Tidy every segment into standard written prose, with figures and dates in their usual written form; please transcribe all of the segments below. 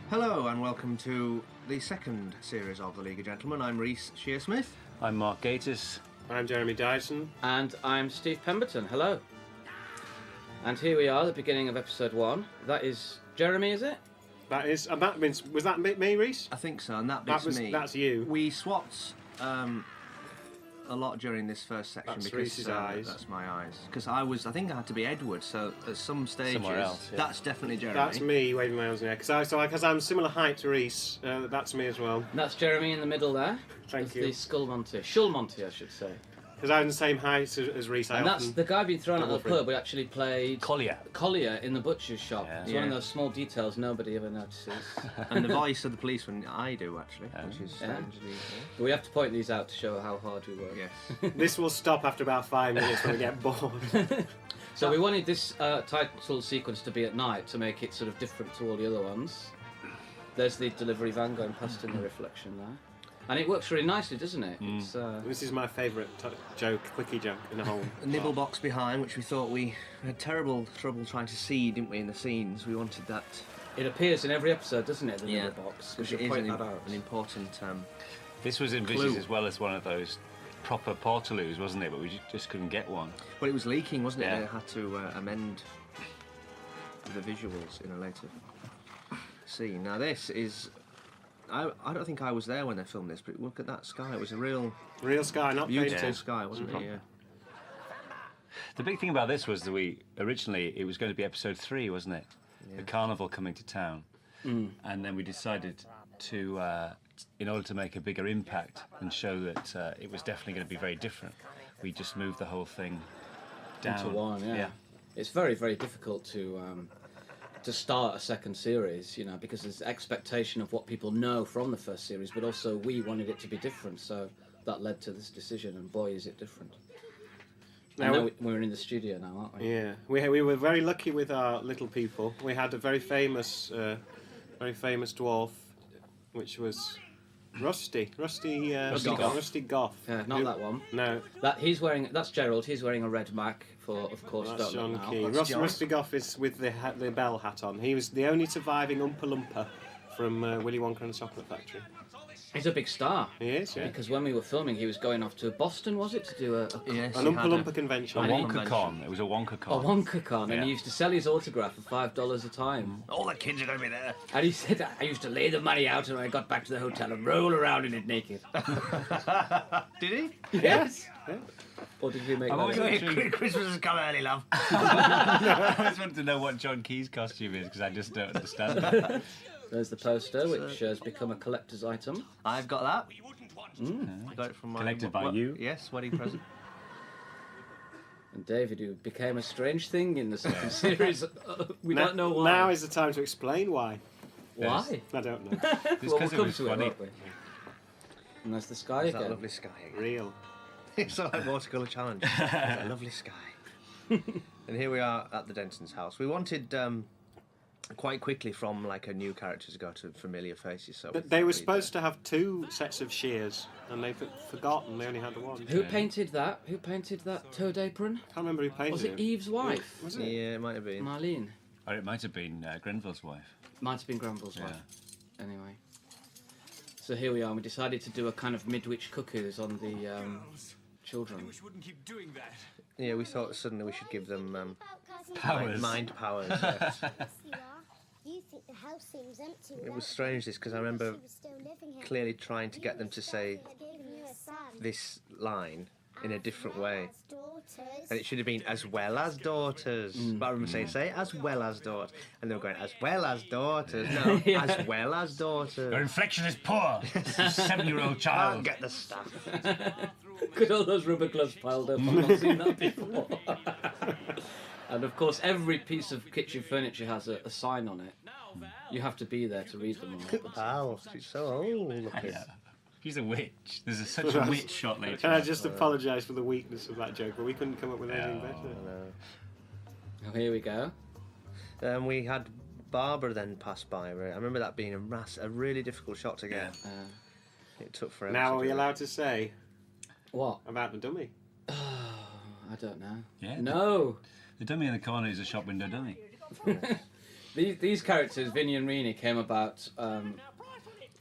Hello and welcome to the second series of The League of Gentlemen. I'm Maurice Shearsmith. I'm Mark Gatiss. I'm Jeremy Dyson. And I'm Steve Pemberton. Hello. And here we are, the beginning of episode 1. That is Jeremy, is it? That is. Was that me, Reese? I think so, and that bit's me. That's you. We swapped a lot during this first section That's because Reese's eyes. That's my eyes. Because I think I had to be Edward. So at some stages, Somewhere else, yeah. That's definitely Jeremy. That's me waving my arms in the air. Because I'm similar height to Reese. That's me as well. And that's Jeremy in the middle there. Thank you. The Skull Monty. Shull Monty, I should say. Because I'm the same height as Reese. And that's the guy being thrown out of the pub. We actually played Collier in the butcher's shop. Yeah. It's one of those small details nobody ever notices. And the voice of the policeman, I do actually, which is strangely. But we have to point these out to show how hard we work. Yes. This will stop after about 5 minutes when we get bored. So we wanted this title sequence to be at night to make it sort of different to all the other ones. There's the delivery van going past in the reflection there. And it works really nicely, doesn't it? It's, This is my favourite quickie joke in the whole. A nibble box behind, which we thought we had terrible trouble trying to see, didn't we, in the scenes? We wanted that. It appears in every episode, doesn't it? The Yeah. little box. We Which should is point an that out. important. This was envisaged Clue. as well as one of those proper portaloos, wasn't it? But we just couldn't get one. Well, it was leaking, wasn't it? Yeah. They had to amend the visuals in a later scene. Now this is. I don't think I was there when they filmed this, but look at that sky. It was a real sky, not beautiful painted. sky, wasn't it? Yeah. The big thing about this was that originally it was going to be episode 3, wasn't it? Yeah. The carnival coming to town, and then we decided to, in order to make a bigger impact and show that it was definitely going to be very different, we just moved the whole thing down Into one, yeah. It's very, very difficult to start a second series, you know, because there's expectation of what people know from the first series, but also we wanted it to be different, so that led to this decision, and boy, is it different. Now we're in the studio now, aren't we? Yeah, we were very lucky with our little people. We had a very famous dwarf, which was Rusty Goff. Yeah, not that one. No, That's Gerald. He's wearing a red Mac for, of course, that's Don't Look John Now. Key. Rusty Goff is with the bell hat on. He was the only surviving Oompa Loompa from Willy Wonka and the Chocolate Factory. He's a big star. He is, yeah. Because when we were filming, he was going off to Boston, was it, to do Yes, An Oompa Loompa convention. A Wonka Con. It was a Wonka Con. a Wonka Con, and Yeah. he used to sell his autograph for $5 a time. All the kids are going to be there. And he said, I used to lay the money out and when I got back to the hotel and roll around in it naked. Did he? Yes. Yeah. Or did he make I've that always up? wanted Christmas has come early, love. I always wanted to know what John Key's costume is because I just don't understand it. There's the poster, which has become a collector's item. I've got that. I got it from my Collected by you? Yes, wedding present. And David, who became a strange thing in the second series. We don't know why. Now is the time to explain why. Why? I don't know. It's Well, we'll because it come was to it, funny. won't we? And there's the sky It's that again. lovely sky again. Real. It's like watercolour challenge. It's a lovely sky. And here we are at the Denson's house. We wanted quite quickly from like a new character to go to familiar faces. So But they were supposed to have 2 sets of shears, and they've forgotten they only had one. Who painted that? Who painted that toad apron? I can't remember who painted Was it Eve's wife? Was it? Yeah, it might have been. Marlene. Or it might have been Grenville's wife. Might have been Granville's wife. Anyway. So here we are. We decided to do a kind of midwich cuckoos on the children. Yeah, we thought suddenly we should give them Powers. mind powers. Yes, you are. You think the house seems empty. It was strange this because I remember She was still living here. clearly trying to get them to say I'd given you a son. this line in a different way. As daughters. And it should have been as well as daughters. But I remember saying, say as well as daughters. And they were going, as well as daughters. No, as well as daughters. Your inflection is poor. 7-year-old Can't child. get the stuff. Look at all those rubber gloves piled up. I've not seen that before. And of course, every piece of kitchen furniture has a sign on it. You have to be there to read them all. Wow, she's so old looking. Yeah. She's a witch. There's such a witch shot later. Can I just apologise for the weakness of that joke, but we couldn't come up with anything better. Oh, here we go. We had Barbara then pass by. I remember that being a really difficult shot to get. It took forever. Now, to are we do it. allowed to say What? about the dummy? I don't know. Yeah. No. The dummy in the corner is a shop window dummy. These characters, Vinny and Rini, came about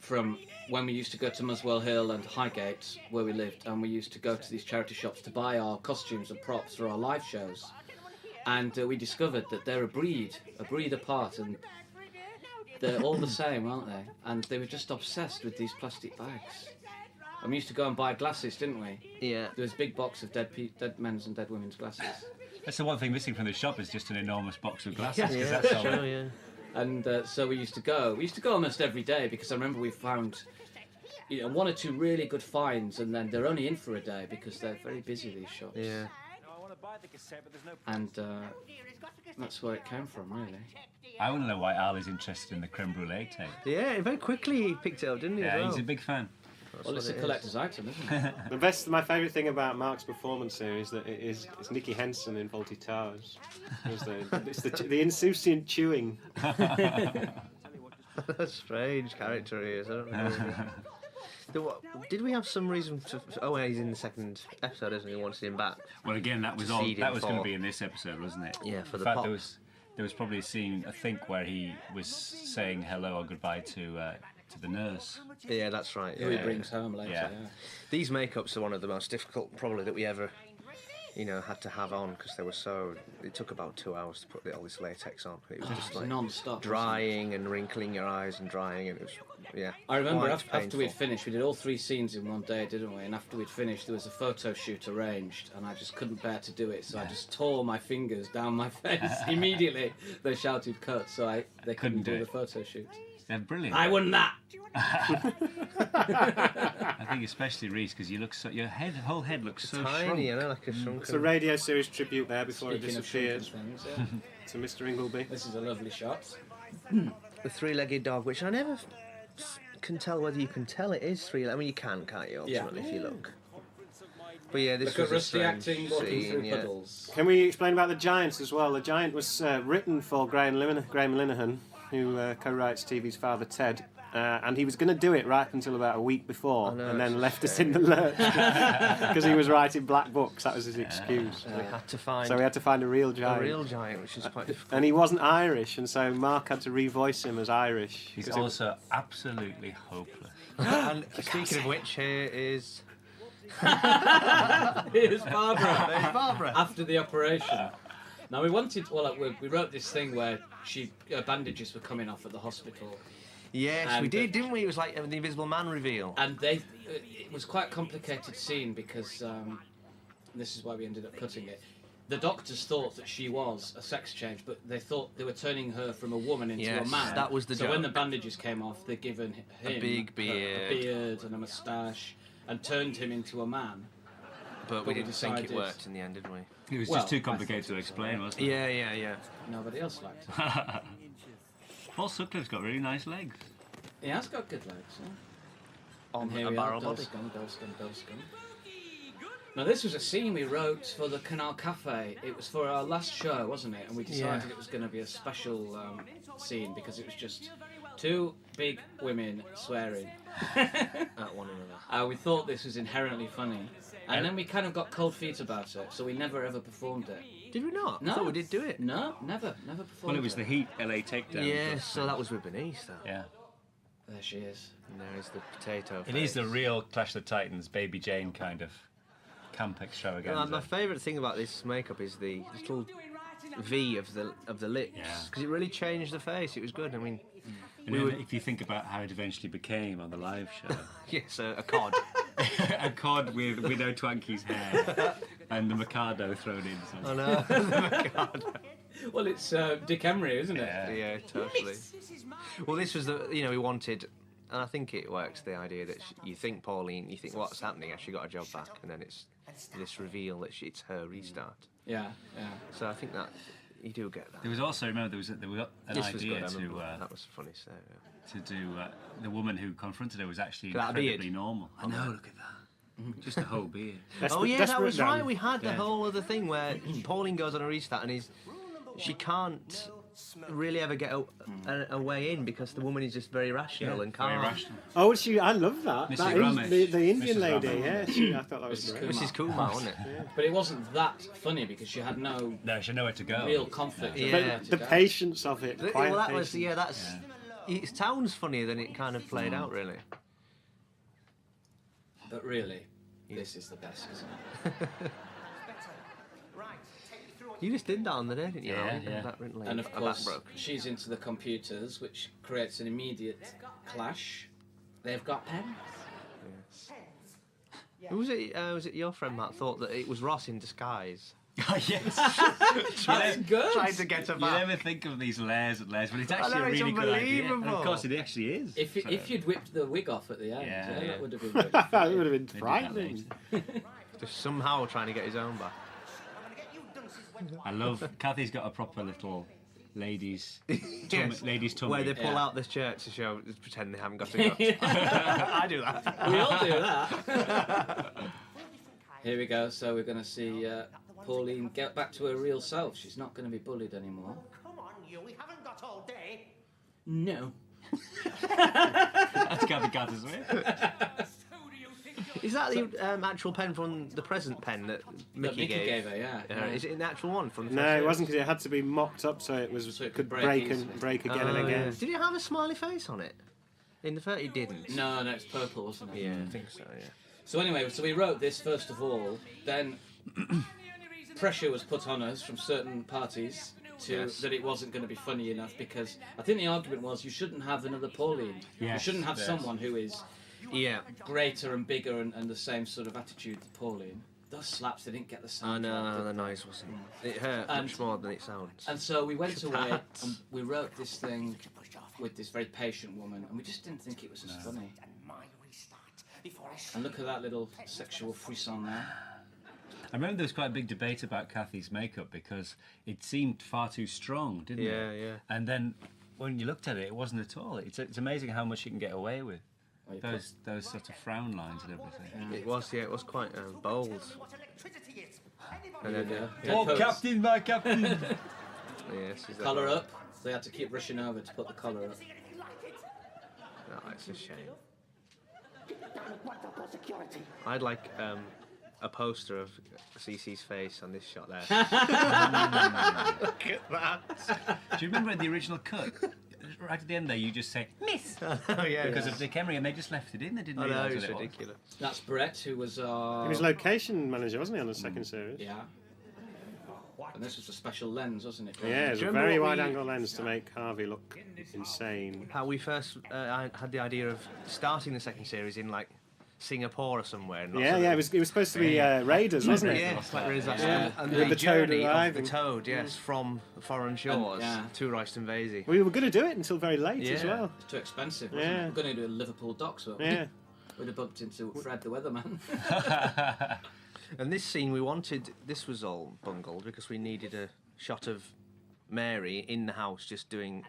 from when we used to go to Muswell Hill and Highgate, where we lived, and we used to go to these charity shops to buy our costumes and props for our live shows. And we discovered that they're a breed apart, and they're all the same, aren't they? And they were just obsessed with these plastic bags. And we used to go and buy glasses, didn't we? Yeah. There was a big box of dead men's and dead women's glasses. That's the one thing missing from the shop is just an enormous box of glasses. Yeah, that's all. sure, yeah. And so we used to go. We used to go almost every day because I remember we found, one or two really good finds, and then they're only in for a day because they're very busy, these shops. Yeah. And that's where it came from, really. I want to know why Al is interested in the creme brulee tape. Yeah, very quickly he picked it up, didn't he? Yeah, as well? he's a big fan. Well, it's a collector's item, isn't it? My favourite thing about Mark's performance here is that it's Nicky Henson in Fawlty Towers. It's the insouciant chewing. That's a strange character he is. I don't know. Did we have some reason to? Oh, yeah, he's in the second episode, isn't he? We wanted him back. Well, again, that was going to be in this episode, wasn't it? Yeah, for in the fact, pop. there was probably a scene, I think, where he was saying hello or goodbye to the nurse. Yeah, that's right. Who he brings home later. Yeah. Yeah. These makeups are one of the most difficult, probably, that we ever, had to have on because they were so. It took about 2 hours to put all this latex on. It was just like non-stop, drying and wrinkling your eyes and drying, and it was I remember quite after painful. we'd finished, we did all 3 scenes in one day, didn't we? And after we'd finished, there was a photo shoot arranged, and I just couldn't bear to do it, so I just tore my fingers down my face immediately. They shouted cut, so they couldn't do the photo shoot. They're brilliant. I won that. I think especially Reese, because you look your whole head looks so tiny, shrunk. like a shrunken. It's a radio series tribute there before Speaking it of disappeared shrinking things, to Mr. Ingleby. this is a lovely shot. The three-legged dog, which I never can tell whether you can tell it is three. I mean, you can't you? Ultimately, if you look. But yeah, this Look at was a Rusty strange acting, walking scene, through yeah. puddles. Can we explain about the Giant as well? The Giant was written for Graham Linehan, who co-writes TV's Father Ted, and he was going to do it right until about a week before, and then left us in the lurch because he was writing black books. That was his excuse. We had to find So we had to find a real giant. a real giant, which is quite difficult. And he wasn't Irish, and so Mark had to revoice him as Irish. He's also absolutely hopeless. And speaking of which, here is Here's Barbara. Barbara. After the operation. Now we wrote this thing where her bandages were coming off at the hospital. Yes, And we did, didn't we? It was like the Invisible Man reveal. And it was quite a complicated scene because this is why we ended up cutting it. The doctors thought that she was a sex change, but they thought they were turning her from a woman into a Yes, man. that was the So joke. when the bandages came off, they'd given him A big beard. a beard and a moustache, and turned him into a man. But we we didn't think it decided- worked in the end, did we? It was Well, just too I complicated thought to so, explain, wasn't it? Yeah. Nobody else liked it. Paul Sutcliffe's got really nice legs. He has got good legs. Yeah. On And here a we barrel are, body. Doscum. Now this was a scene we wrote for the Canal Cafe. It was for our last show, wasn't it? And we decided it was going to be a special scene because it was just 2 big women swearing. At one another. We thought this was inherently funny. And then we kind of got cold feet about it, so we never ever performed it. Did we not? No. I thought we did do it. No, never performed Well, it was the Heat LA takedown. Yeah, so that was with Bernice, though. Yeah. There she is. And there is the potato. It is the real Clash of the Titans, Baby Jane kind of camp extravaganza. My favourite thing about this makeup is the little V of the lips, Yeah. because it really changed the face. It was good. I mean, And then if you think about how it eventually became on the live show, yes, a cod. a cod with Widow Twanky's hair and the Mikado thrown in. I know. Well, it's Dick Emery, isn't it? Yeah, totally. Well, this was we wanted, and I think it works. The idea that you think Pauline, you think what's happening? Has she got a job back? And then it's this reveal that it's her restart. Yeah. So I think that you do get that. There was also, remember, there was an This was idea good. I to remember that was funny. So to do the woman who confronted her was actually That incredibly beard. normal. I know, look at that. Just a whole beard. oh yeah, that Desperate was right. Dan. We had the Yeah. whole other thing where Pauline goes on a restart and she can't really ever get a way in because the woman is just very rational and calm. Very rational. Oh, I love that. Mrs. That Ramesh. the Indian Mrs. lady, Ramesh. I thought that was great. Mrs. Kumar, wasn't it? But it wasn't that funny because she had no No, she had nowhere to go. real conflict. Yeah. Where But to the go. patience of it. Well, that was it sounds funnier than it kind of played out, really. But really, this is the best, isn't it? You just did that on the day, didn't you? Yeah, Alan? yeah. That written And of a back course, broke. she's into the computers, which creates an immediate clash. They've got pens. Was it your friend Matt thought that it was Ross in disguise? Oh, yes. That's good. Trying to get her You back. never think of these layers and layers, but it's actually know, a it's really good idea. And unbelievable. of course, it actually is. If you'd whipped the wig off at the end, Yeah, yeah, yeah. that would have been good. That would have been They did that frightening. later. Just somehow trying to get his own back. I love. Kathy's got a proper little ladies' Yes. ladies' tummy. Where they pull Yeah. out this church to show, pretend they haven't got a gut. I do that. We all do that. Here we go. So we're going to see Pauline get back to her real self. She's not going to be bullied anymore. Come on, you. We haven't got all day. No. That's Kathy Cattersmith. Is that the actual pen from the present pen that Mickey, Mickey gave her, yeah. Is it an actual one from the No, first it series? wasn't because it had to be mopped up so it was So it could could break break and easily. break again Oh, and again. yeah. Did it have a smiley face on it? In the first, it didn't. No, it's purple, wasn't it? Yeah, I think so. Yeah. So anyway, so we wrote this first of all. Then pressure was put on us from certain parties that it wasn't going to be funny enough because I think the argument was you shouldn't have another Pauline. You Yes, shouldn't have yes. someone who is Yeah. greater and bigger and the same sort of attitude to Pauline. Those slaps, they didn't get the sound. I know, right, the did they? noise wasn't. It hurt And- much more than it sounds. And so we went away Perhaps. and we wrote this thing with this very patient woman, and we just didn't think it was as funny. And look at that little sexual frisson there. I remember there was quite a big debate about Kathy's makeup because it seemed far too strong, didn't it? Yeah, yeah. And then when you looked at it, it wasn't at all. It's amazing how much you can get away with. Well, you put- Those sort of frown lines and everything. It was quite bold. And then, Yeah. Oh, Dead pose. Captain, my Captain! yes, is that Collar right? up. They had to keep rushing over to put the collar up. No, it's a shame. I'd like a poster of Cece's face on this shot there. Look at that. Do you remember in the original cut? Right at the end there, you just say, Miss! Oh, yeah. Because of Dick Emery, and they just left it in. They didn't I know, realise it's what it was. ridiculous. That's Brett, who was He was location manager, wasn't he, on the second series? yeah. And this was a special lens, wasn't it? Yeah, it was Do a you very remember what we- wide-angle lens to make Harvey look insane. How we first I had the idea of starting the second series in like Singapore or somewhere. And lots Yeah, of yeah, them- it was supposed to be Raiders, wasn't it? Yeah, it's like Raiders. Yeah. And With the the toad journey of arriving. the toad, yes, from foreign shores yeah. to Royston Vasey. We were going to do it until very late as Yeah. well. It's too expensive, wasn't Yeah. it? We're going to do a Liverpool docks, weren't we? Yeah. We'd have bumped into Fred the weatherman. And this scene we wanted, this was all bungled because we needed a shot of Mary in the house just doing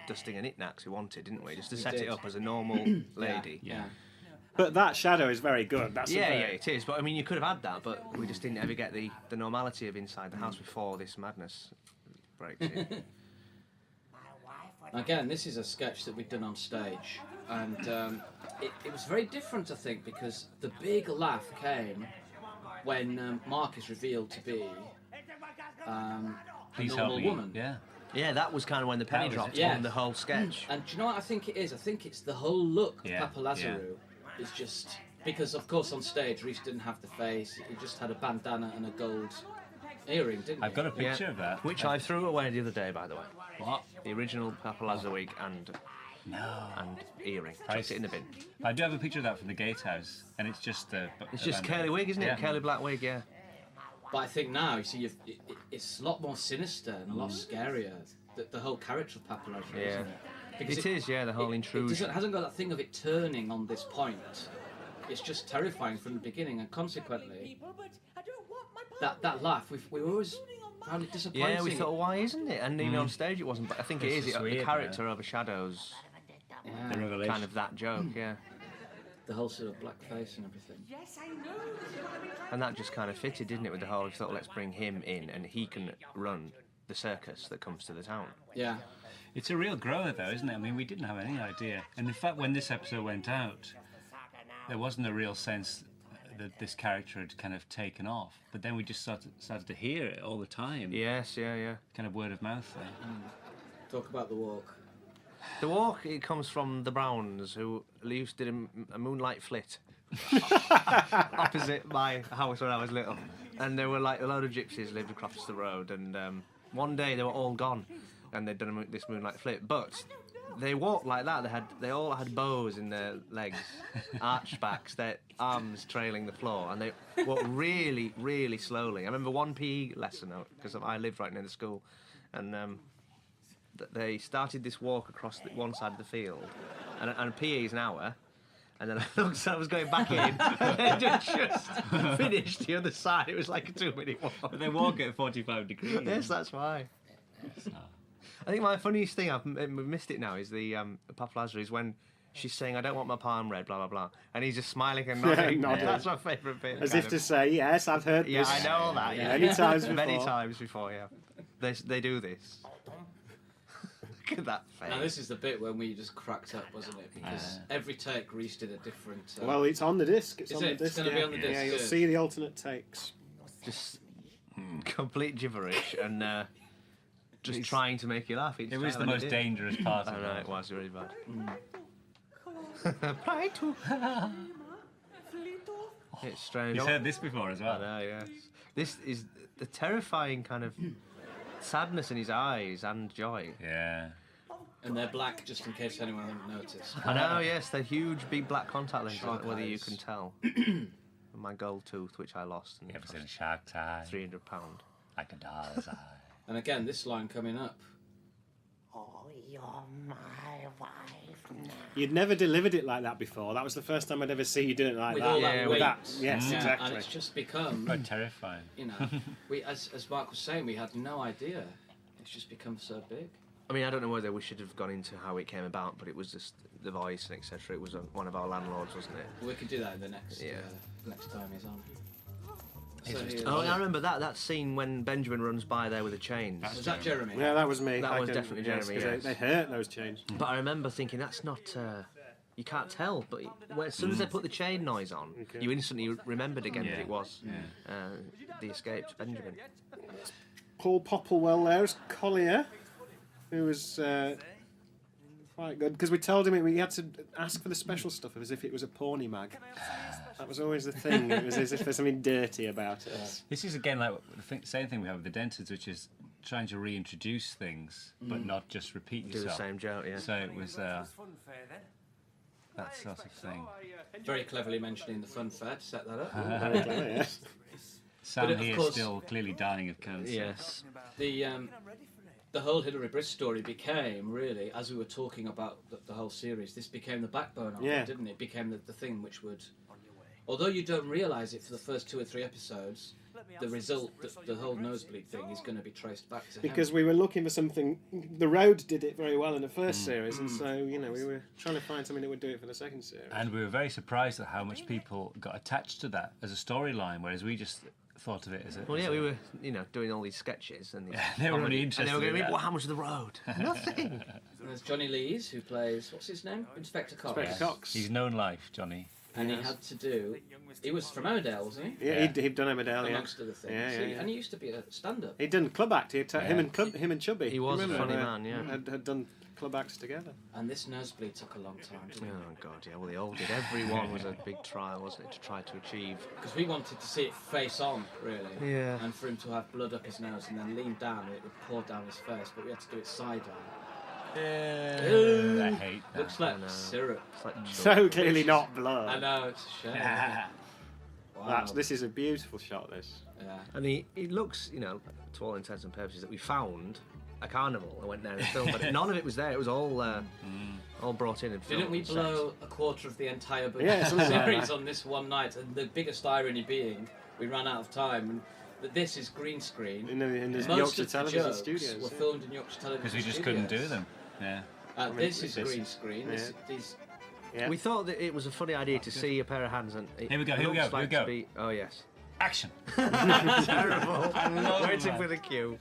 dusting and knickknacks we wanted, didn't we? Just to set did. it up as a normal lady. Yeah. But that shadow is very good. That's Yeah, a yeah, very- it is. But I mean, you could have had that, but we just didn't ever get the normality of inside the house before this madness breaks in. Again, this is a sketch that we'd done on stage, and it was very different, I think, because the big laugh came when Mark is revealed to be a Please normal help me. woman. Yeah. Yeah, that was kind of when the penny was dropped it. Yeah. on the whole sketch. And do you know what I think it is? I think it's the whole look of Yeah, Papa Lazarou is just because, of course, on stage Reese didn't have the face; he just had a bandana and a gold earring, didn't he? I've got a picture of that. Which I threw away the other day, by the way. What? The original Papa Lazarou wig and No. earring. Price. Chucked it in the bin. I do have a picture of that from the gatehouse, and it's just It's just curly wig, isn't it? Yeah. Curly black wig, yeah. But I think now, you see, it's a lot more sinister and a lot scarier. The whole character of Papa Lazarou, Yeah. isn't it? Because It is, yeah, the whole It intrusion. hasn't got that thing of it turning on this point. It's just terrifying from the beginning, and consequently, that laugh, we always found it disappointing. Yeah, we thought, why isn't it? And even on stage it wasn't, but I think it It's is. just The weird, character overshadows Yeah, The revelation. kind of that joke, yeah. the whole sort of black face and everything. And that just kind of fitted, didn't it, with the whole, we thought, let's bring him in and he can run the circus that comes to the town. Yeah. It's a real grower, though, isn't it? I mean, we didn't have any idea. And in fact, when this episode went out, there wasn't a real sense that this character had kind of taken off. But then we just started to hear it all the time. Yes, yeah. Kind of word of mouth there. Talk about the walk. The walk, it comes from the Browns, who used did a moonlight flit opposite my house when I was little. And there were like a load of gypsies lived across the road, and one day they were all gone, and they'd done this moonlight flit. But they walked like that. They all had bows in their legs, arched backs, their arms trailing the floor, and they walked really, really slowly. I remember one PE lesson because I lived right near the school, and they started this walk across one side of the field, and PE is an hour. And then I was going back in, and they just finished the other side. It was like a 2-minute walk. But they walk at 45 degrees. Yes, that's why. I think my funniest thing, I've missed it now, is the Papa Lazarou, is when she's saying, I don't want my palm read, blah, blah, blah. And he's just smiling and nodding. Nodding. That's my favourite bit. As if to say, yes, I've heard this. Yeah, I know all that. Yeah. Many times before. Yeah. They do this. Look at that face. Now this is the bit when we just cracked up, wasn't it? Because every take Reese did a different... well, it's on the disc. It's Is on it? the It's disc. gonna be on the disc, Yeah, you'll good. see the alternate takes. Just complete gibberish and just trying to make you laugh each It time. was the and most did. dangerous part I of know, it. it was really bad. Try to. It's strange. You've heard this before as I well. know, yes. This is the terrifying kind of sadness in his eyes and joy. Yeah. And they're black, just in case anyone hadn't noticed. I know, yes, they're huge, big black contact lenses, Shark whether you eyes. can tell. And my gold tooth, which I lost, and You ever it seen a cost shark tie? £300. Like a doll's eye. And again, this line coming up. Oh, you're my wife now. You'd never delivered it like that before. That was the first time I'd ever see you do it like With that. all that with weight. that. Yes, Yeah, exactly. And it's just become, Quite terrifying. you know, we as Mark was saying, we had no idea. It's just become so big. I mean, I don't know whether we should have gone into how it came about, but it was just the voice and etc. It was one of our landlords, wasn't it? We could do that in the next next time he's on. So he- Oh, I remember that scene when Benjamin runs by there with the chains. was that Jeremy? Yeah, that was me. That was definitely Jeremy, 'cause yes. They hurt those chains. But I remember thinking, that's not... you can't tell, but as soon as they put the chain noise on, you instantly remembered again that it was the escaped Benjamin. Paul Popplewell there as Collier, who was quite good, because we told him we had to ask for the special stuff as if it was a porny mag. That was always the thing. It was as if there's something dirty about it. This is again like the same thing we have with the Dentons, which is trying to reintroduce things, but not just repeat Do yourself. the same joke, yeah. So it was that sort of thing. Very cleverly mentioning the fun fair to set that up. Very clever, yes. Sam of here course- still clearly dying of cancer. Yes. The whole Hilary Briss story became, really, as we were talking about the whole series, this became the backbone of Yeah. it, didn't it? It became the thing which would... Although you don't realise it for the first 2 or 3 episodes, the result, the whole nosebleed thing, is going to be traced back to Because him. we were looking for something. The Road did it very well in the first series, and so we were trying to find something that would do it for the second series. And we were very surprised at how much people got attached to that as a storyline, whereas we just thought of it as a... Well, yeah, we were, doing all these sketches and these they were comedy, really and they interested were going in to be, that. well, how much of the road? Nothing. And there's Johnny Lees, who plays, what's his name? Inspector Cox. Inspector Cox. He's known life, Johnny. And he had to do... He was from Emmerdale, wasn't he? Yeah, he'd done Emmerdale, yeah. Amongst other things. Yeah, yeah. And he used to be a stand-up. He'd done club act. Him and Chubby. He was a Remember, funny man, yeah. Had done club acts together. And this nosebleed took a long time, didn't it? Oh, God, yeah. Well, they all did. Everyone was a big trial, wasn't it, to try to achieve. Because we wanted to see it face on, really. Yeah. And for him to have blood up his nose and then lean down and it would pour down his face, but we had to do it side down. I hate that. Looks like know. syrup. It's like So clearly not blood. I know, it's a shame. isn't it? Wow. This is a beautiful shot, this. Yeah. And it looks, to all intents and purposes, that we found a carnival and went there and filmed, but none of it was there. It was all brought in and filmed. Didn't we on set. blow a quarter of the entire book Yeah, something like series that. on this one night? And the biggest irony being, we ran out of time, and that this is green screen. In the Most Yorkshire of the Television jokes Studios. were yeah. filmed in Yorkshire Television Because we just Studios. couldn't do them. Yeah. This is this- green screen. This, these, Yeah. We thought that it was a funny idea to see a pair of hands and it Here we go, here we looks go, here like we go. to be- oh, yes. Action! Terrible. love Waiting that. for the cue.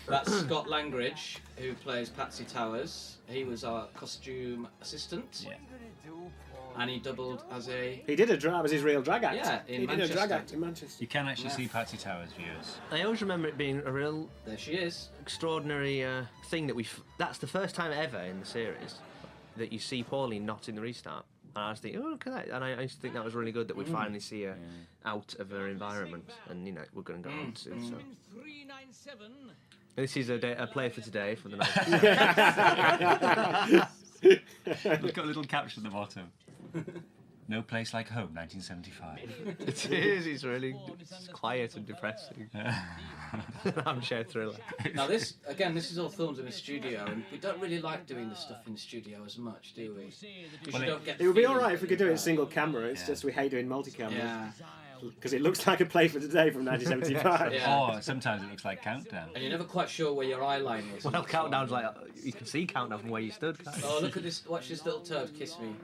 That's Scott Langridge, who plays Patsy Towers. He was our costume assistant. Yeah. And he doubled as a... He did a drag, was his real drag act. Yeah, in he did a drag Manchester. act in Manchester. You can actually see Patsy Towers, viewers. I always remember it being a real There she is. extraordinary thing that that's the first time ever in the series that you see Pauline not in the restart. And I was thinking, oh, look at that. And I used to think that was really good that we'd finally see her out of her environment. And, you know, we're going to go on soon. So. This is a play for today for the night. We've got a little caption at the bottom. No Place Like Home, 1975. It is. It's really quiet and depressing. Armchair thriller. Now this is all filmed in a studio, and we don't really like doing the stuff in the studio as much, do we? Because you don't get It would be feeling alright if we could do it from in single camera, it's just we hate doing multi-camera. Yeah. Because it looks like a play for today from 1975. Yeah. Or sometimes it looks like Countdown. And you're never quite sure where your eye line is. Well, Countdown's like, you can see Countdown from where you stood, can't you? Oh, look at this! Watch this little toad kiss me.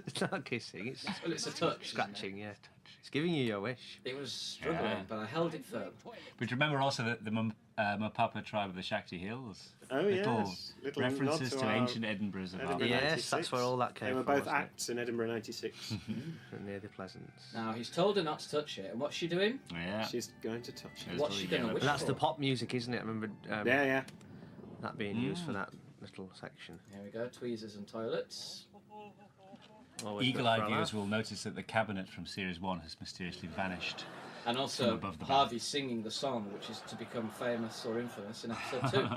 It's not kissing, it's Well, it's a touch. scratching, yeah. It's giving you your wish. It was struggling, Yeah. but I held it firm. But remember also that the Mapapa tribe of the Shakti Hills. Oh, Little yes. Little references nod to our ancient Edinburghs of Edinburgh our Yes, 96. that's where all that came They were from, both wasn't it? acts in Edinburgh 96. Near the Pleasance. Now he's told her not to touch it, and what's she doing? Yeah. She's going to touch it. There's What's all she you going to get. wish But that's for? the pop music, isn't it? I remember Yeah. that being used for that little section. Here we go, tweezers and toilets. Always Eagle-eyed good for a viewers laugh. will notice that the cabinet from Series 1 has mysteriously vanished. And also From above the Harvey singing the song, which is to become famous or infamous in episode 2.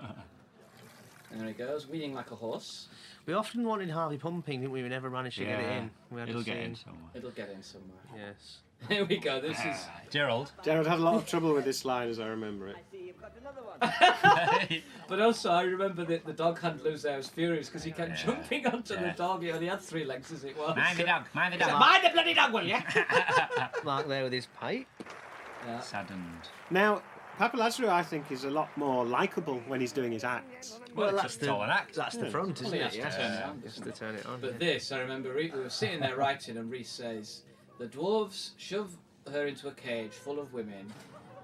And there he goes, wheeling like a horse. We often wanted Harvey pumping, didn't we? We never managed to get it Yeah. in. We had It'll a get scene. in somewhere. It'll get in somewhere. Yes. Here we go, this is... Gerald. Gerald had a lot of trouble with this line as I remember it. But also, I remember that the dog handlers there was furious because he kept jumping onto the Yeah. dog. He only had 3 legs as it was. Mind the dog, mind the dog. Mind the bloody dog, will you? Mark there with his pipe. Yeah. Saddened. Now, Papa Lazarou, I think, is a lot more likeable when he's doing his acts. Well, it's all an act. That's the front, isn't Well, he it? has to turn it on, Just doesn't to turn it on. But this, I remember, we were sitting there writing, and Reese says, the dwarves shove her into a cage full of women,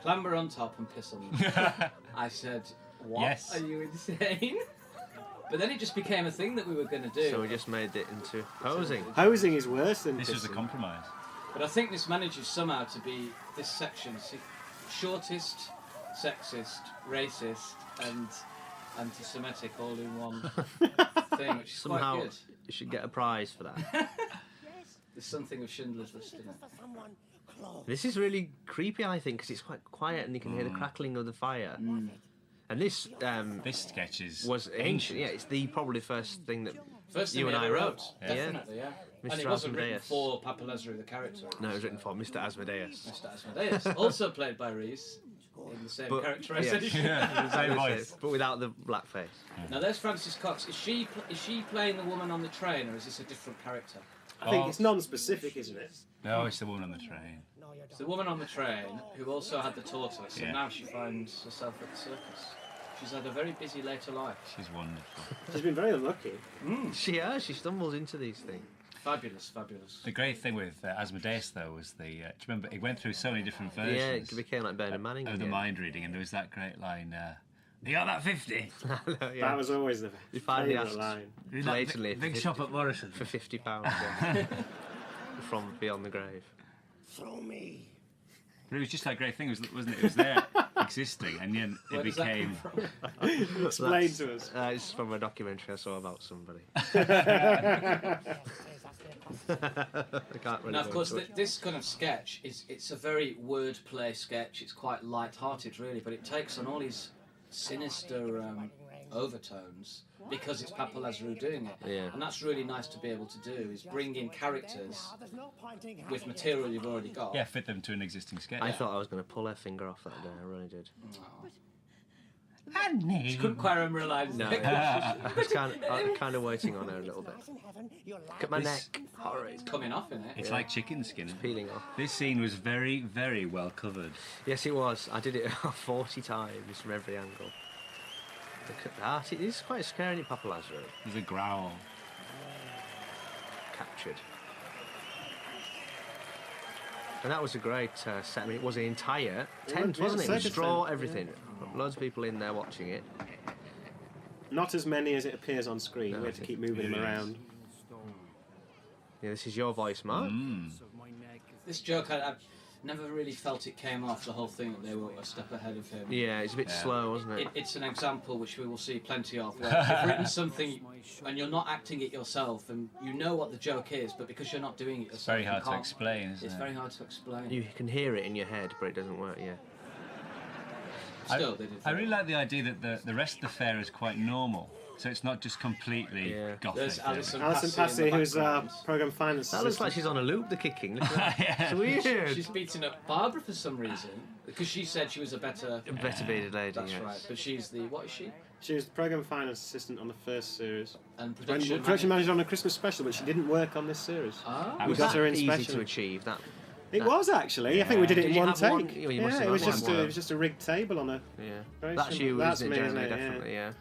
clamber on top and piss on them. I said, what? Yes. Are you insane? But then it just became a thing that we were going to do. So we just made it into posing. Posing is worse than This was a pissing. compromise. But I think this manages somehow to be this section shortest, sexist, racist, and anti-Semitic all in one thing, which is Somehow quite good. you should get a prize for that. There's something of Schindler's List in it. This is really creepy, I think, because it's quite quiet and you can hear the crackling of the fire. And this This sketch is was ancient. Yeah, it's the probably first thing that First thing you we and I ever wrote. Definitely, yeah. And Mr. it wasn't written Asmodeus. for Papa Lazarou, the character. No, it was written for Mr. Asmodeus. Mr. Asmodeus, also played by Reese, in the same But- characterisation. yeah, same voice. But without the blackface. Now there's Frances Cox. Is she playing the woman on the train, or is this a different character? I think it's non-specific, isn't it? No, it's the woman on the train. It's the woman on the train who also had the tortoise, Yeah. and now she finds herself at the circus. She's had a very busy later life. She's wonderful. She's been very unlucky. She stumbles into these things. Fabulous, fabulous. The great thing with Asmodeus, though, was do you remember it went through so many different Yeah, versions it became like Bernard Manning. of the again. mind reading, and there was that great line, you got that 50? That Yeah. was always the You finally favourite asked line. blatantly Big for shop at Morrison. for £50 yeah. From Beyond the Grave. Throw me. But it was just that great thing, wasn't it? It was there, existing, and then it Where does that became... come from? Explain to us. It's from a documentary I saw about somebody. I can't really Now, of go course, into it. this kind of sketch it's a very wordplay sketch. It's quite light-hearted, really, but it takes on all these sinister overtones because it's Papa Lazarou doing it. Yeah. And that's really nice to be able to do, is bring in characters with material you've already got. Yeah, fit them to an existing sketch. I thought I was going to pull her finger off that day. I really did. She couldn't quite remember her lines. No. I was kind of waiting on her a little bit. Look at my neck. Horrid. It's coming off in it. It's like chicken skin. Peeling off. This scene was very, very well covered. Yes, it was. I did it 40 times from every angle. Look at that. It is quite scary, Papa Lazarou. There's a growl. Captured. And that was a great set. I mean, it was an entire tent, Yeah, wasn't it? With circus straw, tent, everything. Loads of people in there watching it. Not as many as it appears on screen. No, We had to keep moving them Yes. around. Yeah, this is your voice, Mark. This joke, I've never really felt it came off the whole thing that they were a step ahead of him. Yeah, it's a bit slow, wasn't it? It's an example which we will see plenty of, where you've written something and you're not acting it yourself, and you know what the joke is, but because you're not doing it yourself, It's very hard you to can't- explain, isn't It's it? very hard to explain. You can hear it in your head, but it doesn't work, yeah. Still, they did I that. really like the idea that the rest of the fair is quite normal, so it's not just completely gothic. There's Alison Alison Passy, Passy, who's our background. programme finance That looks assistant. like she's on a loop, the kicking. Look at that. Yeah. It's weird. She's beating up Barbara for some reason, because she said she was a better... Better bearded lady, That's yes. right, but she's the... What is she? She was the programme finance assistant on the first series. And When production... production manager on a Christmas special, but she didn't work on this series. Ah. We Was got that her in easy special. to achieve? That. It was actually. I think we did it Did in you one have take. one? You must have it was had just one. it was just a rigged table on a. Yeah. Very That's simple. you, That's isn't it, me, Jeremy? isn't it? Yeah. Definitely, yeah.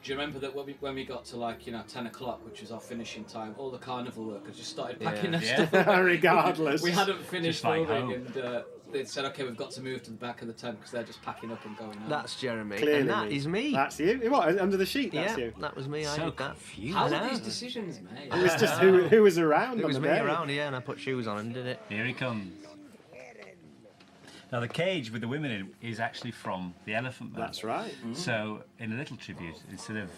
Do you remember that when we got to, like, 10 o'clock, which was our finishing time, all the carnival workers just started packing their Yeah. stuff away. Regardless. We hadn't finished Just like filming, home. and they said, okay, we've got to move to the back of the tent because they're just packing up and going out. That's Jeremy. Clearly and that is me. That's you. What, under the sheet? That's yeah, you. that was me. I So did that. confused. How I are know. these decisions made? It was just who was around It on was the me day. around, yeah, and I put shoes on and did it. Here he comes. Now the cage with the women in is actually from the Elephant Man. That's right. So in a little tribute, instead of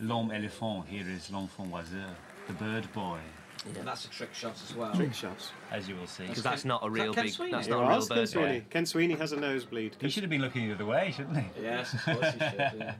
l'homme éléphant, here is l'enfant oiseux, the bird boy, And that's a trick shot as well. Trick shots. as you will see. Because that's not a Is that real Ken big. Sweeney? That's It not a real was Ken bird. Sweeney. Yeah. Ken Sweeney has a nosebleed. He should have been looking the other way, shouldn't he? Yes, of course you should, yes.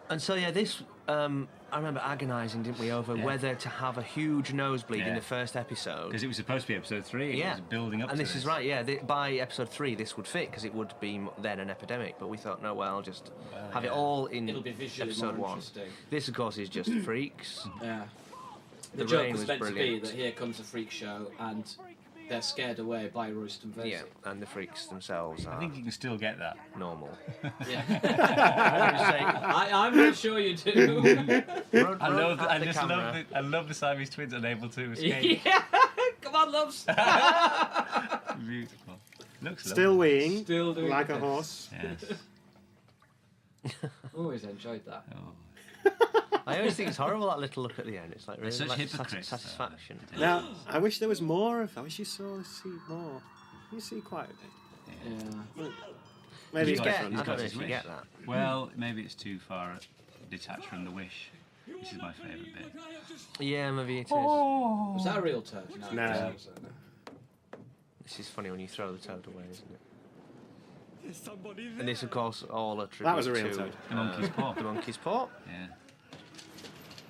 And so yeah, this I remember agonising, didn't we, over whether to have a huge nosebleed in Yeah. the first episode. Because it was supposed to be episode 3. It Yeah, was building up and to this is right. Yeah, by episode 3, this would fit because it would be then an epidemic. But we thought, no, well, I'll just have it all in It'll be visually episode more 1. interesting. This, of course, is just freaks. Yeah. The The joke rain was was meant brilliant. to be that here comes a freak show and they're scared away by Royston Vasey. Yeah, and the freaks themselves I are think you can still get that. normal. Yeah. I I'm not sure you do. I love the Siamese twins unable to escape. Yeah. Come on, loves. Beautiful. Looks Still lovely. weeing. Still doing like the a bits. horse. Yes. Always enjoyed that. Oh. I always think it's horrible, that little look at the end. It's like really such like hypocrites, though. satisfaction. Now, I wish there was more of. I wish you see more. You see quite a bit. Yeah. Maybe You it's get, different. I got don't know his if you wish. get that. Well, maybe it's too far detached from the wish. This is my favourite bit. Yeah, maybe it is. Was that a real turd? No. it wasn't. This is funny when you throw the toad away, isn't it? And this, of course, all a tribute That was a real to toad. The monkey's paw. the monkey's paw. Yeah.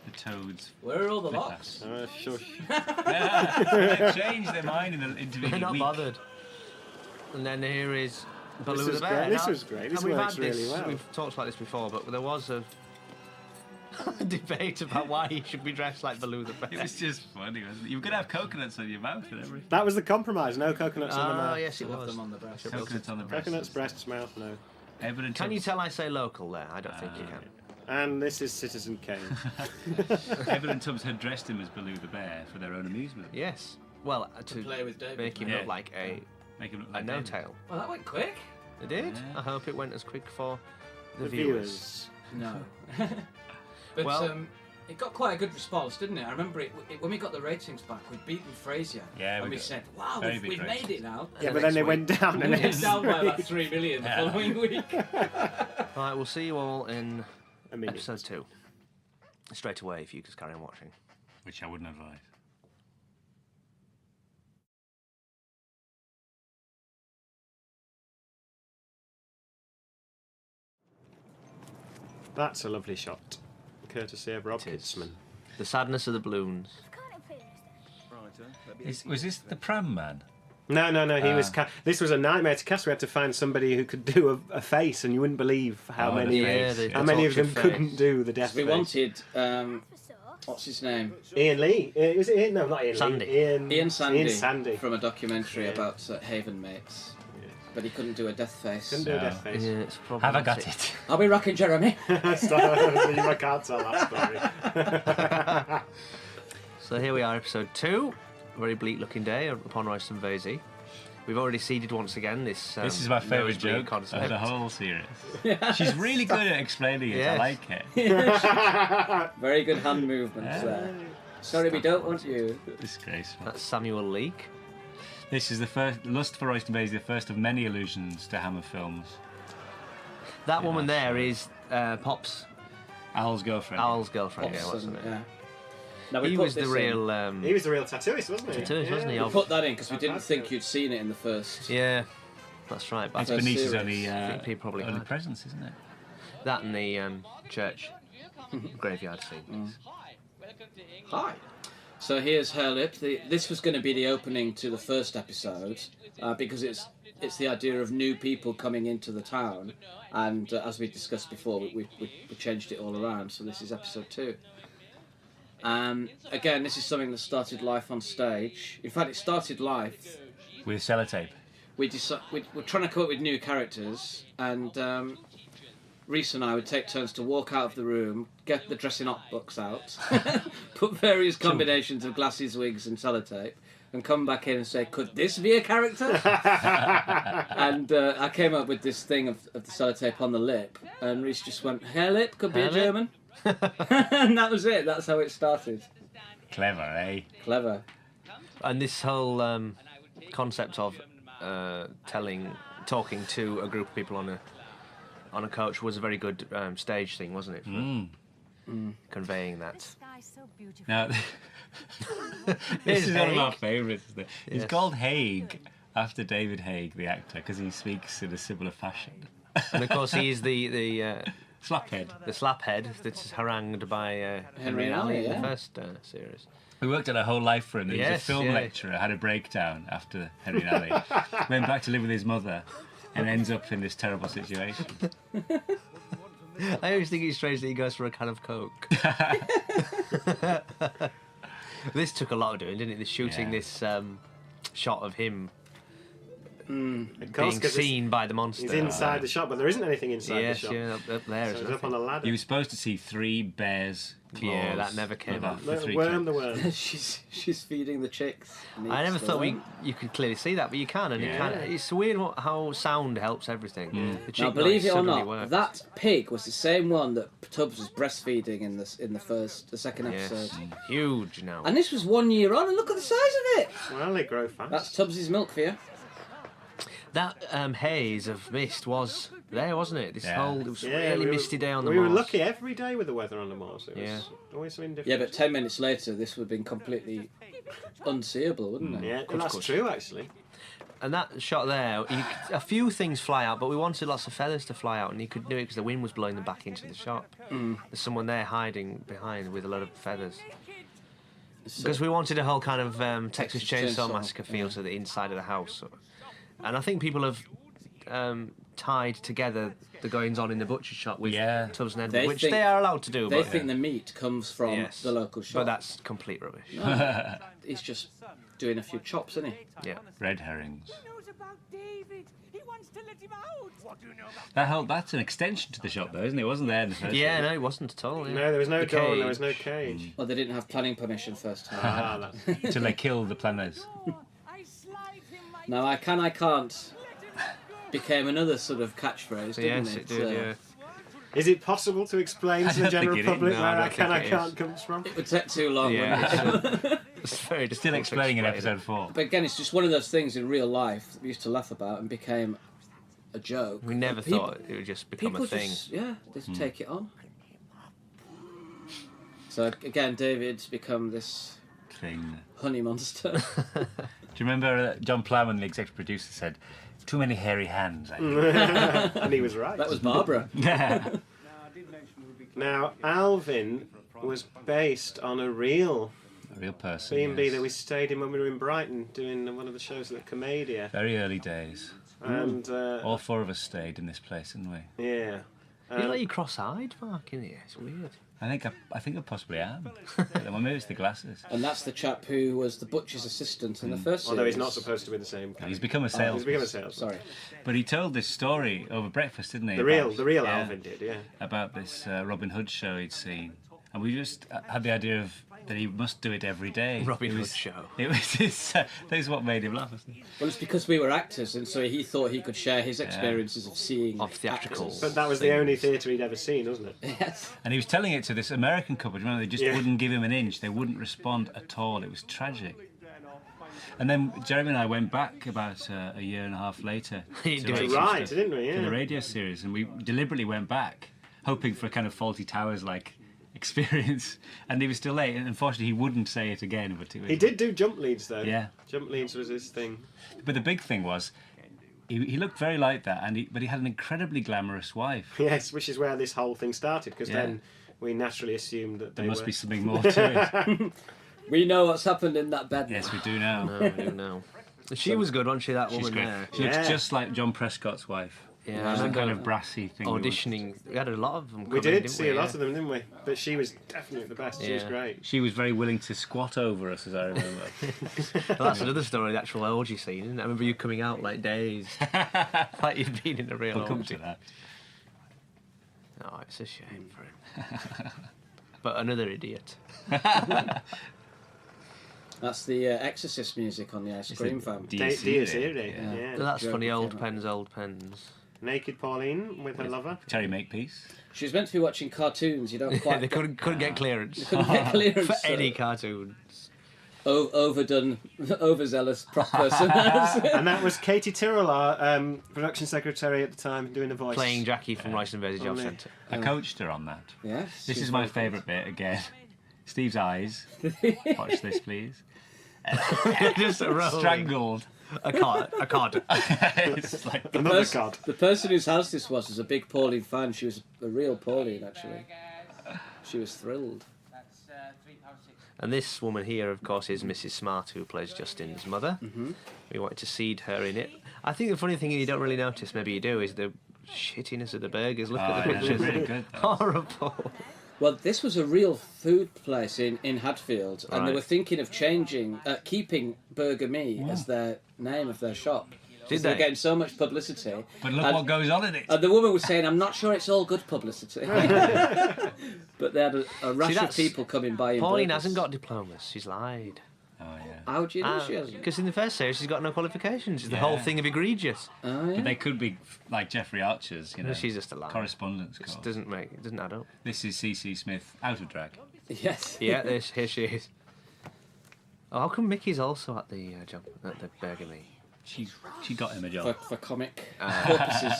The toads. Where are all the Flip locks? Shush. They've changed their mind in the They're intervening not week. bothered. And then here is Baloo the was Bear. great. This Now- was great. This and we've works had this, really well. We've talked about this before, but there was a debate about why he should be dressed like Baloo the Bear. It was just funny, wasn't it? You were going to have coconuts on your mouth and everything. That was the compromise. No coconuts on the Ah, mouth. yes, it Have was. them on the breast. Coconuts on the breast. Coconuts, breasts, mouth, no. Evelyn Can you Tubbs- tell I say local there? I don't think you can. And this is Citizen Kane. Evelyn Tubbs had dressed him as Baloo the Bear for their own amusement. Yes. Well, to Play with David. make him Yeah. look like Make him look a like David. no-tail. Well, that went quick. It did. Yeah. I hope it went as quick for the The viewers. No. But Well- it got quite a good response, didn't it? I remember it when we got the ratings back, we'd beaten Frasier. Yeah, and we we got said, wow, very we've big made ratings. it now. Yeah, the but then next they week. went down the It's next down by week. like 3 million the Yeah. following week. Right, we'll see you all in A minute. episode 2. Straight away, if you just carry on watching. Which I wouldn't advise. That's a lovely shot. Courtesy of Rob It is. Kidsman. The sadness of the balloons. Was this the pram man? No, he was. This was a nightmare to cast. We had to find somebody who could do a face, and you wouldn't believe how Oh, many, the face, the how many of them tortured couldn't face. do the death We face. wanted, what's his name? Ian Lee. Was it Ian? No, not Ian Sandy. Lee. Ian Sandy. Ian Sandy. From a documentary Yeah. about Haven Mates. But he couldn't do a death face. Couldn't do a No. death face. Yeah, it's Have I problematic. got it? Are we rocking Jeremy? I can't tell that story. So here we are, episode 2. very bleak-looking day upon Royston Vasey. We've already seeded once again this. This is my favourite nosebleed joke of concept. the whole series. She's really good at explaining it. Yes. I like it. Very good hand movements there. Sorry, we don't want you. Disgraceful. That's Samuel Leake. This is the first Lust for Royston Vasey, the first of many allusions to Hammer films. That Yeah, woman there sure. is Pop's Al's girlfriend. Al's girlfriend. Yeah, Hobson, wasn't it? yeah. Now, we He put was the this in. real. He was the real tattooist, wasn't he? Tattooist, wasn't he? We Of- put that in because we didn't think you'd seen it in the first. Yeah, that's right. But It's First Benice's series. only, I think people probably only had. presence, isn't it? That and the church graveyard scene. Hi. So here's Herr Lipp. This was going to be the opening to the first episode because it's the idea of new people coming into the town, and as we discussed before, we changed it all around. So this is episode 2. Again, this is something that started life on stage. In fact, it started life. With sellotape. We're trying to come up with new characters, and Reese and I would take turns to walk out of the room, get the dressing up books out, put various combinations of glasses, wigs, and sellotape, and come back in and say, "Could this be a character?" And I came up with this thing of the sellotape on the lip, and Reese just went, "Herr Lipp could be Herr a Lipp?" German," and that was it. That's how it started. Clever, eh? Clever. And this whole concept of talking to a group of people on a coach was a very good stage thing, wasn't it? For conveying that. Now, this is one of our Haig. favourites. Isn't it? He's Yes. called Haig after David Haig, the actor, because he speaks in a similar fashion. And of course, he is the Slaphead. slaphead that's harangued by Henry and Ali, in yeah. the first series. We worked on a whole life for him. He was a Yes, film yeah. lecturer, had a breakdown after Henry and Ali, went back to live with his mother, and ends up in this terrible situation. I always think it's strange that he goes for a can of Coke. This took a lot of doing, didn't it? The shooting Yeah. this shot of him Of course, being 'cause seen by the monster. he's inside the shop, but there isn't anything inside Yes, the shop. yeah, up there. So is he's up on nothing. a ladder. You were supposed to see 3 bears' claws. Yeah, that never came with off. the The 3 worm, clips. the worm. she's feeding the chicks. I never Needs thought the worm. you could clearly see that, but you can, and you Yeah. can. It's weird how sound helps everything. The chick Now, believe noise it or suddenly not, works. that pig was the same one that Tubbs was breastfeeding in the second Yes, episode. huge now. And this was 1 year on, and look at the size of it. Well, they grow fast. That's Tubbs's milk for you. That haze of mist was there, wasn't it? This Yeah. whole it was a Yeah, really we were- misty day on the We were Mars. lucky every day with the weather on the Mars. It was Yeah. always so indifferent. Yeah, but 10 minutes later, this would have been completely unseeable, wouldn't it? Yeah, well, that's true actually. And that shot there, a few things fly out, but we wanted lots of feathers to fly out, and you could do it because the wind was blowing them back into the shop. There's someone there hiding behind with a lot of feathers. Because we wanted a whole kind of Texas Chainsaw Massacre feel to the inside of the house. And I think people have tied together the goings on in the butcher shop with Yeah. Tubbs and They Edward, which think- they are allowed to do. They but, think the meat comes from yes, the local shop. but that's complete rubbish. He's just doing a few chops, isn't he? Yeah. Red herrings. knows about David. He wants to let him out. What do you know about That's an extension to the shop, though, isn't it? It wasn't there in the first Yeah, place. no, it wasn't at all. Yeah. No, there was no The door and there was cage. no cage. Well, they didn't have planning permission first time. Ah, that's... Until they killed the planners. I slide him my Now, I can't became another sort of catchphrase, didn't Yes, it? it did, yeah. Is it possible to explain I to the don't general think it is. public No, I where don't I can, think I it can't is. comes from? It would take too long, Yeah. wouldn't it? It's very Still difficult to explaining in explain episode 4. But again, it's just one of those things in real life that we used to laugh about and became a joke. We never And people- thought it would just become People a thing. just, yeah, they just take it on. So again, David's become this Thing. honey monster. Do you remember John Plowman, the executive producer, said, "Too many hairy hands." I think. And he was right. That was Barbara. Now, Alvin was based on a real A real person. B&B yes. that we stayed in when we were in Brighton doing one of the shows at the Commedia. Very early days. And, All 4 of us stayed in this place, didn't we? yeah. You look like you cross-eyed, Mark, in here. It's weird. I think I possibly am. Well, maybe it's the glasses. And that's the chap who was the butcher's assistant in the first series. Although he's not supposed to be the same. He's become a He's salesman. become a salesman. Sorry. But he told this story over breakfast, didn't he? The real Yeah. Alvin did, yeah. About this Robin Hood show he'd seen. And we just had the idea of that he must do it every day. Robin Hood show. It was his, that is what made him laugh, wasn't it? Well, it's because we were actors, and so he thought he could share his experiences of seeing Of theatrical. actors. But that was the only theatre he'd ever seen, wasn't it? Yes. And he was telling it to this American couple. Do you remember? They just Yeah. wouldn't give him an inch. They wouldn't respond at all. It was tragic. And then Jeremy and I went back about a year and a half later You do write it some Right, stuff didn't we? for the Yeah. radio series, and we deliberately went back, hoping for a kind of Faulty Towers like experience, and he was still late. And unfortunately, he wouldn't say it again. But it was, He did do jump leads though. Yeah. Jump leads was his thing. But the big thing was, he looked very like that, but he had an incredibly glamorous wife. Yes, which is where this whole thing started, because Yeah. then we naturally assumed that they There must were... be something more to it. We know what's happened in that bed. Yes, we do now. No, I do know. She was good, wasn't she? That She's woman great. there. She looks Yeah. just like John Prescott's wife. Yeah, I There's a remember kind of brassy thing. auditioning. We had a lot of them. We coming, did didn't see a lot Yeah. of them, didn't we? But she was definitely the best. She was Yeah. great. She was very willing to squat over us, as I remember. Well, that's another story, the actual orgy scene, isn't it? I remember you coming out like dazed, like you'd been in a real We'll come orgy. to that. Oh, it's a shame for him. But another idiot. That's the Exorcist music on the ice cream van. Dies Irae. Yeah. That's Joke funny, old came out. pens, old pens. Naked Pauline with her lover. Cherry Makepeace. She was meant to be watching cartoons. You don't quite They couldn't get clearance couldn't get clearance for so any cartoon. overdone, overzealous prop person. And that was Katie Tyrrell, our production secretary at the time, doing the voice. Playing Jackie from Royston Vasey Job Only- Centre. I coached her on that. Yes. This she's is my very good. favourite bit again. Steve's eyes. Watch this, please. Just rolling. Strangled. A cod. It's like Another cod. The person whose house this was a big Pauline fan. She was a real Pauline, actually. She was thrilled. And this woman here, of course, is Mrs. Smart, who plays Justin's mother. Mm-hmm. We wanted to seed her in it. I think the funny thing you don't really notice, maybe you do, is the shittiness of the burgers. Look at the yeah, they're pictures. really good, though. Horrible. Well, this was a real food place in Hadfield, and they Right. were thinking of keeping Burger Me as their name of their shop. Did They were they? getting so much publicity. But look And- what goes on in it. And the woman was saying, "I'm not sure it's all good publicity." But they had a rush of that's- people coming by. In Pauline burgers. hasn't got diplomas. She's lied. Oh, yeah. How do you know she hasn't? Because in the first series, she's got no qualifications. The Yeah. whole thing of egregious. Oh, yeah. But they could be like Jeffrey Archer's, you know. She's just a liar. Correspondence It course. doesn't add up. This is C.C. Smith, out of drag. Yes. Yeah, here she is. Oh, how come Mickey's also at the Burger Me? She got him a job. For comic purposes.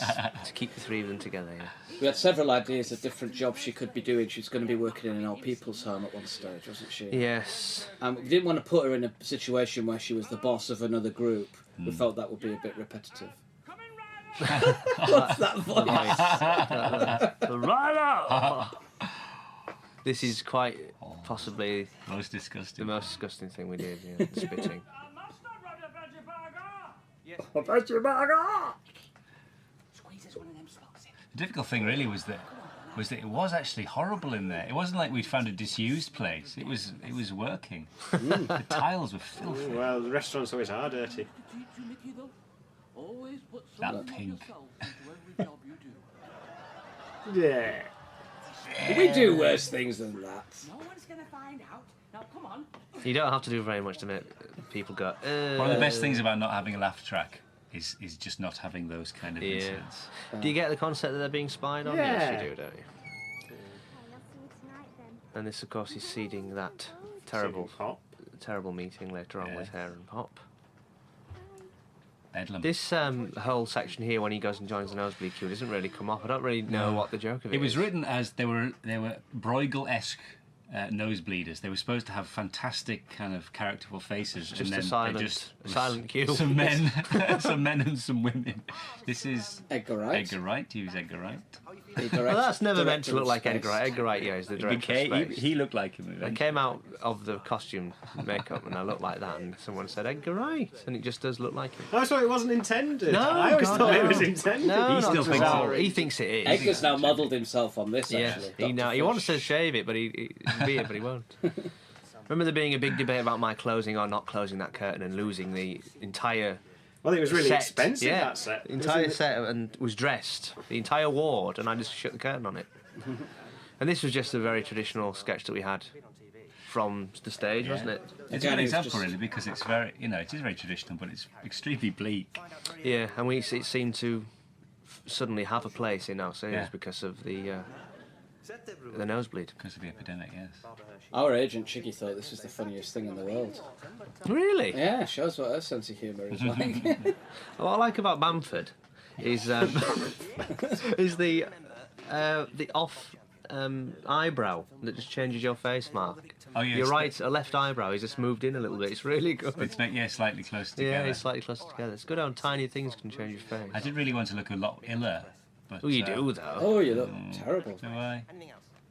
To keep the three of them together, yeah. We had several ideas of different jobs she could be doing. She was going to be working in an old people's home at one stage, wasn't she? Yes. We didn't want to put her in a situation where she was the boss of another group. We felt that would be a bit repetitive. What's that voice? Right. This is quite possibly Most the disgusting. most disgusting thing we did, yeah, the spitting. The difficult thing really was that it was actually horrible in there. It wasn't like we'd found a disused place. It was working. The tiles were filthy. Well, the restaurants always are dirty. That pink. Yeah. We do worse things than that. No one's gonna find out. Now, come on. You don't have to do very much to make people go. One of the best things about not having a laugh track is just not having those kind of Yeah. incidents. Do you get the concept that they're being spied on? Yeah. Yes, you do, don't you? Okay, I'll see you tonight then. And this, of course, is seeding that terrible meeting later on Yeah. with Hare and Pop. Bedlam. This whole section here, when he goes and joins the nosebleed queue, doesn't really come off. I don't really know what the joke of it It was is. written as they were Bruegel-esque nosebleeders. They were supposed to have fantastic kind of characterful faces. Just and a then silent- they just a silent queue. Some men, some men and some women. This is Edgar Wright. Edgar Wright. He was Edgar Wright. Well, that's never meant to look like Edgar Wright. Edgar Wright, yeah, is the director of Space. He looked like him. I eventually. came out of the costume makeup and I looked like that, and someone said Edgar Wright, and it just does look like him. I thought it wasn't intended. No, I always God, thought it no. was intended. No, He not still at thinks all. so. He thinks it is. Edgar's now modelled himself on this, Yes, actually. he Dr. wants to Fish. shave it, but he beard, but he won't. Remember there being a big debate about my closing or not closing that curtain and losing the entire Well, it was really set. expensive, Yeah, that set. the entire wasn't it? set and was dressed, the entire ward, and I just shut the curtain on it. And this was just a very traditional sketch that we had from the stage, wasn't it? It's Again, a good it was example, just- really, because it's very, it is very traditional, but it's extremely bleak. Yeah, and it seemed to suddenly have a place in our series Yeah. because of the nosebleed. Because of the epidemic, yes. Our agent Chiggy thought this was the funniest thing in the world. Really? Yeah, shows what her sense of humour is like. What I like about Bamford is is the off eyebrow that just changes your face mark. Oh, yeah, Your it's right, a left eyebrow is just moved in a little bit. It's really good. It's slightly closer together. Yeah, it's slightly closer together. It's good how tiny things can change your face. I did really want to look a lot iller, but... Oh, you do though. Oh, you look terrible. Do I?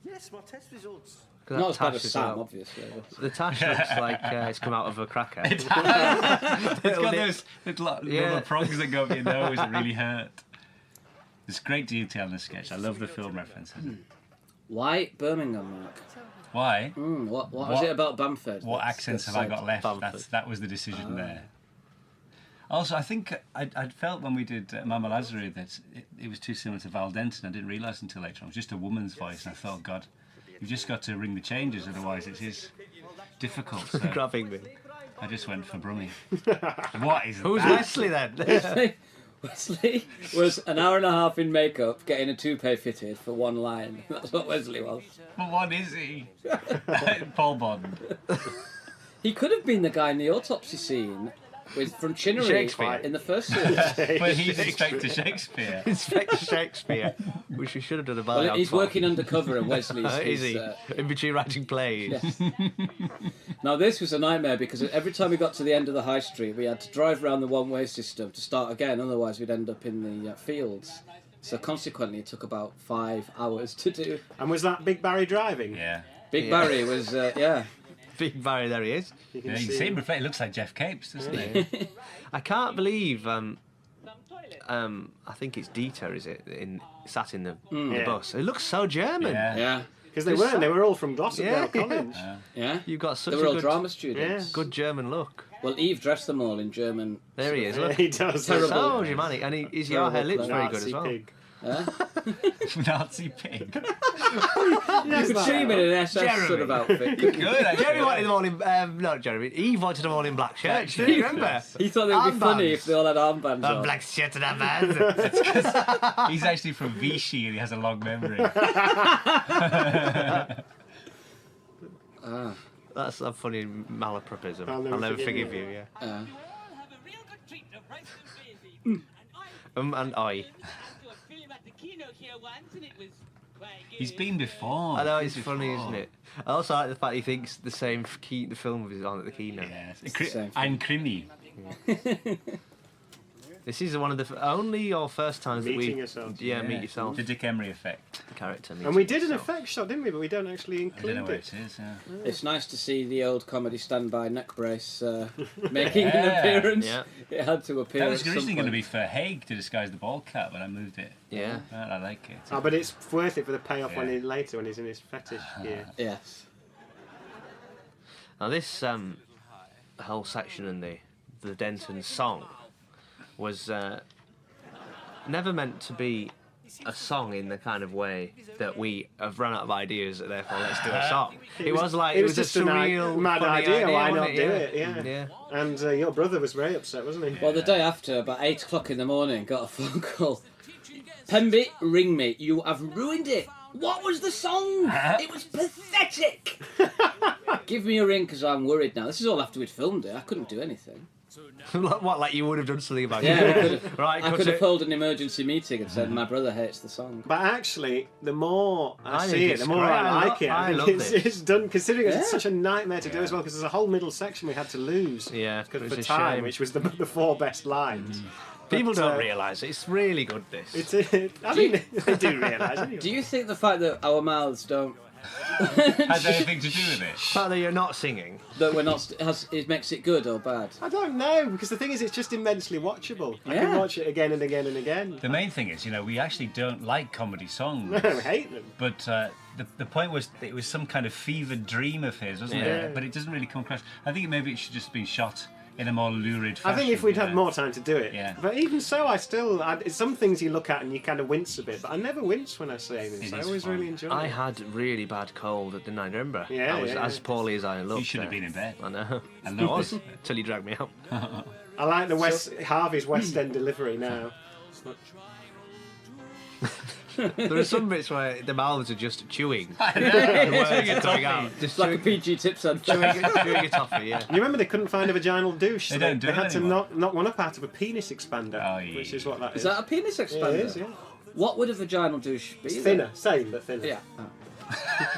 Yes, my test results. Not as bad as as Sam, well. obviously. But... The tash looks like it's come out of a cracker. It's got Little those little Yeah. rubber prongs that go up your nose that really hurt. There's great detail in the sketch. I love the film references. Why Birmingham, Mark? Why? What was it about Bamford? What that's- accents that's have I said? got left? Bamford. That was the decision there. Also, I think I'd felt when we did Mama Lazarou that it was too similar to Val Denton. I didn't realise until later on. It was just a woman's voice, and I thought, God, you've just got to ring the changes, otherwise it is difficult. So Grabbing me. I just went for Brummy. What is Who's that? Wesley then? Wesley was an hour and a half in makeup getting a toupee fitted for one line. That's what Wesley was. Well, what is he? Paul Bond. He could have been the guy in the autopsy scene from Chinnery Shakespeare. in the first series. But he's Inspector Shakespeare. Inspector Shakespeare, which we should have done a Well, ballet he's working undercover and Wesley's... Is his, he? In between writing plays. Yes. Now this was a nightmare because every time we got to the end of the high street we had to drive around the one-way system to start again, otherwise we'd end up in the fields. So consequently it took about 5 hours to do. And was that Big Barry driving? Yeah. Big Yeah. Barry was, yeah. Big Barry, there he is. You can Yeah, you see see him him. reflect. It looks like Jeff Capes, doesn't he? I can't believe. I think it's Dieter, is it? Sat in the Yeah. bus. It looks so German. Yeah. Yeah. Because they weren't. They were all from Gloucester Yeah. College. Yeah. You've got such They were a all good, drama students. good German look. Well, Eve dressed them all in German. There he is. Yeah, Look. he does. Terrible. So Germanic, and is your Herr Lipp's very good Nazi as well. pig. Nazi pig. You could see him in an SS sort of outfit. Good, actually. Jeremy wanted them all in. Not Jeremy. Eve wanted them all in black shirts. Didn't you remember? He thought it would be funny if they all had armbands A on. black shirt and a band. He's actually from Vichy and he has a long memory. That's a funny malapropism. I'll I'll never never forgive forgive you. you. Yeah. Have a real good treat of Royston Vasey. And And I. went to a film at the Kino here once, and it was quite good. He's been before. I know He's it's funny, before. isn't it? I also like the fact he thinks the same the film is on at the Kino. Yes. the same And Krimi. This is one of the only or first times that Meeting we yourself. meet yourself The Dick Emery effect. character. And we did an himself. effect shot, didn't we? But we don't actually I don't know include where it. it is. Yeah. It's nice to see the old comedy standby neck brace making an Yeah. appearance. Yeah. It had to appear. That was at some originally going to point. be for Haig to disguise the ball cap, but I moved it. Yeah. I like it. Oh, but it's worth it for the payoff when Yeah. he later when he's in his fetish gear. Yes. Now this whole section in the Denton song was never meant to be a song in the kind of way that we have run out of ideas, therefore let's do a song. It was like it it was was a just a surreal, mad funny idea, why wasn't not do it, yeah. Yeah. And your brother was very upset, wasn't he? Well, the day after, about 8 o'clock in the morning, got a phone call. Pemby, ring me. You have ruined it. What was the song? It was pathetic. Give me a ring because I'm worried now. This is all after we'd filmed it. I couldn't do anything. What, like you would have done something about Yeah, it? we could have, Right, I cut could have it. called an emergency meeting and said, my brother hates the song. But actually, the more I I see think it, it's the more great. I I like it. I I love think it's, this. it's done, considering it's Yeah. such a nightmare to do as well, because there's a whole middle section we had to lose. Yeah, Because it for was a time, shame. which was the 4 best lines. People But, don't realise it. It's really good. This. It's, I mean, they do realise anyway. Do you think the fact that our mouths don't... Has anything to do with it? The fact that you're not singing. that we're not... it makes it good or bad? I don't know, because the thing is, it's just immensely watchable. I can Yeah. watch it again and again and again. The main thing is, we actually don't like comedy songs. I hate them. But the point was that it was some kind of fevered dream of his, wasn't Yeah. it? But it doesn't really come across. I think maybe it should just be shot in a more lurid fashion. I think if we'd had yeah. more time to do it. Yeah. But even so, it's some things you look at and you kind of wince a bit, but I never wince when I say this. It I is always fun. really enjoy I it. had really bad cold, didn't I? Remember? Yeah, I was yeah, as yeah. poorly as I looked. You should have been in bed. I know. I I love was it. till you dragged me out. I like the Harvey's West End delivery now. There are some bits where the mouths are just chewing. I know. The words are coming out. Just Like a chewing, PG tips and chewing a toffee, yeah. You remember they couldn't find a vaginal douche, so They don't do they it had to anymore. knock one up out of a penis expander, Oh, yeah. which is what that is. Is that a penis expander? Yeah, it is, yeah. What would a vaginal douche be? It's then? thinner, same but thinner. Yeah.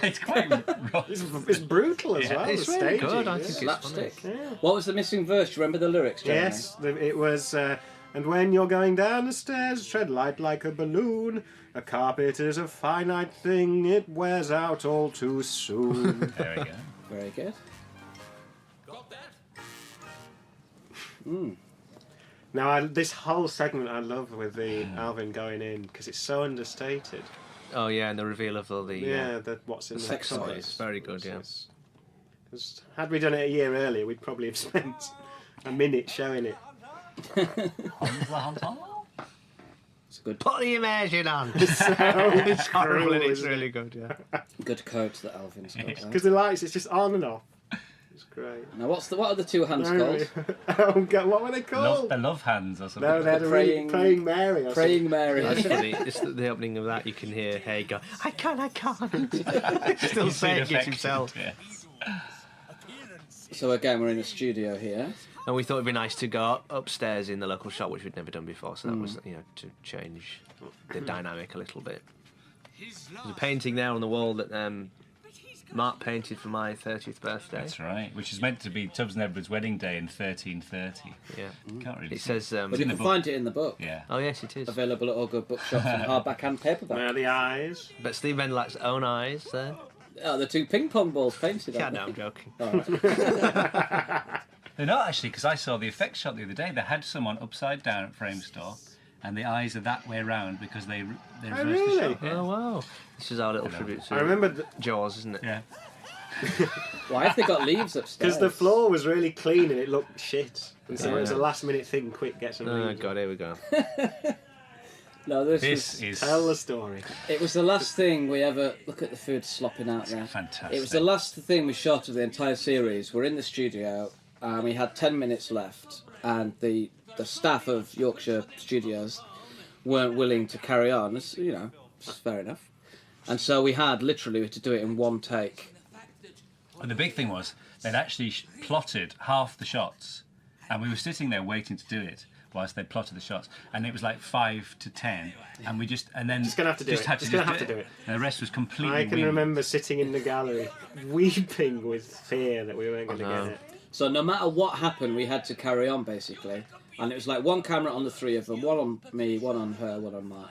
It's quite rough. It's brutal as well. It's the really staging, good. I yeah. think it's funny. Slapstick. Yeah. What was the missing verse? Do you remember the lyrics, Jeremy? Yes, it was. And when you're going down the stairs, tread light like a balloon. A carpet is a finite thing; it wears out all too soon. There we go. Very good. Now, this whole segment I love with the Alvin going in because it's so understated. Oh yeah, and the reveal of all the Yeah, what's in The the sex toys. toys. very good, yeah. Because had we done it a year earlier, we'd probably have spent a minute showing it. It's a good, Put the immersion on. So It's horrible cruel, and it's isn't it? really good, yeah. good code that Alvin's got. there. Because the lights, it's just on and off. It's great. Now, what are the two hands called? Oh God, what were they called? The love hands or something. No, they're the Praying- praying Mary. Or Praying Mary. That's funny. It's the opening of that. You can hear Hay go, I can't. Still You see saying the it affection, himself. yeah. So again, we're in the studio here. And we thought it'd be nice to go upstairs in the local shop, which we'd never done before. So that was, to change the dynamic a little bit. There's a painting there on the wall that Mark painted for my 30th birthday. That's right. Which is meant to be Tubbs and Edward's wedding day in 1330. Yeah. Can't really It see. says. But you in the can book. find it in the book. Yeah. Oh yes, it is. Available at all good bookshops in hardback and paperback. There are the eyes. But Steve Mendelak's own eyes there. Oh, the two ping pong balls painted Yeah, on no, it. I'm joking. All right. They're not actually, because I saw the effects shot the other day. They had someone upside down at Frame Store, and the eyes are that way round because they reversed really? the shot. Yeah. Oh wow! This is our little tribute to I remember Jaws, isn't it? Yeah. Why have they got leaves upstairs? because the floor was really clean and it looked shit. And so Yeah. it was a last minute thing. Quick, get some. Oh leaves. god, here we go. No, this This was, is Tell the story. it was the last thing we ever... Look at the food slopping out there. fantastic. It was the last thing we shot of the entire series. We're in the studio, and we had 10 minutes left, and the staff of Yorkshire Studios weren't willing to carry on. It's, it's fair enough. And so we had literally to do it in one take. And the big thing was they'd actually plotted half the shots, and we were sitting there waiting to do it whilst they plotted the shots, and it was like 5 to 10, and we just and then Just gonna have to do it. had Just to gonna have to do it. And the rest was completely. I can winged. remember sitting in the gallery, weeping with fear that we weren't going to know. get it. So no matter what happened, we had to carry on, basically. And it was like one camera on the three of them, one on me, one on her, one on Mark.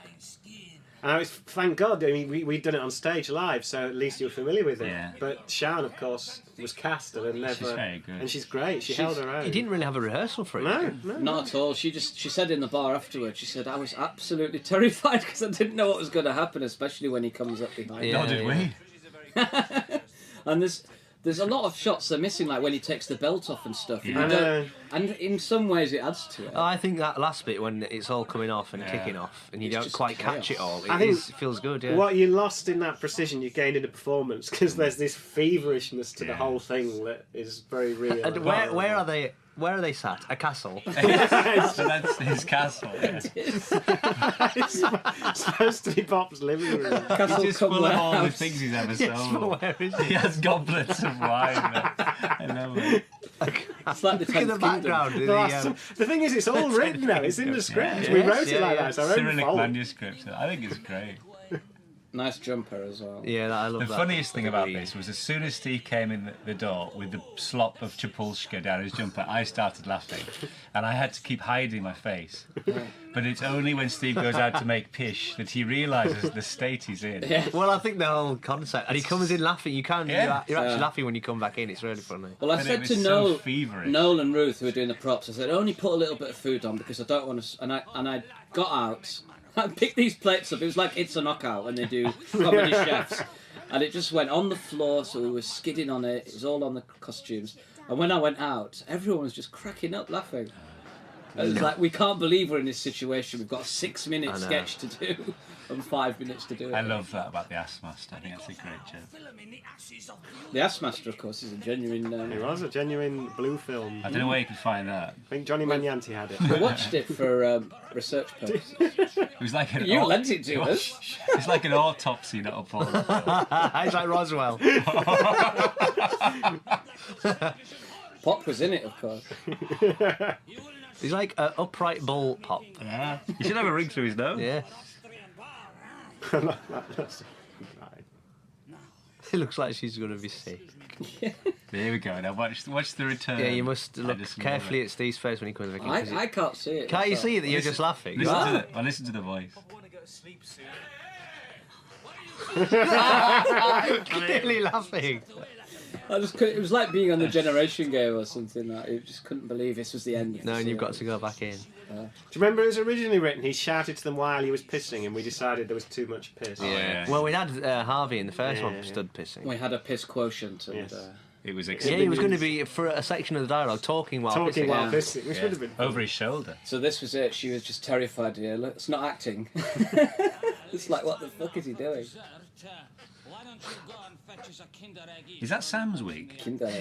And I was, thank God, I mean, we'd done it on stage live, so at least you were familiar with it. Yeah. But Sharon, of course, was cast and had never. She's very good. And she's great. She held her own. He didn't really have a rehearsal for it. No, no. Not at all. She said in the bar afterwards, she said, I was absolutely terrified because I didn't know what was going to happen, especially when he comes up behind me. Yeah. Nor did we. And there's a lot of shots they're missing, like when he takes the belt off and stuff. And, Yeah. you don't- and in some ways it adds to it. Oh, I think that last bit when it's all coming off and Yeah. kicking off, and you It's don't just quite chaos. catch it all. I It think feels good, yeah. What you lost in that precision, you gained in the performance because there's this feverishness to the Yeah. whole thing that is very real. And where are they? Where are they sat? A castle. So that's his castle. Yeah. It's supposed to be Bob's living room. Castle He's just full of all the House. things he's ever Yes, but sold. where is He it? has goblets of wine. I love it. It's like the Look at the 10th Kingdom. background. The thing is, it's all written now. It's in the script. Yeah. We Yes, wrote it yeah, like yeah. that. It's our own Cyrillic fault. manuscript. I think it's great. Nice jumper as well. Yeah, I love The that. funniest thing about this was as soon as Steve came in the door with the slop of Chapulska down his jumper, I started laughing. And I had to keep hiding my face. But it's only when Steve goes out to make pish that he realises the state he's in. Yeah. Well, I think the whole concept, and he comes in laughing. Yeah. You're actually laughing when you come back in. It's really funny. Well, I And it said was to so feverish. Noel and Ruth, who were doing the props, I said, only put a little bit of food on because I don't want to... And I got out, I picked these plates up. It was like It's a Knockout when they do comedy chefs. And it just went on the floor, so we were skidding on it. It was all on the costumes. And when I went out, everyone was just cracking up laughing. It was like, we can't believe we're in this situation. We've got a 6-minute sketch to do and 5 minutes to do it. I love that about the Ass Master. I think that's a great joke. The Ass Master, of course, is a genuine... It was a genuine blue film. I don't know where you can find that. I think Johnny Mannianti had it. We watched it for research purposes. It was like an You lent it to us. It's like an autopsy, not a porn. He's like Roswell. Pop was in it, of course. He's like an upright bull Pop. Yeah. You should have a ring through his nose. Yeah. That's right. It looks like she's going to be sick. There we go. Now watch the return. Yeah, you must look carefully at Steve's face when he comes back in. I can't see it. Can't you see that you're just laughing? Listen to the voice. I want to go to sleep soon. Clearly laughing. I just couldn't, it was like being on the Generation Game or something. Like, you just couldn't believe this was the end. Of No, the and you've got series. to go back in. Do you remember it was originally written, he shouted to them while he was pissing and we decided there was too much piss. Yeah. Well, we had Harvey in the first one Yeah. stood pissing. We had a piss quotient. And, Yes. It was Yeah, exciting. he was going to be, for a section of the dialogue, talking while Talking pissing. while Yeah. pissing, which would have been Over his shoulder. So this was it. She was just terrified. Yeah, look, it's not acting. It's like, what the fuck is he doing? Is that Sam's wig?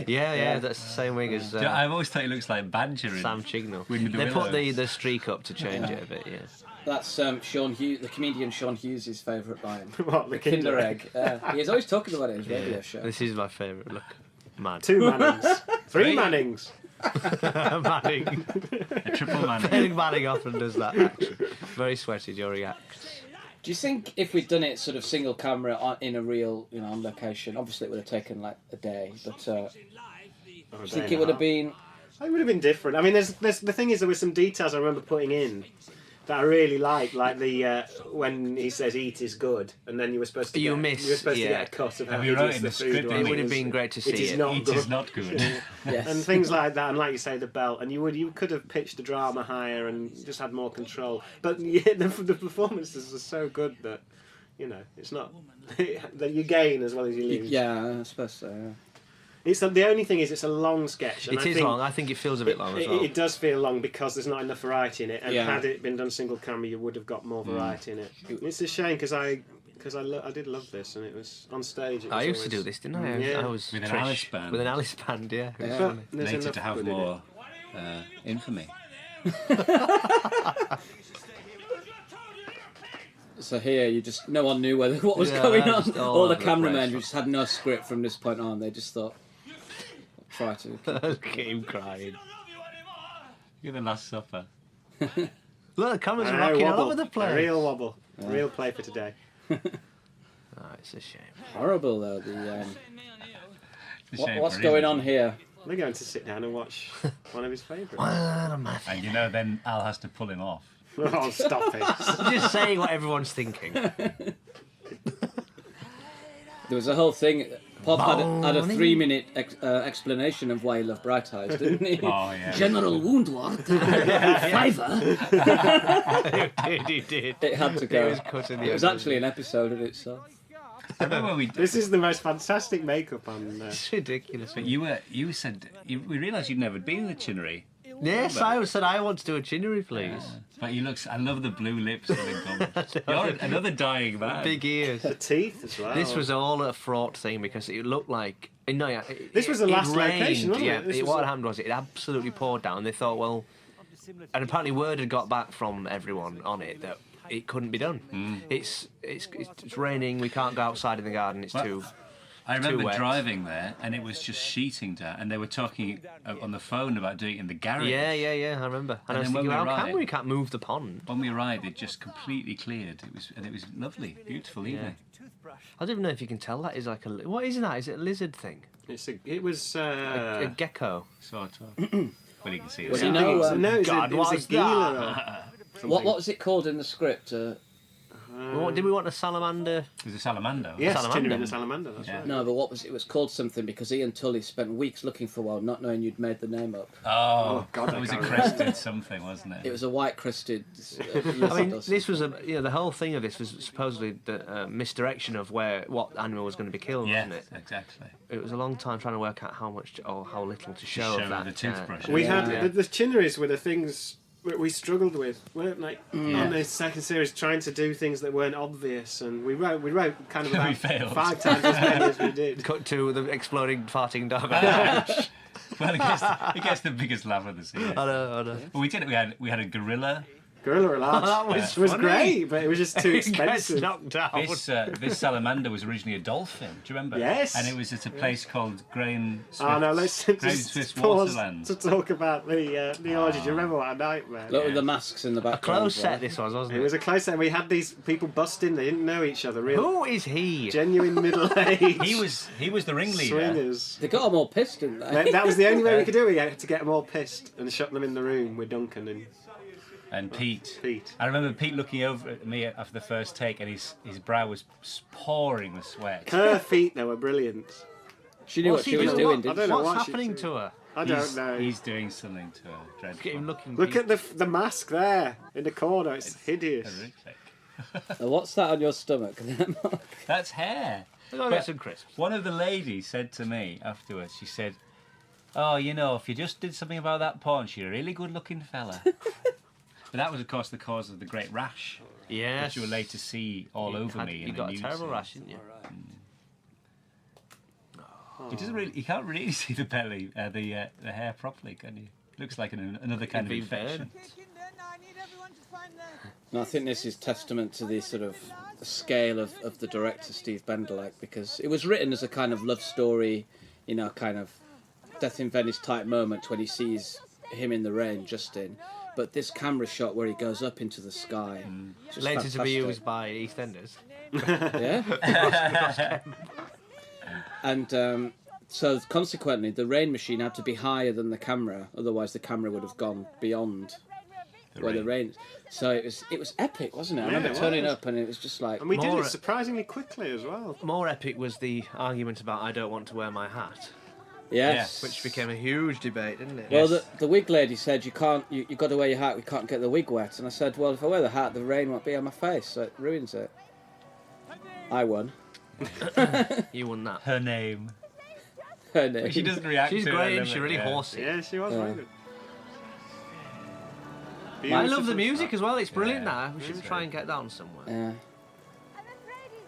Yeah, that's the same wig as I've always thought he looks like Badger in Sam Chignall. Wind of the They put Willows. the streak up to change it a bit, yeah. That's Sean Hughes, the comedian Sean Hughes' favourite line. What, the Kinder Egg. He's always talking about it in his radio show. This is my favourite. Look, mad. 2 Mannings. 3 Mannings. Manning. A triple Manning. Failing Manning often does that action. Very sweaty during acts. Do you think if we'd done it sort of single camera in a real, on location, obviously it would have taken like a day, but do you think it would have been... It would have been different. I mean, there's the thing is, there were some details I remember putting in that I really liked, like the when he says "eat is good," and then you were supposed to to get a cut of how we wrote hideous in the the food script, was. It would have been great to see It is it. not It good. is not good. Yes. And things like that, and like you say, the belt, and you could have pitched the drama higher and just had more control. But yeah, the performances are so good that it's not that you gain as well as you lose. Yeah, I suppose so, yeah. It's the only thing is it's a long sketch. And It I is think long. I think it feels a bit long as well. It does feel long because there's not enough variety in it. And Yeah. had it been done single camera, you would have got more variety in it. It's a shame because I did love this, and it was on stage. It was I used to always- do this, didn't I? Yeah. I was With an Trish. Alice band. With an Alice band, yeah. It was Yeah. funny. There's Later enough to have good in it. more infamy. So here, no one knew what was Yeah, going on. just all All the over the cameramen place. just had no script from this point on. They just thought, try to. Look at him crying. You're the Last Supper. Look, the cameras are A rocking all wobble. over the A place. real wobble. A real play for today. Oh, it's a shame. Horrible though. The It's a shame what's for going him. on here? We're going to sit down and watch one of his favourites. Well, I'm happy. And then Al has to pull him off. Oh, stop it. I'm just saying what everyone's thinking. There was a whole thing. Pop had a 3-minute explanation of why he loved Bright Eyes, didn't he? Oh, yeah. General Woundwort. Fiver. He did. It had to go. It was cut in the It was end. actually an episode in itself. I remember we. This is the most fantastic makeup on. It's ridiculous. But you said we realised you'd never been in the Chinnery. Yes, I said I want to do a Chinnery, please. But you look. I love the blue lips and the gums. You're another dying man. Big ears. The teeth as well. This was all a fraught thing because it looked like This was the last rained, location, wasn't yeah, it? This was what a- happened was it absolutely poured down. They thought, well, and apparently word had got back from everyone on it that it couldn't be done. It's raining. We can't go outside in the garden. It's Well, too. I remember wet. driving there, and it was just sheeting down, and they were talking on the phone about doing it in the garage. Yeah, I remember. And I was then when thinking, we how can arrived- we? Can't move the pond. When we arrived, it just completely cleared. It was lovely, beautiful evening. I don't even know if you can tell that is like a. What is that? Is it a lizard thing? It was. A gecko. Sort of. Well, you can see it. Well, there. you know, no, it was God, it was what's a gila. that? Or what was it called in the script? I Did we want a salamander? There's a salamander. Yes, Salamander. Chinnery and the salamander. That's right. No, but it was called something because Ian Tully spent weeks looking for one, not knowing you'd made the name up. Oh, God, it was a I can't crested something, wasn't it? It was a white crested. I mean, this was the whole thing of this was supposedly the misdirection of what animal was going to be killed, Yes, wasn't it? exactly. It was a long time trying to work out how much or how little to show of show that. the toothbrush. We Yeah. had the Chinnerys were the things that we struggled with, weren't they? On the second series, trying to do things that weren't obvious, and we wrote kind of We about failed. 5 times as many as we did. Cut to the exploding farting dog. Well, it gets the biggest laugh of the series. I know. Well, we did it. We had a gorilla. Gorilla Large. That was It was funny. great, but it was just too It gets expensive. knocked out. This salamander was originally a dolphin. Do you remember? Yes. And it was at a place called Graham Swift. Oh no, let's Graham just Swift's pause Waterland. to talk about the orgy. Do you remember what a nightmare? Look with the masks in the background. Close set right? this was, wasn't It it? was a close set. We had these people busting. They didn't know each other. Real Who is he? genuine middle-aged He was the ringleader. swingers. They got them all pissed, didn't they? That was the only way we could do it. We had to get them all pissed and shut them in the room with Duncan and And Pete. I remember Pete looking over at me after the first take, and his brow was pouring with sweat. Her feet, though, were brilliant. She knew what she was doing, I didn't don't she? know What's what she's happening doing. to her? I don't know. He's doing something to her. Dreadful. Get him looking. Look at the mask there in the corner. It's hideous. Horrific. What's that on your stomach? That's hair. Go get some crisps. One of the ladies said to me afterwards, she said, "Oh, you know, if you just did something about that paunch, you're a really good-looking fella." But that was, of course, the cause of the great rash, Yes. which you were later see all over me. You in got the a nude terrible scenes. rash, didn't you? It doesn't really. You can't really see the belly, the hair properly, can you? Looks like another kind of Be infection. Take in there now. I need everyone to find their... No, I think this is testament to the sort of scale of the director, Steve Benderlach, because it was written as a kind of love story, you know, kind of Death in Venice type moment when he sees him in the rain, Justin. But this camera shot where he goes up into the sky, just Later to be fantastic. used by EastEnders. Yeah. And so consequently, the rain machine had to be higher than the camera, otherwise the camera would have gone beyond where the rain. So it was epic, wasn't it? I remember it turning was. up and it was just like. And we did More- it surprisingly quickly as well. More epic was the argument about I don't want to wear my hat, Yes. which became a huge debate, didn't it? Well, the wig lady said you can't. You got to wear your hat. We can't get the wig wet. And I said, well, if I wear the hat, the rain won't be on my face, so it ruins it. I won. You won that. Her name. Her name. She doesn't react She's to great, it. isn't she? Really horsey. Yeah, she was really good. I love Beautiful the music stuff. as well. It's brilliant. Yeah, Now we should it's try and get that on somewhere. Yeah.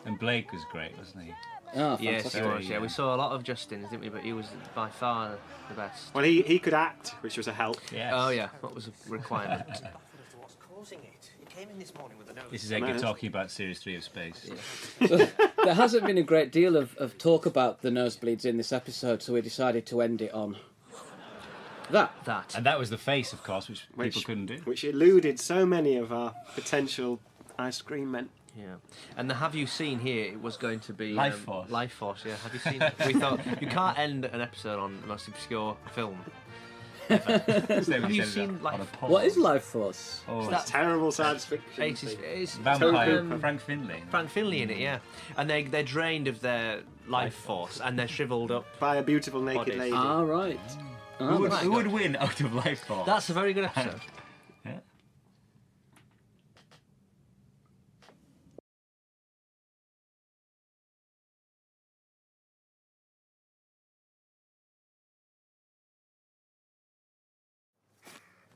And Blake was great, wasn't he? Oh, Yes, fantastic. he was. Yeah, we saw a lot of Justin's, didn't we? But he was by far the best. Well, he could act, which was a help. Yes. Oh yeah, that was a requirement. What's causing it? He came in this morning with a nose. This is Edgar talking about Series 3 of Space. There hasn't been a great deal of talk about the nosebleeds in this episode, so we decided to end it on that. That. And that was the face, of course, which people couldn't do. Which eluded so many of our potential ice cream men. Yeah, and the Have You Seen here? It was going to be Life Force. Life Force, yeah. Have you seen it? We thought you can't end an episode on the most obscure film. Have you seen Life Force? What is Life Force? Oh, that- Terrible science fiction. It's Vampire. Toby- Frank Finlay. Frank Finlay in it, yeah. And they're drained of their life force and they're shriveled up. By a beautiful naked Bodies. lady. Ah, right. Who would win out of Life Force? That's a very good episode. Yeah.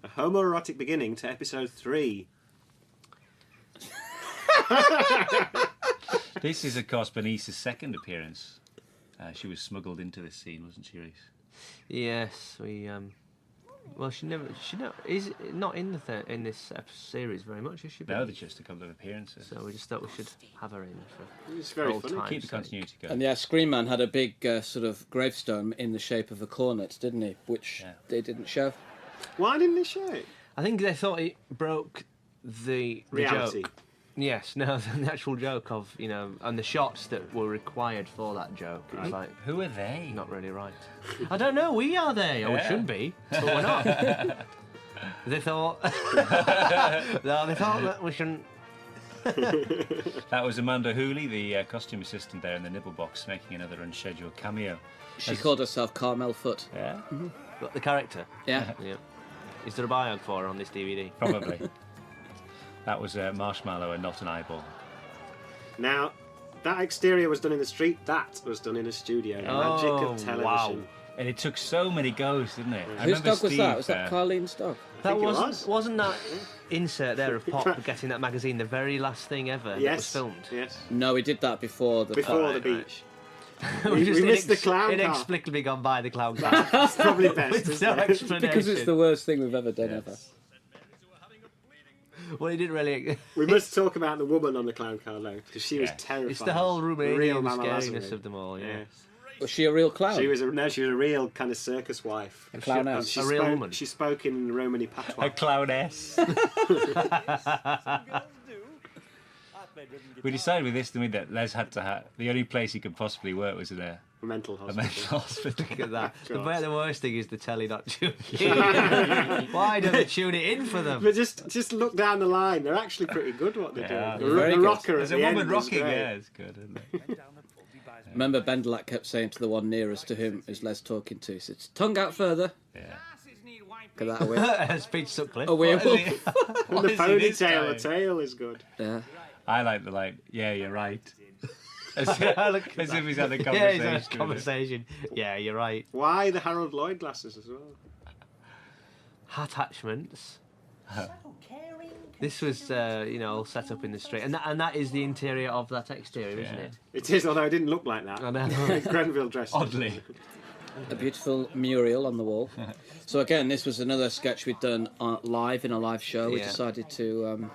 A homoerotic beginning to episode 3. This is, of course, Bernice's second appearance. She was smuggled into this scene, wasn't she, Reese? Yes, we. Well, she is not in in this series very much, is she? No, there's just a couple of appearances. So we just thought we should have her in for It's very old funny. times' Keep the sake. continuity going. And yeah, Screen Man had a big sort of gravestone in the shape of a cornet, didn't he? Which they didn't show. Why didn't they show it? I think they thought it broke the Reality. joke. Yes, no, the actual joke of, and the shots that were required for that joke. It was like, Who are they? not really right. I don't know, we are they, or we Yeah. shouldn't be, but we're not. They thought, no, they thought that we shouldn't That was Amanda Hooley, the costume assistant there in the nibble box, making another unscheduled cameo. She called herself Carmel Foot. Yeah, What, the character? Yeah. Yeah. Is there a biog for her on this DVD? probably. That was Marshmallow and not an eyeball. Now, that exterior was done in the street. That was done in a studio. The magic of television. Wow. And it took so many goes, didn't it? I Whose remember dog was that? Steve, Was that Carlene's dog? I That think it wasn't that insert there of Pop getting that magazine the very last thing ever that was Yes. filmed? Yes. No, we did that before the. Before Right, the beach. We just missed the clown car. inexplicably gone by the clown car. It's probably best, With isn't no it? explanation. Because it's the worst thing we've ever done ever. Well, he didn't really. We must talk about the woman on the clown car though, because she was Yeah. terrifying. It's the whole Real Romanian Mama scariness Lazarou. of them all. Yeah. Yes. Was she a real clown? She was a real kind of circus wife. A clowness. She A real spoke, woman. She spoke in Romany A patois. clowness. We decided with this, didn't we, that Les had to have... The only place he could possibly work was in a Mental hospital. mental hospital. Look at that. God. The worst thing is the telly not tuning in. Why don't they tune it in for them? But just look down the line. They're actually pretty good what they're Yeah. doing. Very The good. rocker There's at a the woman end was rocking, great. yeah, it's good, isn't it? Remember, Bendelak kept saying to the one nearest to him, as Les talking to, he said, "Tongue out further." Yeah. Look at that away. Speech Sutcliffe. A werewolf. And the ponytail, the tail is good. Yeah. I like the line, yeah, you're right. As if he's had a conversation. Yeah, he's had a with it. conversation. Yeah, you're right. Why the Harold Lloyd glasses as well? Attachments. This was, all set up in the street, and that is the interior of that exterior, isn't Yeah. it? It is, although it didn't look like that. I know. Grenville dressed. Oddly. A beautiful mural on the wall. So again, this was another sketch we'd done live in a live show. We Yeah. decided to.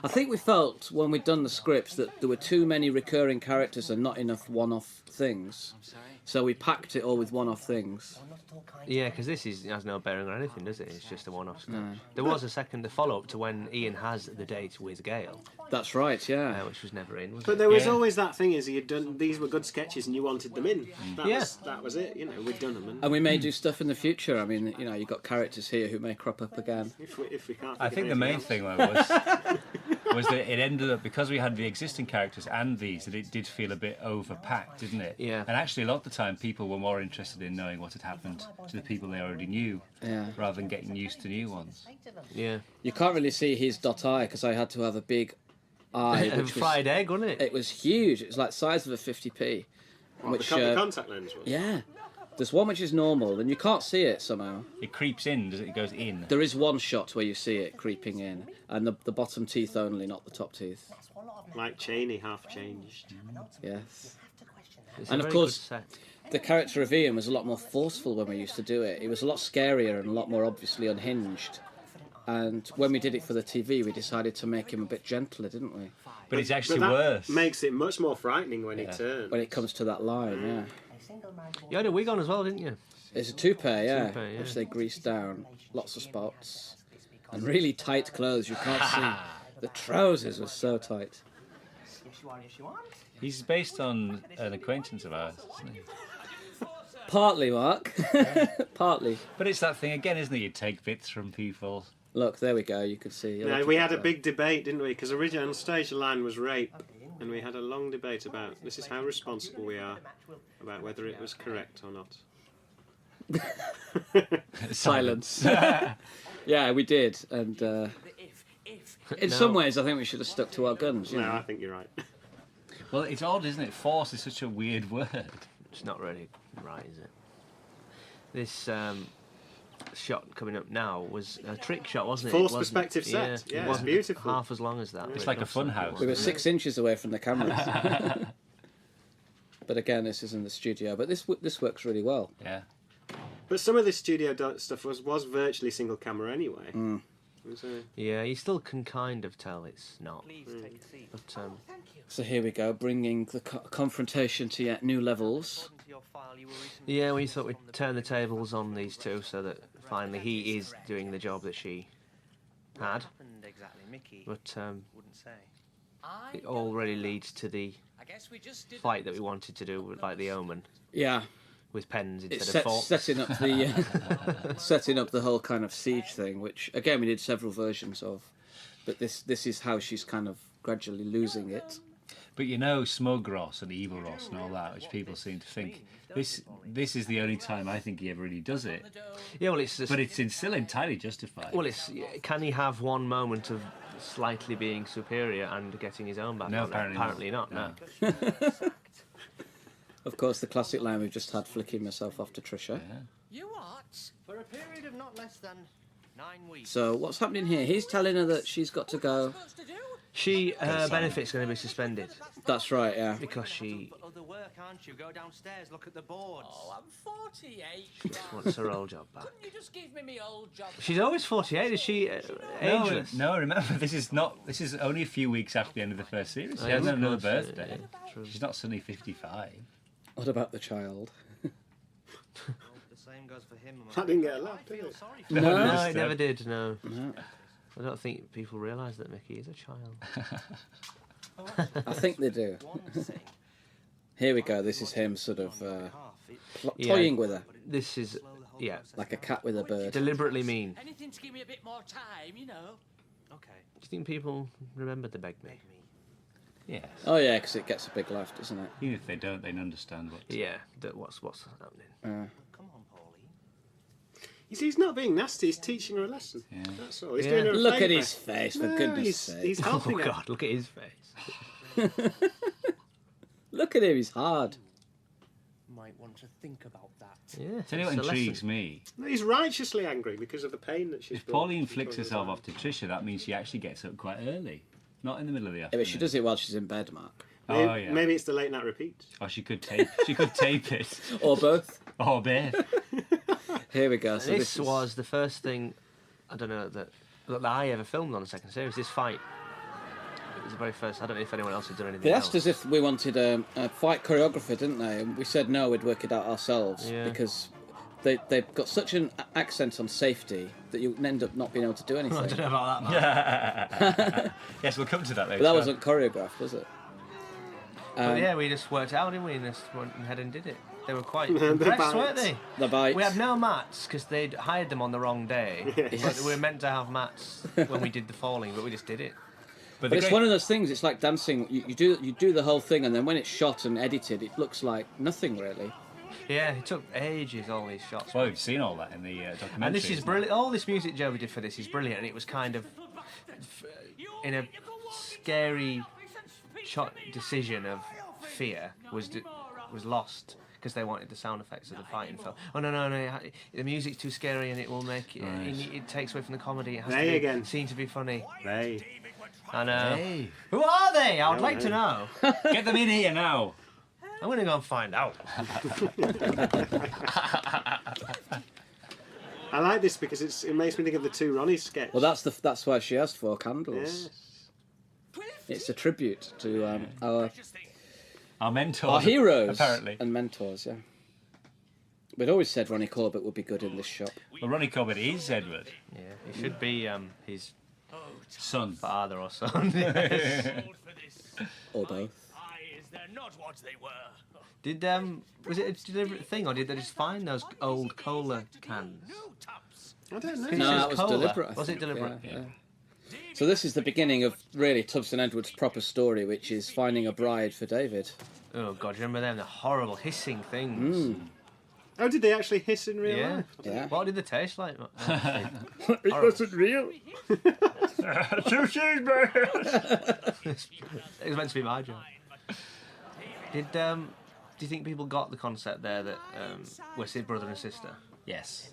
I think we felt when we'd done the scripts that there were too many recurring characters and not enough one-off things. So we packed it all with one-off things. Yeah, because this has no bearing on anything, does it? It's just a one-off sketch. There was a follow-up to when Ian has the date with Gail, That's right, yeah. which was never in, was But it? there was Yeah. always that thing: is you'd done these were good sketches and you wanted them in. Yeah. That was it. We'd done them. And we may do stuff in the future. I mean, you've got characters here who may crop up again. If we can't. I think the main thing though was that it ended up, because we had the existing characters and these, that it did feel a bit overpacked, didn't it? Yeah. And actually, a lot of the time, people were more interested in knowing what had happened to the people they already knew, Yeah. rather than getting used to new ones. Yeah. You can't really see his dot eye because I had to have a big eye. A Which was, fried egg, wasn't it? it was huge. It was like the size of a 50p. Which, the contact lens was. yeah. There's one which is normal, and you can't see it somehow. It creeps in, does it? It goes in. There is one shot where you see it creeping in, and the bottom teeth only, not the top teeth. Like Cheney, half changed. Yes. It's and a of very course- good set. The character of Ian was a lot more forceful when we used to do it. It was a lot scarier and a lot more obviously unhinged. And when we did it for the TV, we decided to make him a bit gentler, didn't we? But it's actually that worse. Makes it much more frightening when he turns. When it comes to that line, yeah. You had a wig on as well, didn't you? It's a toupee, yeah, Toupee, yeah. which they greased down. Lots of spots. And really tight clothes, you can't see. The trousers were so tight. He's based on an acquaintance of ours, isn't he? Partly, Mark. Partly. But it's that thing again, isn't it? You take bits from people. Look, there we go, you can see. Yeah, we had a big debate, didn't we? Because originally on stage the line was rape, and we had a long debate about this is how responsible we are about whether it was correct or not. Silence. Yeah, we did. And in some ways, I think we should have stuck to our guns. You No, know? I think you're right. Well, it's odd, isn't it? Force is such a weird word. It's not really right, is it? This shot coming up now was a trick shot, wasn't it? Forced It wasn't- perspective set. Yeah, it it's wasn't beautiful. half as long as that. It's but like it a fun was something, house. We were wasn't 6 inches away from the cameras. But again, this is in the studio. But this works really well. Yeah. But some of this studio stuff was virtually single camera anyway. So, it? Yeah, you still can kind of tell it's not. But So here we go, bringing the confrontation to yet new levels. yeah, we thought we'd turn the tables on these two so that finally he is doing the job that she had. But it all really leads to the fight that we wanted to do with, like, the Omen, Yeah, with pens it's instead of forks. setting up the setting up the whole kind of siege thing, which again we did several versions of. But this is how she's kind of gradually losing it. But you know, smug Ross and evil Ross and all that, which people seem to think this is the only time I think he ever really does it. Yeah, well, it's just, But it's still entirely justified. well, it's can he have one moment of slightly being superior and getting his own back? No, on it? apparently not. not. No. Of course, the classic line we've just had, flicking myself off to Trisha. Yeah. You what? For a period of not less than 9 weeks. So what's happening here? He's telling her that she's got to go. Her benefit's going to be suspended That's right, yeah. because she But other work, aren't you? Go downstairs, look at the boards. Oh, I'm 48. wants her old job back. You just give me my old job. She's always 48. Is she ageless? No, remember, this is only a few weeks after the end of the first series. She yeah, hasn't of another course, birthday. yeah, true. She's not suddenly 55. What about the child? The same goes for him. That didn't get a laugh, did it? Sorry No, No, it never did. No. No. I don't think people realise that Mickey is a child. I think they do. one thing. Here we go. This is him sort of Yeah. toying with her, This is, yeah, like a cat with a bird. deliberately mean. Anything to give me a bit more time, you know. Okay. Do you think people remember the Beg Me? Yes. Oh yeah, because it gets a big laugh, doesn't it? Even if they don't, they understand what. Yeah, what's happening. Come on, Pauline. You see, he's not being nasty. He's teaching her a lesson. Yeah. That's all. He's Yeah. doing her a Look at favour. his face, for No, goodness sake. he's helping Oh her. God, look at his face. Look at him, he's hard. Might want to think about that. Yeah. Tell you what it's a intrigues lesson. me. No, he's righteously angry because of the pain that she's If brought. Pauline She's flicks brought herself about. off to Trisha, that means she actually gets up quite early. Not in the middle of the Yeah, afternoon. but she does it while she's in bed, Mark. Maybe, Oh, yeah. maybe it's the late night repeats. Or she could tape it. Or both. Or both. Here we go. So This is- was the first thing, I don't know, that I ever filmed on the second series. This fight. It was the very first. I don't know if anyone else had done anything They else. asked us if we wanted a fight choreographer, didn't they? And we said no, we'd work it out ourselves Yeah. because they've got such an accent on safety that you end up not being able to do I don't anything. know about that, man. Yes, we'll come to that later. But that wasn't choreographed, was it? But yeah, we just worked it out, didn't we? And just went ahead and did it. They were quite The impressed, weren't bites. they? The bites. We had no mats because they'd hired them on the wrong day. Yes. But we were meant to have mats when we did the falling, but we just did it. But it's one of those things. It's like dancing. You do the whole thing, and then when it's shot and edited, it looks like nothing really. Yeah, it took ages, all these shots. Well, we've seen all that in the documentary. And this is isn't it? brilliant. All this music Joey did for this is brilliant, and it was kind of in a scary decision of fear was lost because they wanted the sound effects of the fighting film. Oh no! The music's too scary, and it will make it takes away from the comedy. It has They to be again. seen to be funny. They. I know. Hey, Who are they? I would like to know. get them in here now. I'm going to go and find out. I like this because it makes me think of the two Ronnies sketch. Well, that's why she asked for candles. Yes. It's a tribute to Our mentors. our heroes Apparently. and mentors. Yeah. We'd always said Ronnie Corbett would be good in this shop. Well, Ronnie Corbett is Edward. Yeah, he should be his Son. father or son. Or both. They're not what they were. Did was it a deliberate thing, or did they just find those old cola cans? I don't know. It No, says that was cola. deliberate. I Was it think, deliberate? Yeah. So this is the beginning of really Tubbs and Edward's proper story, which is finding a bride for David. Oh God, you remember them? The horrible hissing things. Oh, did they actually hiss in real Yeah. life? Yeah. What did they taste like? It wasn't real. It was meant to be my job. Did do you think people got the concept there that we're brother and sister? Yes.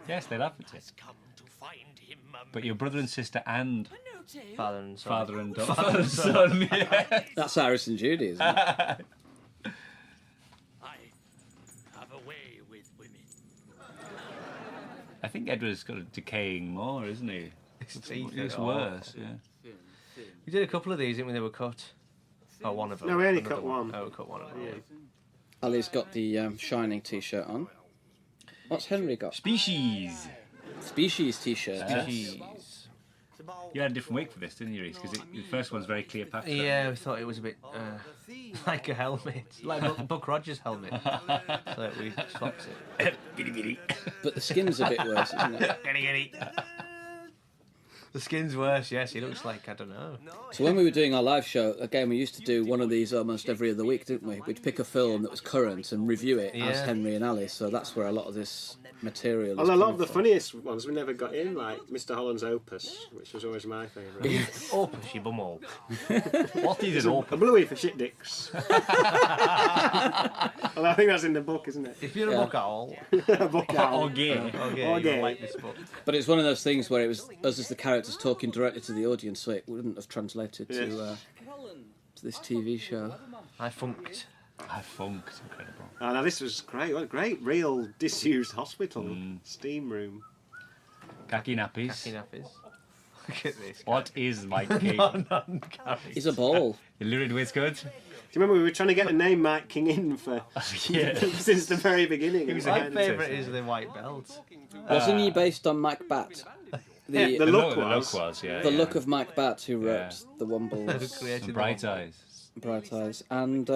Yes, they laugh at it. Come to find him. But your brother and sister and Father and son. father and daughter. Father and son, yeah. That's Iris and Judy, isn't it? I have a way with women. I think Edward's got a decaying more, isn't he? His teeth It's are worse, awful. yeah. We did a couple of these, didn't we? They were cut. Oh, one of them. No, we only Another cut one. Oh, we cut one of them. Yeah. Ali's got the Shining t-shirt on. What's Henry got? Species. Species t-shirt. Yeah. Jeez. You had a different wig for this, didn't you, Reese? Because the first one's very Cleopatra. Yeah, we thought it was a bit like a helmet, like Buck Rogers' helmet. So we swapped it. But the skin's a bit worse, isn't it? The skin's worse, yes. He looks like, I don't know. So when we were doing our live show, again, we used to do one of these almost every other week, didn't we? We'd pick a film that was current and review it as Henry and Alice. So that's where a lot of this material is Well, a lot of the from. funniest ones we never got in, like Mr. Holland's Opus, which was always my favourite. Opus, you bumhole. What is an A opus? bluey for shit dicks. Well, I think that's in the book, isn't it? If you're a book owl, A book owl. Or gay. okay, Okay. you'll like this book. But it's one of those things where it was us as the characters talking directly to the audience, so it wouldn't have translated to this TV show. I funked. I funked, incredible. Oh, now this was great. What a great, real disused hospital. Steam room. Khaki nappies. Khaki nappies. Look at this. What is Mike King? He's a ball. You lurid whiskers? Do you remember we were trying to get a name Mike King in for Yeah. since the very beginning? It was My favourite is the white belt. Wasn't he based on Mike Batt? the The look look was. was, yeah. The yeah. look of Mike Batt, who wrote Yeah. The Wombles, Created And Bright Eyes. Bright Eyes, and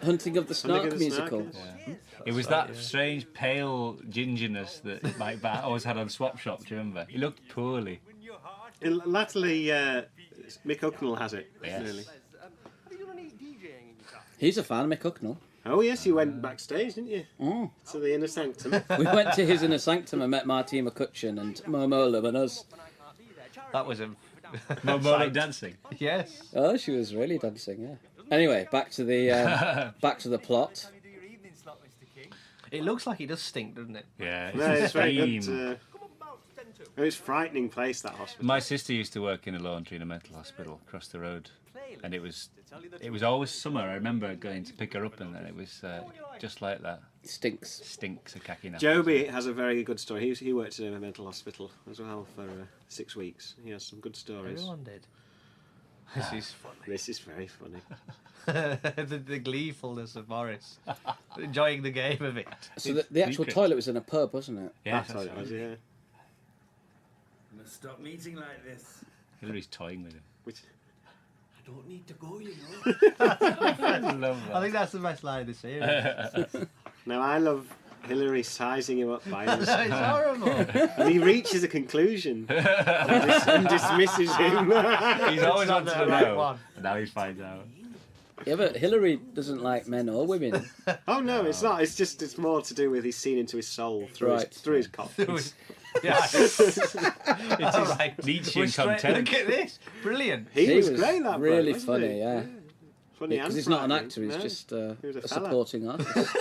Hunting of the Snark of the musical. Snark, Yeah. It was that strange pale gingerness that Mike Bat always had on Swap Shop, do you remember? He looked poorly. Latterly, Mick Hucknall has it. Yes. Really. He's a fan, Mick Hucknall. Oh yes, you went backstage, didn't you? Mm. To the inner sanctum. We went to his inner sanctum and met Marty McCutcheon and Momola and us. That was a... Momola dancing. Yes. Oh, she was really dancing, yeah. Anyway, back to the plot. It looks like it does stink, doesn't it? Yeah, No, it's very steam. good. It's a frightening place, that hospital. My sister used to work in a laundry in a mental hospital across the road, and it was always summer. I remember going to pick her up, and then it was just like that. Stinks. Stinks of khaki nappies. Joby has a very good story. He worked in a mental hospital as well for 6 weeks. He has some good stories. Everyone did. This is funny. This is very funny. the gleefulness of Maurice. Enjoying the game of it. So the actual secret. toilet was in a pub, wasn't it? Yeah, That's how it was, yeah. Must stop meeting like this. Hilary's toying with him. Which, I don't need to go, you know. I love I think that's the best line of the series. now, I love Hilary sizing him up by him. It's horrible. And he reaches a conclusion and dismisses him. He's always not wanted the to right know, one. and now he finds out. Yeah, but Hilary doesn't like men or women. Oh, no, it's not. It's more to do with he's seen into his soul through, Right. through his cock. Yeah. It's Right. Nietzschean content. Look at this. Brilliant. He was great, that bloke, really wasn't funny, he? yeah. Funny Because and he's not an frightening. actor, he's No. just He was a a fella. supporting artist.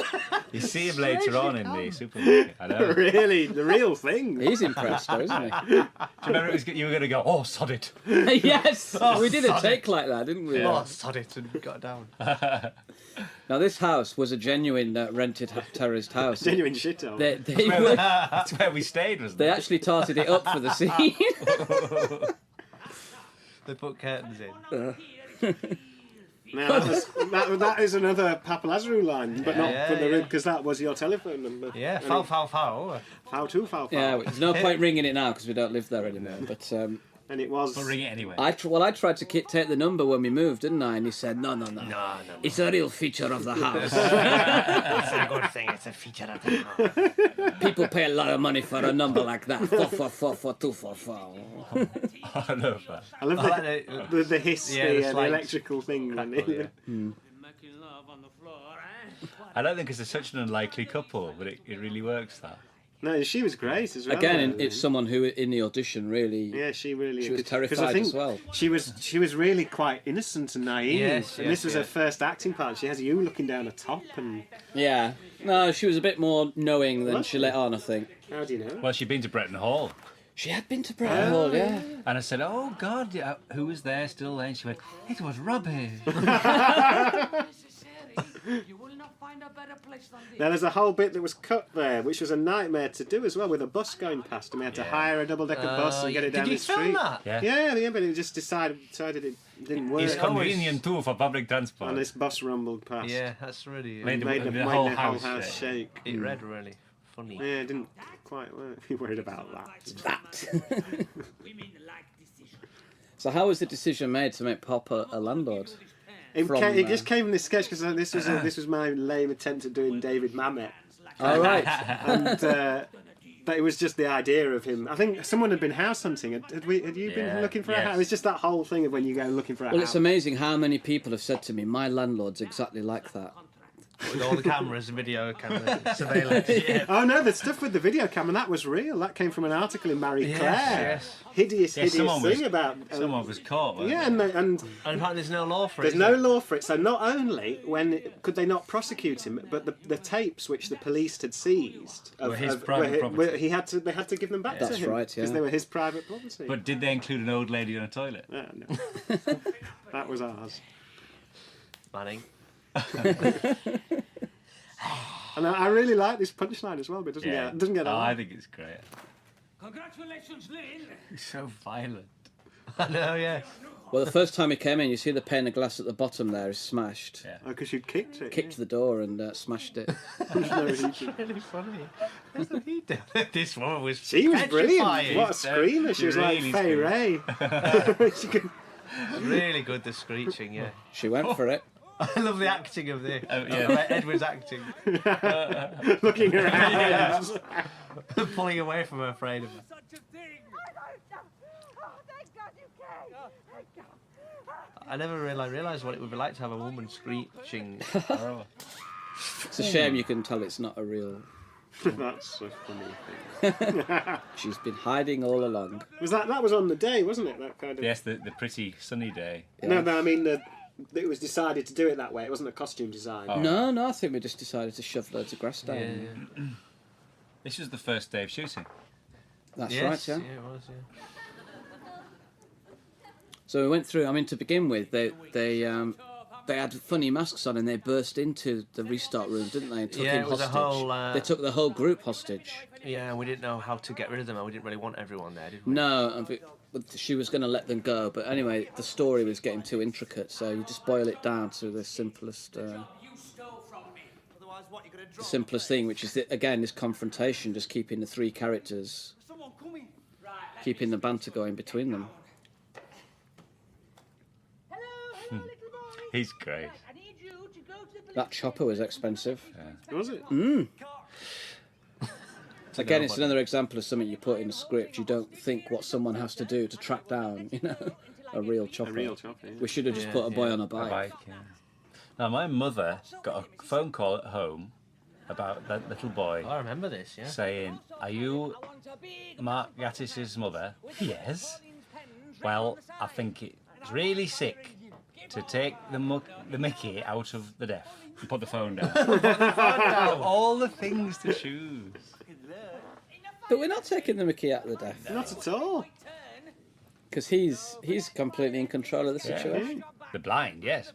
You see him later on in the supermarket. I know. Really, the real thing. He's impressed, though, isn't Do you remember you were going to go, oh, sod it. he? Yes! we did a sorry. take like that, didn't we? Oh, sod it and got down. Now, this house was a genuine rented terraced house. Genuine shit-o. That's where we stayed, wasn't They it? actually tarted it up for the scene. They put curtains in. Now, that is another Papa Lazarou line, but not Yeah, from the yeah. because that was your telephone number. Yeah, And foul, foul, foul. Foul too, foul, foul. Yeah, there's no point ringing it now because we don't live there anymore. But And it was... But ring it anyway. I tried to take the number when we moved, didn't I? And he said, no. It's a real feature of the house. It's a good thing. It's a feature of the house. People pay a lot of money for a number like that. 4444244. I love that. I love I like the hiss, Yeah, the, the the slight electrical thing. crackle, yeah. Making love on the floor, eh? I don't think it's such an unlikely couple, but it really works, that. No, she was great as well. Again, though. it's someone who in the audition really... Yeah, she really... She was 'cause I terrified think as well. She was really quite innocent and naive. Yes, and this was her yes. first acting part. She has you looking down the top and... Yeah. No, she was a bit more knowing than she let on, I think. How do you know? Well, she'd been to Bretton Hall. She had been to Bretton Hall, yeah. And I said, oh, God, yeah, who was there still there? And she went, it was rubbish. You will not find a better place than this. Now, there's a whole bit that was cut there, which was a nightmare to do as well, with a bus going past, and we had to Yeah. hire a double-decker bus and get it down Did you the film street. that? Yeah. Yeah, but it just decided it didn't work. It's convenient, too, for public transport. And this bus rumbled past. Yeah, that's really... Made Made the whole whole house house shake. shake. It read really funny. Yeah, it didn't quite work. You're worried about that. Women like decision. So how was the decision made to make Pop a landlord? It just came from this sketch because this was my lame attempt at doing David Mamet. All right. And But it was just the idea of him. I think someone had been house hunting. Had you been looking for a house? It was just that whole thing of when you go looking for a house. Well, it's amazing how many people have said to me, my landlord's exactly like that. With all the cameras, video cameras, surveillance. Yeah. Oh no, the stuff with the video camera, that was real. That came from an article in Marie Claire. Yes. Hideous thing about... someone was caught, wasn't Yeah, it? and apparently there's no law for it. there's no law for it. So not only could they not prosecute him, but the tapes which the police had seized Were his private property. they had to give them back to That's him. right, yeah. Because they were his private property. But did they include an old lady on a toilet? No. That was ours. Manning. And I really like this punchline as well, but it doesn't get Oh, on. I think it's great. Congratulations, Lynn. He's so violent. I know, yeah. Well, the first time he came in, you see the pane of glass at the bottom there is smashed. Yeah. Oh, because you kicked it. Kicked the door and smashed it. It's really funny. That's what he did. This woman was She was brilliant. petrifying. What a screamer. She was Really like Fay Ray. She could... Really good, the screeching, yeah. She went for it. I love the acting of this. Edward's acting. looking around. Pulling away from her, afraid of her. Such a thing. Oh, thank God you came. Thank God. I never realised what it would be like to have a woman screeching. It's a shame you can tell it's not a real... That's a funny thing. She's been hiding all along. That was on the day, wasn't it? That kind of. Yes, the pretty sunny day. No, I mean it was decided to do it that way. It wasn't a costume design. Oh. No, I think we just decided to shove loads of grass down. Yeah. This was the first day of shooting. That's Yes, right, yeah. it was, yeah. So we went through. I mean, to begin with, they had funny masks on and they burst into the restart room, didn't they? And took Yeah, him it was a hostage. whole, They took the whole group hostage. Yeah, and we didn't know how to get rid of them, and we didn't really want everyone there, did we? No, she was going to let them go, but anyway, the story was getting too intricate, so you just boil it down to the simplest thing, which is again this confrontation, just keeping the three characters, keeping the banter going between them. Hello, little boy. He's great. I need you to go to the police. That chopper was expensive. Was it? Again, it's another example of something you put in a script. You don't think what someone has to do to track down, a real chopper. A real chopper, yeah. We should have just put a boy on a A bike. bike, yeah. Now, my mother got a phone call at home about that little boy I remember this, yeah. saying, "Are you Mark Gattis's mother?" "Yes." "Well, I think it's really sick to take the Mickey out of the deaf." And put the phone down. Of all the things to choose. But we're not taking the Mickey out of the deaf, Not at all. because he's completely in control of the situation. The blind, yes.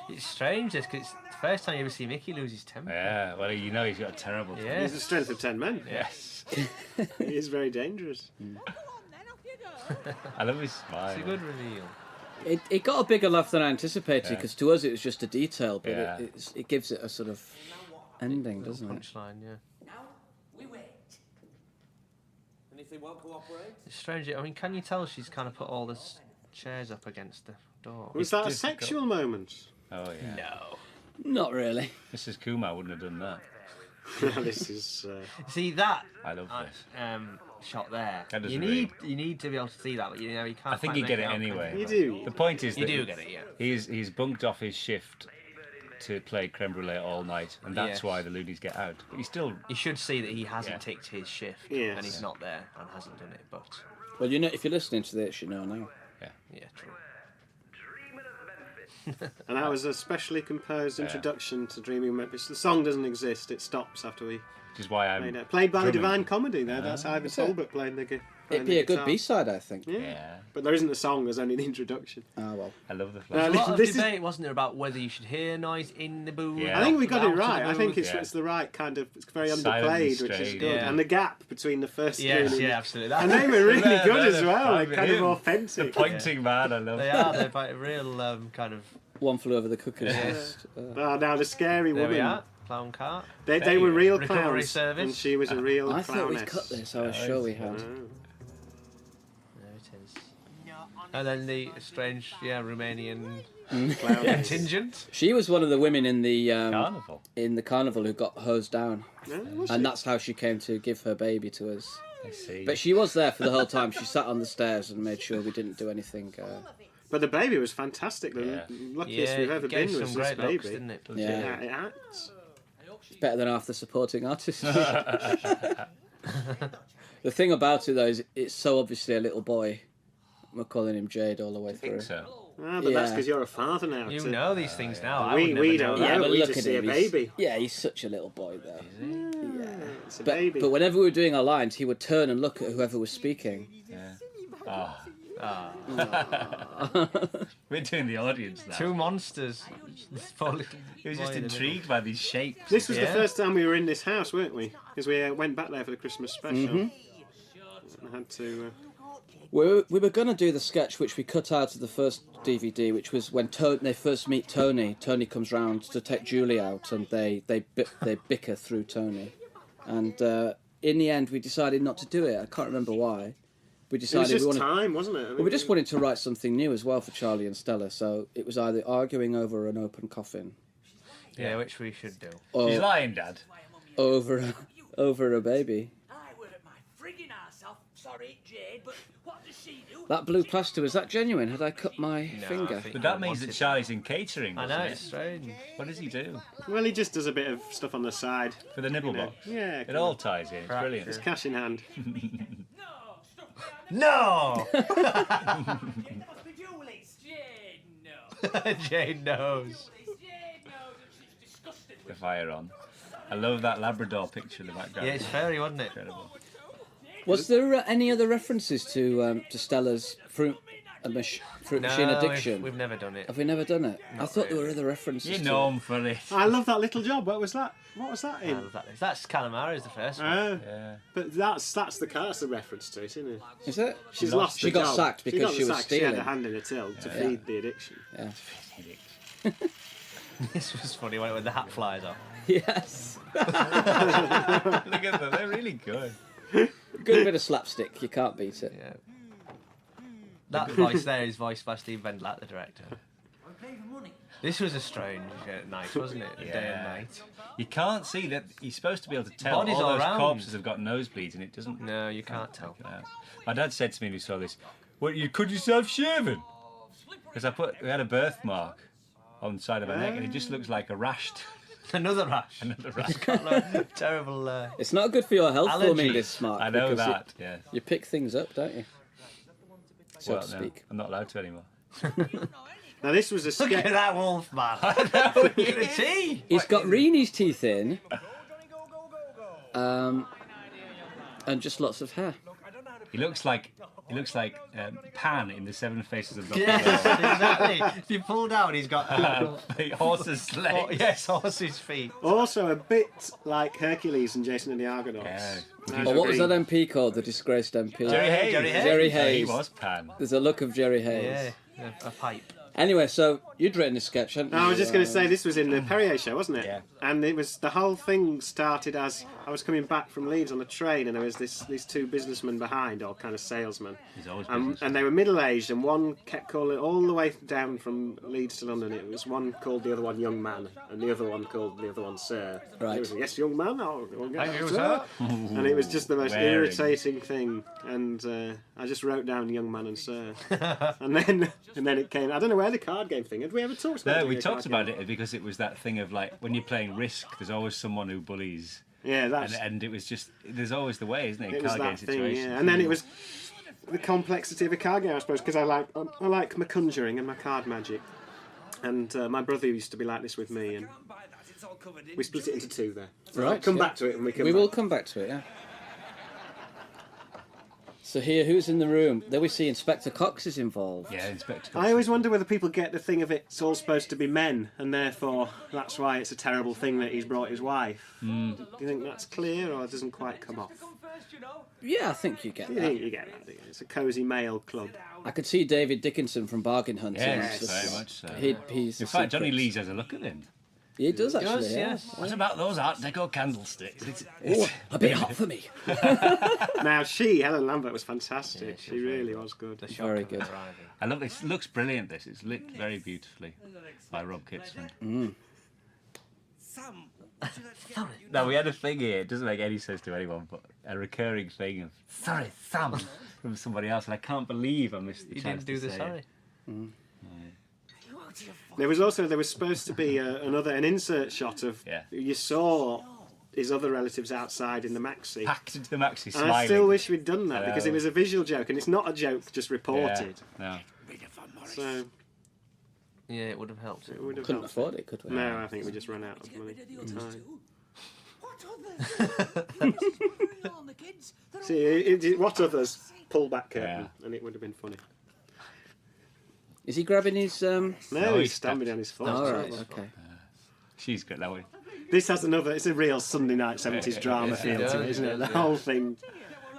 It's strange, this, because it's the first time you ever see Mickey lose his temper. Yeah, well, you know he's got a terrible temper. Yeah. He's the strength of 10 men. Yes. He is very dangerous. I love his smile. It's a good reveal. It got a bigger laugh than I anticipated, Yeah. because to us it was just a detail, but Yeah. it gives it a sort of ending, doesn't it? Punchline, yeah. Now we wait. And if they won't cooperate? It's strange. I mean, can you tell she's kind of put all the chairs up against the door? Was that a difficult. sexual moment? Oh, yeah. No. Not really. Mrs. Kumar wouldn't have done that. This is... See that I love this. shot there. That doesn't You really- need to be able to see that, but you can't. I think quite you make get it out, can anyway. You do. The point is You that do get it, yeah. he's bunked off his shift to play creme brulee all night, and that's Yes. why the loonies get out. But he still... You should see that he hasn't Yeah. ticked his shift, Yes. and he's not there and hasn't done it. But Well, if you're listening to this, you know now. yeah, true. And that was a specially composed introduction to Dreaming of Memphis. The song doesn't exist. It stops after we Which is why played I'm... it. Played by the drumming. Divine Comedy there. That's Ivan Is it? Talbot playing the guitar. It'd be a good B-side, I think. Yeah. But there isn't a song, there's only the introduction. Ah, well. I love the No, flash. A lot of This is- debate, wasn't there, about whether you should hear noise in the booth? Yeah. I think we got it out of right. the I think booth? it's, Yeah. it's the right kind of... It's very Silently underplayed, which is straight. good. Yeah. And the gap between the first Yes, two... yeah, absolutely. And they were really They're- good they're as well. fine Like, kind of with him. authentic. Pointing man, I love They are. They're quite a real kind of. One flew over the cuckoo's Yes. nest. Oh, now the scary There woman. we are. Clown cart. They were real Recovery clowns, service. and she was a real I thought we'd clowness. cut this. I was sure we had. Oh. There it is. And then the strange, Romanian contingent. She was one of the women in the Carnival. Who got hosed down, and that's how she came to give her baby to us. I see. But she was there for the whole time. She sat on the stairs and made sure we didn't do anything. But the baby was fantastic. The luckiest we've ever been was this baby. Looks, didn't it? Yeah. It acts. It's better than half the supporting artists. The thing about it though is it's so obviously a little boy. We're calling him Jade all the way I through. think so. But that's because you're a father now. You know these things now. We don't know. but We look just at see a him. baby. He's such a little boy though. It's a baby. But whenever we were doing our lines, he would turn and look at whoever was speaking. Yeah. We're doing the audience now. Two monsters. He was just intrigued by these shapes. This was the first time we were in this house, weren't we? Because we went back there for the Christmas special. I had to. We were going to do the sketch which we cut out of the first DVD, which was when they first meet Tony. Tony comes round to take Julie out, and they bicker through Tony. And in the end, we decided not to do it. I can't remember why. We decided it was just time, wasn't it? We just wanted to write something new as well for Charlie and Stella. So it was either arguing over an open coffin. Yeah, which we should do. She's lying, Dad. Over a baby. I would at my frigging ass off. Sorry, Jade, but what does she do? That blue plaster, was that genuine? Had I cut my finger? But that means that Charlie's in catering, I doesn't know, it? it's strange. What does he do? Well, he just does a bit of stuff on the side. For the nibble box? Yeah. It all ties in. It's brilliant. It's cash in hand. No! It must be Julie's. Jade, no. Jade knows. Jade knows and she's disgusted The with fire on. I love that Labrador picture in the background. Yeah, it's fairy, wasn't it? Incredible. Was there any other references to Stella's fruit machine addiction? We've never done it. Have we never done it? I thought there were other references. You to know it. him for it. I love that little job. What was that? What was that in? That's Calamari, the first one. Oh, Yeah. but that's the car. That's a reference to it, isn't it? Is it? She's lost. She the got job. sacked because got she was sacked. stealing. She had a hand in a till to feed the addiction. Yeah. This was funny when the hat flies off. Yes. Look at them. They're really good. Good bit of slapstick. You can't beat it. Yeah. That voice there is voiced by Steve Vendlatt, the director. This was a strange night, wasn't it? A day and night. You can't see that. You're supposed to be able to tell Bodies all all those round. corpses have got nosebleeds, and it doesn't. No, you can't tell. Check it out. My dad said to me when he saw this, "What, you cut yourself shaving?" Because we had a birthmark on the side of my neck, and it just looks like a rash. Another rash. Another rash. Terrible. It's not good for your health Allergy. forming this, Mark. I know because that. Yeah. You pick things up, don't you? So Well, to no, speak. I'm not allowed to anymore. Now this was a Look at sketch. that wolf, man. Look at the teeth. He's got Reenie's teeth in. And just lots of hair. He looks like Pan in the Seven Faces of Dr. Yes, exactly. If you pull down, he's got Horse's legs. yes, horse's feet. Also a bit like Hercules and Jason and the Argonauts. Yeah. Oh, what was that MP called? The disgraced MP? Jerry Hayes. Jerry Yeah, he Hayes. was Pan. There's a look of Jerry Hayes. Yeah, a pipe. Anyway, so you'd written a sketch, hadn't you? No, I was just going to say this was in the Perrier show, wasn't it? Yeah. And it was the whole thing started as I was coming back from Leeds on a train, and there was these two businessmen behind, or kind of salesmen. He's always And they were middle-aged, and one kept calling all the way down from Leeds to London. It was one called the other one young man, and the other one called the other one sir. Right. It was yes, young man. Oh, Thank you, sir. And it was just the most Wearing. irritating thing. And I just wrote down young man and sir. and then it came. I don't know where the card game thing. Had we ever talked about it? No, we talked about it because it was that thing of like when you're playing Risk, there's always someone who bullies. Yeah, that's. And it was just there's always the way, isn't it? It was Card game that thing, situations. yeah. And then it was the complexity of a card game, I suppose, because I like my conjuring and my card magic. And my brother used to be like this with me, and we split it into two there. Right, Come yeah. back to it when we come We back. will come back to it, yeah. So here, who's in the room? There we see Inspector Cox is involved. Yeah, Inspector. I always wonder whether people get the thing of it's all supposed to be men, and therefore that's why it's a terrible thing that he's brought his wife. Do you think that's clear, or it doesn't quite come off? Yeah, I think you get Do you that. think you get that? Do you? It's a cosy male club. I could see David Dickinson from Bargain Hunters. Yes, Just- very much so. He's In the fact, Johnny secret. Lees has a look at him. It does actually. Yes, yes. What about those Art Deco candlesticks? Oh, a bit hot for me. Now, Helen Lambert, was fantastic. Yeah, she really was good. The shot Very of her good. arriving. I love this. It looks brilliant. This it's lit very beautifully by Rob Kipson. Sam, would you like to get Now we had a thing here. It doesn't make any sense to anyone, but a recurring thing of "sorry, Sam" from somebody else, and I can't believe I missed the You chance didn't do to the say sorry. it. There was supposed to be an insert shot of Yeah. you saw his other relatives outside in the maxi. Packed into the maxi, And smiling. I still wish we'd done that I because know. it was a visual joke and it's not a joke just Yeah, reported. no. So Yeah, it would have helped. it would have Couldn't helped. afford it, could we? No, I think we just ran out of money at the time. What others? On the kids. See, what others? Pull back curtain, Yeah. and it would have been funny. Is he grabbing his? No, No, he's he's stamping on his foot. All right. Okay. She's good that way. This has it's a real Sunday night 70s drama feel to it, isn't it? The whole thing.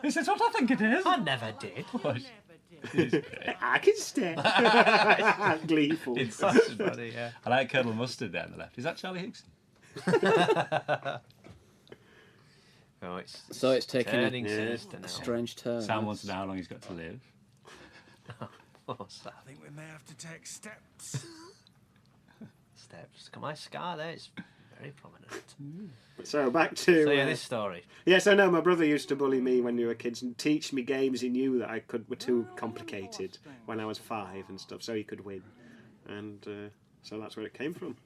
This is what I think it is. I never did. I can stay. Gleeful. It's That's funny, yeah. I like Colonel Mustard there on the left. Is that Charlie Hickson? Oh, it's So it's taking turning a sinister now. strange turn. Sam wants to know how long he's got to live. Oh, Sam. I think we may have to take steps. Steps. Look at my scar there. It's very prominent. So back to So yeah, this story. So no, my brother used to bully me when we were kids and teach me games he knew that were too complicated when I was 5 and stuff, so he could win, and so that's where it came from.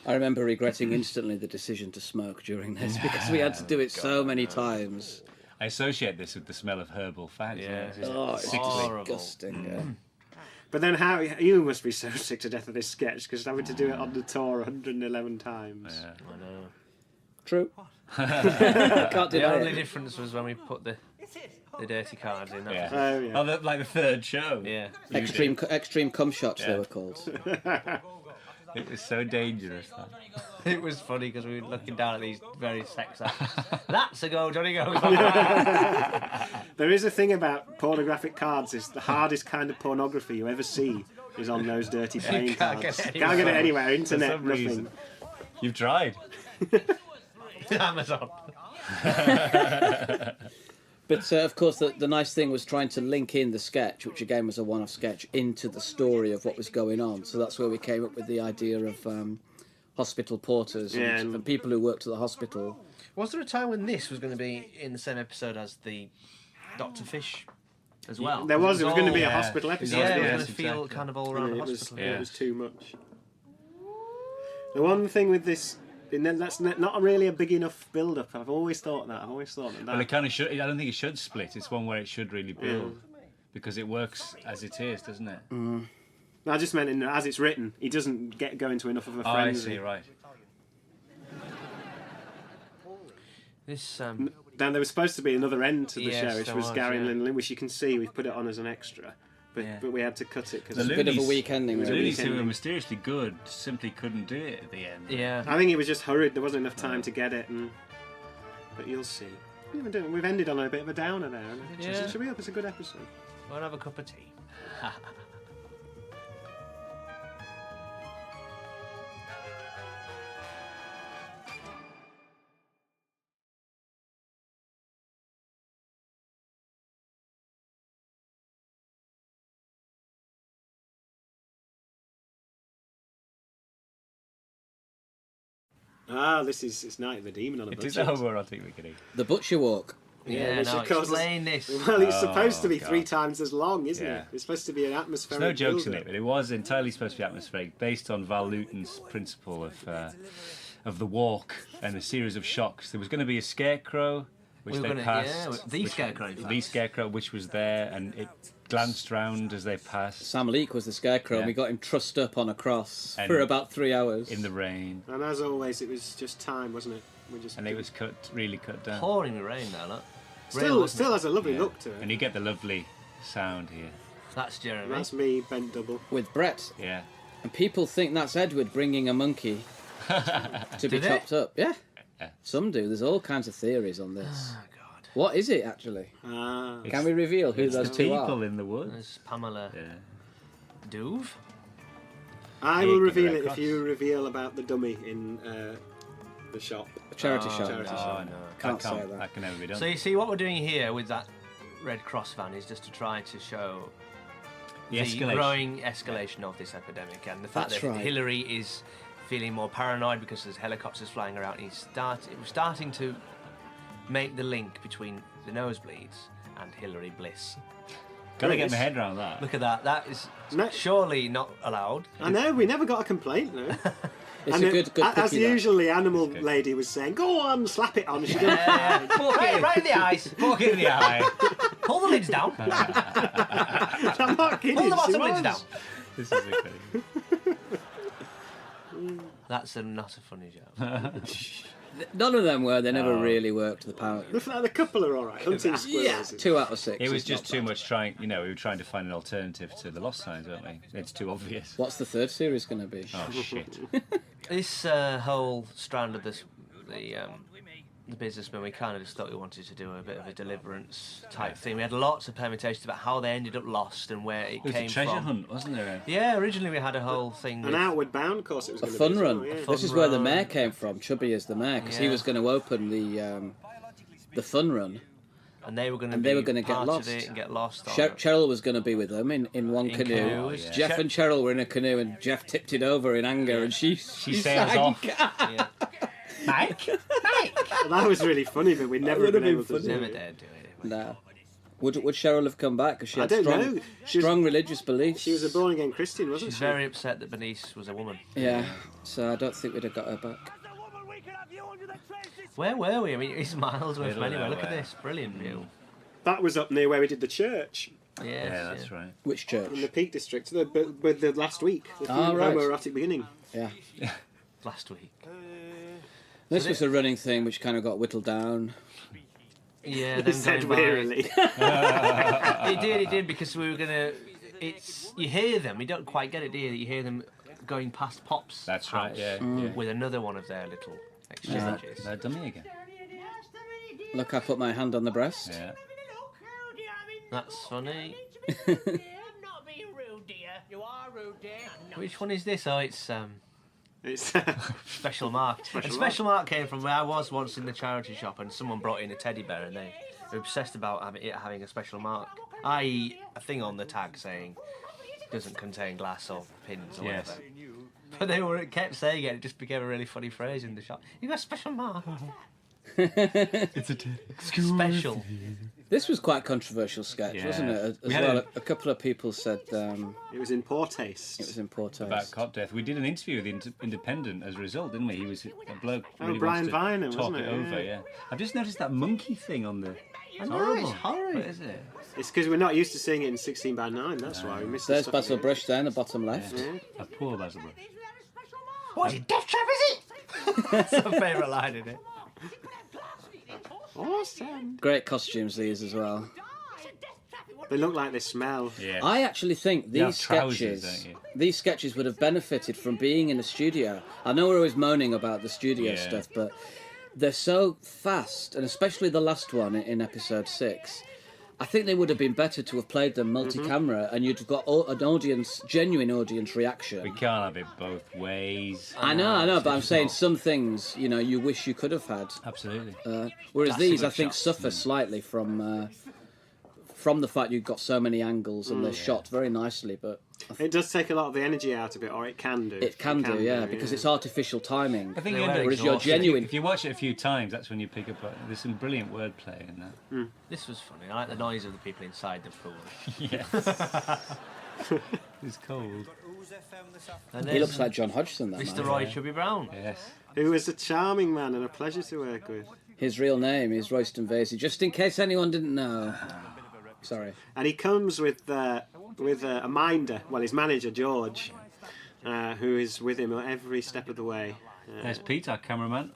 I remember regretting instantly the decision to smoke during this because we had to do it so many times. I associate this with the smell of herbal fags. Yeah. Oh, it's Horrible. disgusting. Yeah. But then how you must be so sick to death of this sketch because having to do it on the tour 111 times. Yeah. I know. True. Can't The deny only it. difference was when we put the dirty cards in. That Yeah. was Oh yeah. Oh, like the third show. Yeah. Extreme cum shots they Yeah. were called. It was so dangerous. That. It was funny because we were looking down at these very sex acts. That's a go, Johnny go. There is a thing about pornographic cards. It's the hardest kind of pornography you ever see is on those dirty playing can't cards. get it Can't get it anywhere. anywhere. Internet, some nothing. reason. You've tried. Amazon. But of course, the nice thing was trying to link in the sketch, which again was a one-off sketch, into the story of what was going on. So that's where we came up with the idea of hospital porters Yeah, and people who worked at the hospital. Was there a time when this was going to be in the same episode as the Dr. Fish as well? There was. It was going to be a Yeah. hospital episode. Yeah, it was Yes, going to feel exactly. kind of all Yeah, around the it was, hospital. it was too much. The one thing with this, and then that's not really a big enough build-up. I've always thought that. Well, it kind of should. I don't think it should split. It's one where it should really build because it works as it is, doesn't it? I just meant as it's written, he doesn't go into enough of a Oh, I frenzy. see. Right. This Then there was supposed to be another end to the Yes, show, which there was was, Gary yeah. and Lynn, which you can see we've put it on as an extra, but Yeah. we had to cut it because The a bit of a Loonies- weak ending, The really. Loonies, who were ending. mysteriously good, simply couldn't do it at the end. yeah. I think he was just hurried. There wasn't enough time to get it, but you'll see. We've ended on a bit of a downer there. Yeah. Should we hope it's a good episode? Go and have a cup of tea. It's Night of the Demon on a It budget. is homoerotic beginning. The Butcher Walk. Yeah, which no, of course is- explain this. Well, it's supposed to be God. 3 times as long, isn't Yeah. it? It's supposed to be an atmospheric. There's no jokes in build-up. it, but it was entirely supposed to be atmospheric, based on Val Luton's principle of the walk and a series of shocks. There was going to be a scarecrow, which We were they gonna- passed. yeah, the scarecrow, in The fact. scarecrow, which was there, and it glanced round as they passed Sam Leake was the scarecrow, and Yeah. we got him trussed up on a cross And for about 3 hours. in the rain, And as always, it was just time, wasn't it? and it was really cut down. Pouring the rain now, look. Real, still wasn't it? has a lovely Yeah. look to it. And you get the lovely sound here. That's Jeremy. That's me bent double. with Brett. Yeah. And people think that's Edward bringing a monkey to be Do they? chopped up. Yeah. Yeah. Some do. There's all kinds of theories on this. Oh, God. What is it, actually? Ah, Can we reveal who It's those the two people are? in the woods. There's Pamela Yeah. Douve. I He will ain't got the reveal Red it if Cross. you reveal about the dummy in the shop. A charity shop. charity Oh, shop. no. Can't say that. That can never be done. So you see, what we're doing here with that Red Cross van is just to try to show the escalation. growing escalation of this epidemic, and the fact That's that right. Hilary is feeling more paranoid because there's helicopters flying around. We're starting to make the link between the nosebleeds and Hilary Bliss. Gotta get my head around that. Look at that. That is No. surely not allowed. I know, we never got a complaint though. It's And a good as cookie, that. usual, the animal good. lady was saying, "Go on, slap it on." She didn't. right in the eyes. Poke it in the eye. Pull the lids down. I'm not kidding. Pull the she bottom lids was. down. This is okay. That's not a funny joke. None of them were. They never really worked the power. The couple are all right. Hunting squirrels. Yeah, 2 out of 6. It was is just not too bad. much trying. We were trying to find an alternative to the Lost Signs, weren't we? It's too obvious. What's the third series going to be? Oh shit! This whole strand of the businessmen, we kind of just thought we wanted to do a bit of a deliverance type thing. We had lots of permutations about how they ended up lost and where it It was came a treasure from. hunt, wasn't there? Yeah, originally we had a whole thing. An with- outward bound course. It was A going fun to be. run. Well, yeah. This is Fun where the run. mayor came from. Chubby is the mayor because he Yeah. was going to open the fun run. and they were going to And they were gonna get part lost. of it and get lost. on it. Cheryl was going to be with them in one In canoe. canoes. yeah. Jeff and Cheryl were in a canoe, and Jeff tipped it over in anger, and she sails sank. off. Yeah. Mike. That was really funny, but we never would have have been able been to do Never it. dared do it. No. Would Cheryl have come back? Because she I had don't strong, know. She was- strong religious beliefs. She was a born again Christian, wasn't She's she? very upset that Bernice was a woman. Yeah. So I don't think we'd have got her back. Where were we? I mean, it's miles away from Middle anywhere. Look at nowhere. this. Brilliant view. That was up near where we did the church Yes, Yeah, that's right. Which church? in the Peak District, with the last week, the Ah, right. homoerotic beginning. Yeah. Last week. This was a running thing which kind of got whittled down. Yeah, He them said going by. wearily. It did, because we were gonna. You hear them. You don't quite get it, do you? You hear them going past Pop's That's house right. Yeah. Mm. yeah. with another one of their little exchanges. That dummy again. Look, I put my hand on the breast. Yeah. That's funny. I'm not being rude, dear. You are rude, dear. Which one is this? Oh, it's It's Special Mark. And Special Mark came from where I was once in the charity shop, and someone brought in a teddy bear, and they were obsessed about it having a Special Mark, i.e., a thing on the tag saying doesn't contain glass or pins or Yes. whatever. But they kept saying it. It just became a really funny phrase in the shop. You got a Special Mark. It's a Special. This was quite a controversial sketch, Yeah. wasn't it? As We had well, a couple of people said it was in poor taste. it was in poor taste. about cop death. We did an interview with the Independent as a result, didn't we? He was a bloke. Oh, Really Brian wants to Viner, talk wasn't it it? over. Yeah. Yeah. I've just noticed that monkey thing on the. It's horrible. It's horrid. What is it? It's because we're not used to seeing it in 16:9. That's why we missed the There's stuff Basil again. Brush there in the bottom left. A poor Basil. What is it? Death trap, is it? That's my favourite line in it. Awesome. Great costumes these as well. They look like they smell. Yeah. I actually think You have these trousers, sketches, don't you? these sketches would have benefited from being in a studio. I know we're always moaning about the studio Yeah. stuff, but they're so fast, and especially the last one in episode 6. I think they would have been better to have played them multi-camera, and you'd have got an audience, genuine audience reaction. We can't have it both ways. I know, but I'm saying some things, you wish you could have had. Absolutely. Whereas That's these, a I good think, shot. suffer slightly from the fact you've got so many angles and they're shot very nicely. But It does take a lot of the energy out of it, or it can do. it can do, yeah, because it's artificial timing. I think They're you end up, very Whereas you're exhausted. genuine. if you watch it a few times, that's when you pick up. There's some brilliant wordplay in that. This was funny. I like the noise of the people inside the pool. Yes. It's cold. And He looks like John Hodgson, that Mr. man. Roy Chubby Brown. Yes. Who was a charming man and a pleasure to work with. His real name is Royston Vasey, just in case anyone didn't know. Sorry. And he comes with a minder, well, his manager, George, who is with him every step of the way. There's Pete, our cameraman,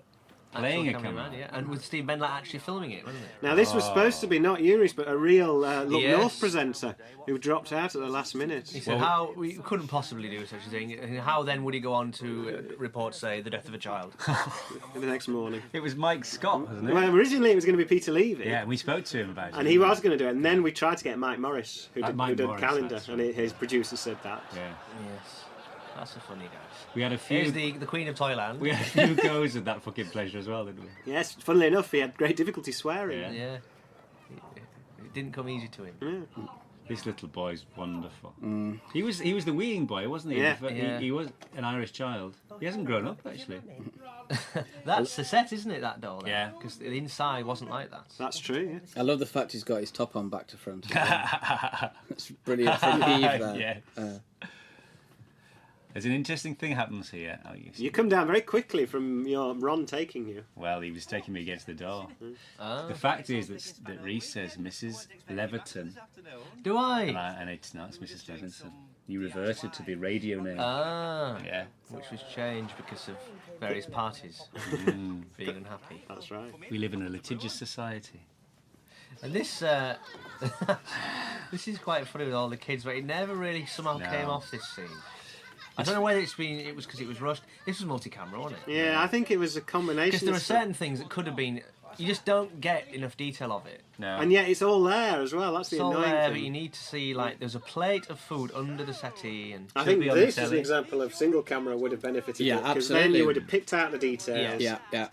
playing a Actual camera. cameraman, yeah. And with Steve Bentley actually filming it, wasn't it? Now, this was supposed to be not Maurice, but a real Look Yes. North presenter who dropped out at the last minute. He said, how we couldn't possibly do such a thing. And how then would he go on to report, say, the death of a child? The next morning. It was Mike Scott, wasn't it? Well, originally it was going to be Peter Levy. Yeah, we spoke to him about it. And he was going to do it, and then we tried to get Mike Morris, who did Mike the Morris, calendar, that's and right. his producer said that. Yeah. Yes. That's a funny guy. We had a few. Here's the Queen of Toyland. We had a few goes at that fucking pleasure as well, didn't we? Yes, funnily enough, he had great difficulty swearing. Yeah. It didn't come easy to him. This little boy's wonderful. He was the weeing boy, wasn't he? Yeah. He was an Irish child. He hasn't grown up actually. That's the set, isn't it? That doll. Yeah. Because the inside wasn't like that. That's true, yeah. I love the fact he's got his top on back to front. It's brilliant from Eve there. Yes. There's an interesting thing happens here. You come down very quickly from your Ron taking you. Well, he was taking me against the door. The fact is that Reese says Mrs. Leverton. Do I? And it's not, it's Mrs. Leverton. You reverted to the radio name. Yeah. Which was changed because of various parties being unhappy. That's right. We live in a litigious society. And this this is quite funny with all the kids, but it never really somehow came off this scene. I don't know whether it was because it was rushed. This was multi-camera, wasn't it? Yeah, I think it was a combination. Because there are certain things that could have been. You just don't get enough detail of it. No. And yet it's all there as well. That's the It's all annoying there, thing. but you need to see there's a plate of food under the settee, and I should think be on the this is an telly. example of single camera would have benefited. Yeah, because then absolutely. you would have picked out the details. Yeah.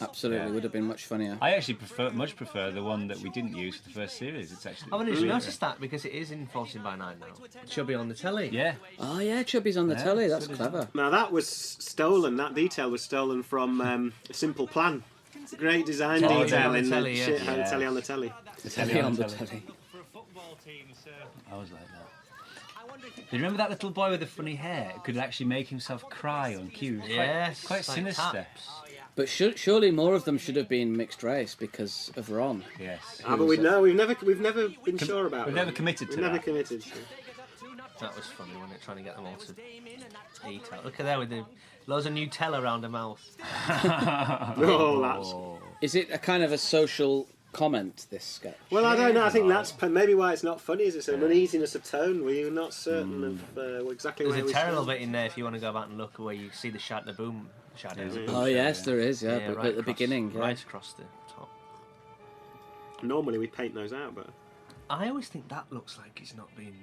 Absolutely, would have been much funnier. I actually much prefer the one that we didn't use for the first series. It's actually. I haven't just noticed that because it is in 14 by 9 now. It should be on the telly. Yeah. Oh yeah, Chubby's on the telly. That's clever. Now that was stolen. That detail was stolen from a Simple Plan. It's a great design Telly detail on the in telly, the yeah. shit Yeah. telly on the telly. The Telly on the telly. I was like that. Do you remember that little boy with the funny hair? Could actually make himself cry on cue. Yes, Quite like sinister. taps. But surely more of them should have been mixed race because of Ron. Yes. But we've never been sure about. We've never committed to We've never that. committed. That was funny, wasn't it? Trying to get them all to eat out. Look at there with the loads of Nutella around her mouth. Oh, that's. Is it a kind of a social comment, this sketch? Well, I don't know. I think that's maybe why it's not funny. Is it's an uneasiness of tone where you're not certain of exactly There's where a we terrible stand. bit in there if you want to go back and look where you see the boom shadows. Oh yes, there is. Yeah, Yeah, but right at the across- beginning. Yeah. Right across the top. Normally we paint those out, but I always think that looks like it's not been